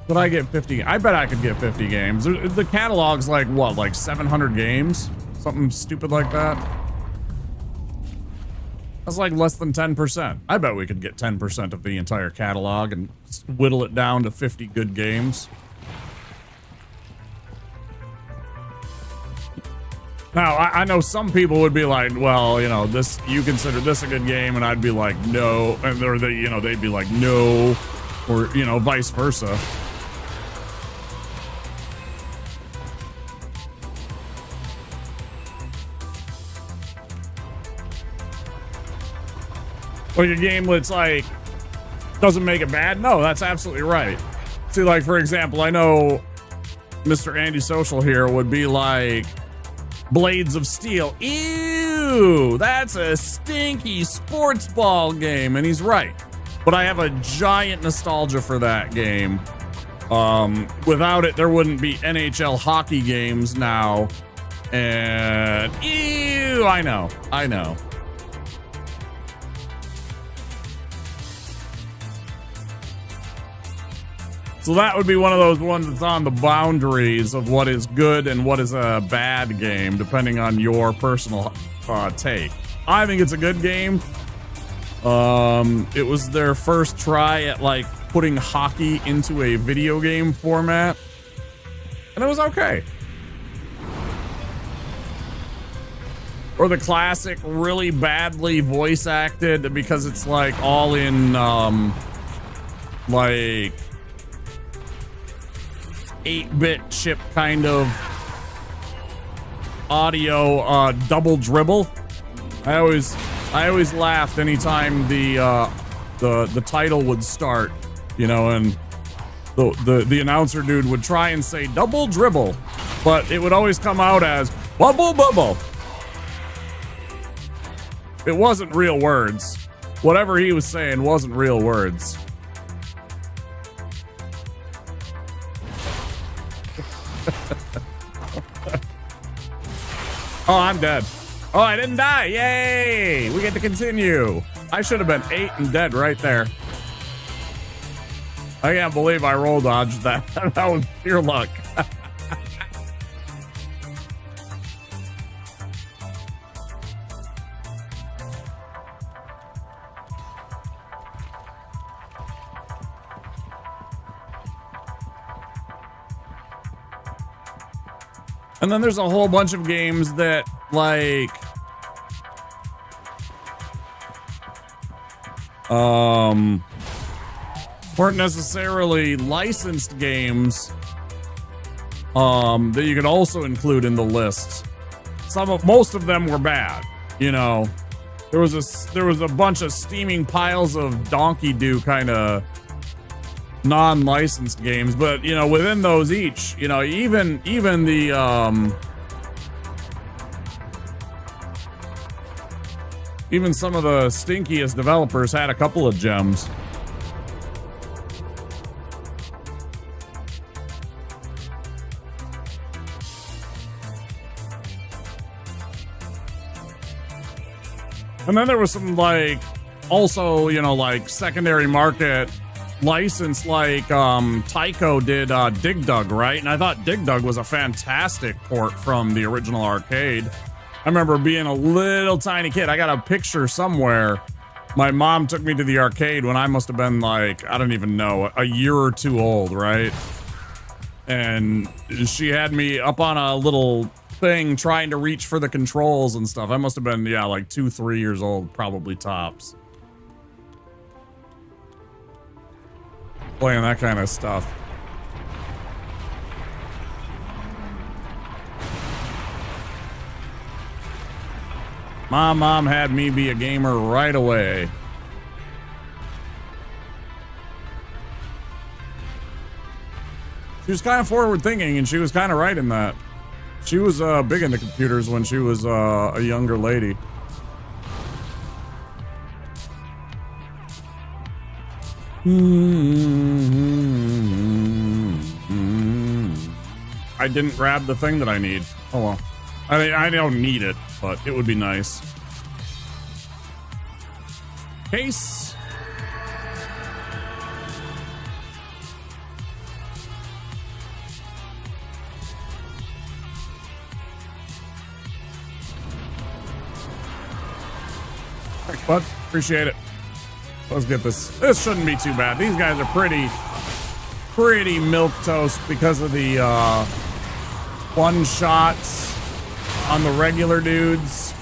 Could I get 50? I bet I could get 50 games. The catalog's like, what, like 700 games? Something stupid like that? That's like less than 10%. I bet we could get 10% of the entire catalog and whittle it down to 50 good games. Now, I know some people would be like, well, you know, this, you consider this a good game, and I'd be like, no, and they'd be like, no, or, you know, vice versa. Like a game that's like, doesn't make it bad? No, that's absolutely right. See, like, for example, I know Mr. Antisocial here would be like, Blades of Steel. Ew, that's a stinky sports ball game. And he's right. But I have a giant nostalgia for that game. Without it, there wouldn't be NHL hockey games now. And ew, I know. So that would be one of those ones that's on the boundaries of what is good and what is a bad game, depending on your personal take. I think it's a good game. It was their first try at like putting hockey into a video game format, and it was okay. Or the classic, really badly voice acted, because it's like all in like 8-bit chip kind of audio, double dribble. I always laughed anytime the title would start, you know, and the announcer dude would try and say double dribble, but it would always come out as bubble bubble. It wasn't real words. Whatever he was saying wasn't real words. Oh, I'm dead. Oh, I didn't die. Yay! We get to continue. I should have been 8 and dead right there. I can't believe I roll dodged that. That was pure luck. And then there's a whole bunch of games that, like, weren't necessarily licensed games, that you could also include in the list. Most of them were bad, you know. There was a bunch of steaming piles of Donkey Do kind of non-licensed games, but you know, within those each, you know, even the even some of the stinkiest developers had a couple of gems. And then there was some, like, also, you know, like secondary market license, like Tycho did Dig Dug, right? And I thought Dig Dug was a fantastic port from the original arcade. I remember being a little tiny kid. I got a picture somewhere. My mom took me to the arcade when I must have been like, I don't even know, a year or two old, right? And she had me up on a little thing trying to reach for the controls and stuff. I must have been, yeah, like 2-3 years old, probably tops. playing that kind of stuff. My mom had me be a gamer right away. She was kind of forward thinking, and she was kind of right in that. She was big into computers when she was a younger lady. I didn't grab the thing that I need. Oh well. I mean, I don't need it, but it would be nice. Case. Thanks, bud. Appreciate it. Let's get this. This shouldn't be too bad. These guys are pretty milquetoast because of the one shots on the regular dudes.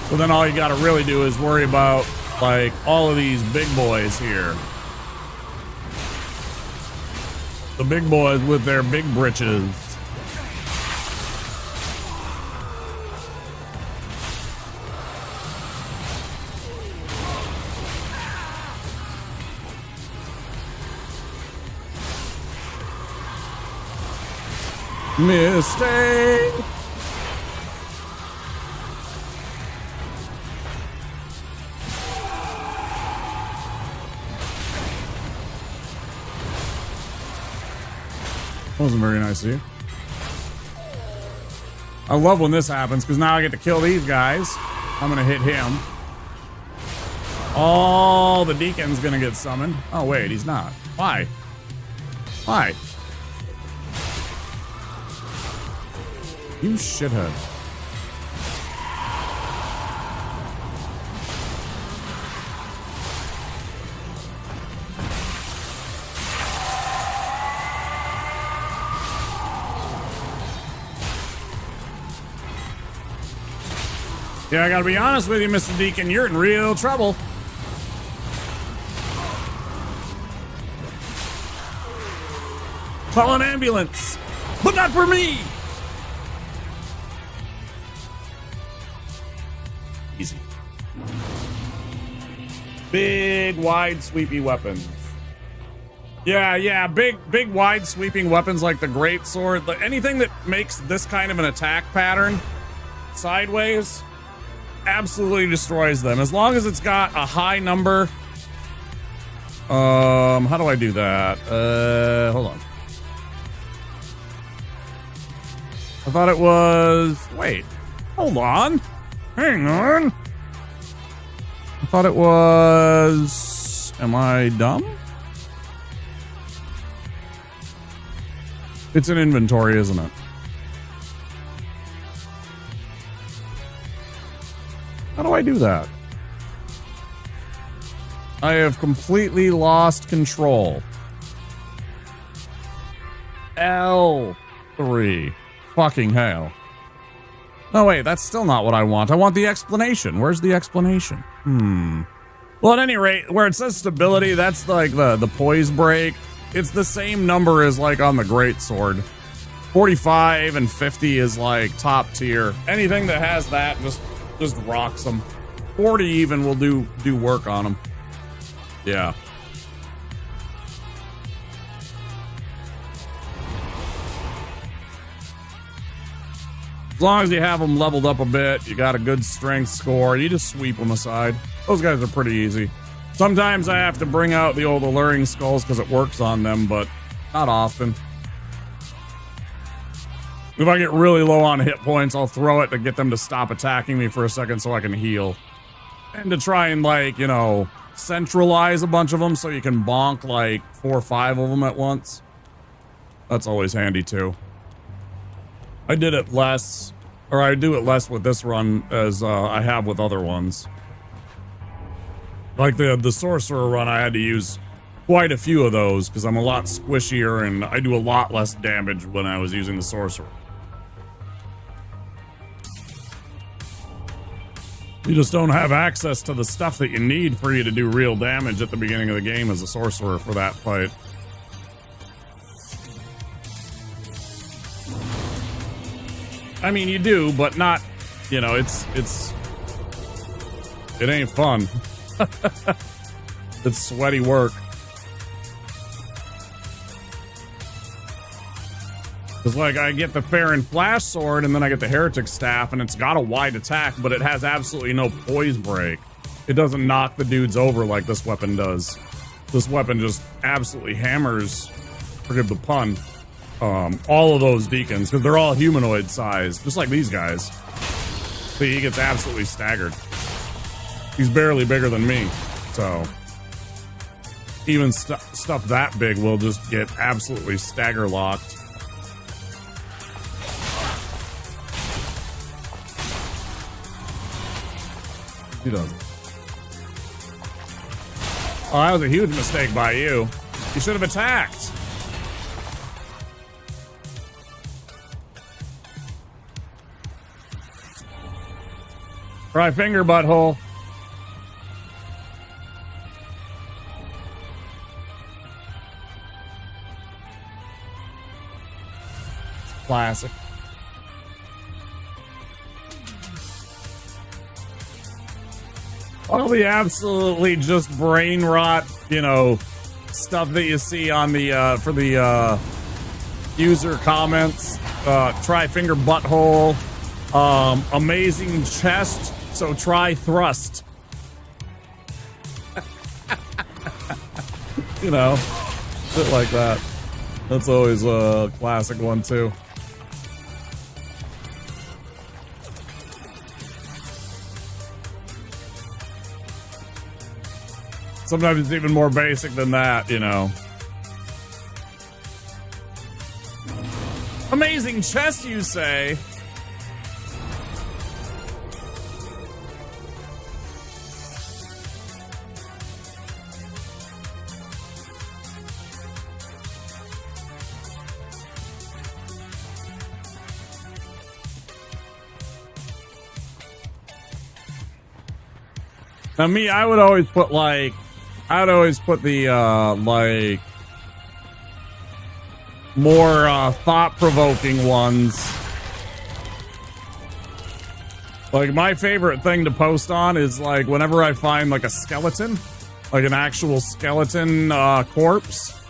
So then all you got to really do is worry about like all of these big boys here. The big boys with their big britches. Mistake. Wasn't very nice of you. I love when this happens because now I get to kill these guys. I'm gonna hit him. Oh, the deacon's gonna get summoned. Oh wait, he's not. Why? Why? You shithead. Yeah, I gotta be honest with you, Mr. Deacon, you're in real trouble. Call an ambulance, but not for me. Easy. Big, wide, sweepy weapons. Yeah, big, wide, sweeping weapons like the great sword. Anything that makes this kind of an attack pattern sideways absolutely destroys them. As long as it's got a high number. How do I do that? Hold on. I thought it was... Wait. Hold on. Hang on. I thought it was... Am I dumb? It's an inventory, isn't it? How do I do that? I have completely lost control. L3. Fucking hell. No, wait, that's still not what I want. I want the explanation. Where's the explanation? Well, at any rate, where it says stability, that's like the poise break. It's the same number as like on the greatsword. 45 and 50 is like top tier. Anything that has that just rocks them. 40 even will do work on them. Yeah. As long as you have them leveled up a bit, you got a good strength score, you just sweep them aside. Those guys are pretty easy. Sometimes I have to bring out the old alluring skulls because it works on them, but not often. If I get really low on hit points, I'll throw it to get them to stop attacking me for a second so I can heal. And to try and, like, you know, centralize a bunch of them so you can bonk, like, 4 or 5 of them at once. That's always handy, too. I did it less, or I do it less with this run as I have with other ones. Like the sorcerer run, I had to use quite a few of those because I'm a lot squishier and I do a lot less damage when I was using the sorcerer. You just don't have access to the stuff that you need for you to do real damage at the beginning of the game as a sorcerer for that fight. I mean, you do, but not, you know, it ain't fun. It's sweaty work. Because, like, I get the Farron Flash Sword, and then I get the Heretic Staff, and it's got a wide attack, but it has absolutely no poise break. It doesn't knock the dudes over like this weapon does. This weapon just absolutely hammers, forgive the pun, all of those deacons, because they're all humanoid sized, just like these guys. See, he gets absolutely staggered. He's barely bigger than me, so even stuff that big will just get absolutely stagger locked. He doesn't. Oh, that was a huge mistake by you. You should have attacked. Right finger, butthole. Classic. All the absolutely just brain rot, you know, stuff that you see on the for the user comments. Try finger butthole. Amazing chest, so try thrust. You know, shit like that. That's always a classic one too. Sometimes it's even more basic than that, you know. Amazing chest, you say? Now me, I would always put like, the, like, more, thought-provoking ones. Like, my favorite thing to post on is, like, whenever I find, like, a skeleton, like an actual skeleton, corpse,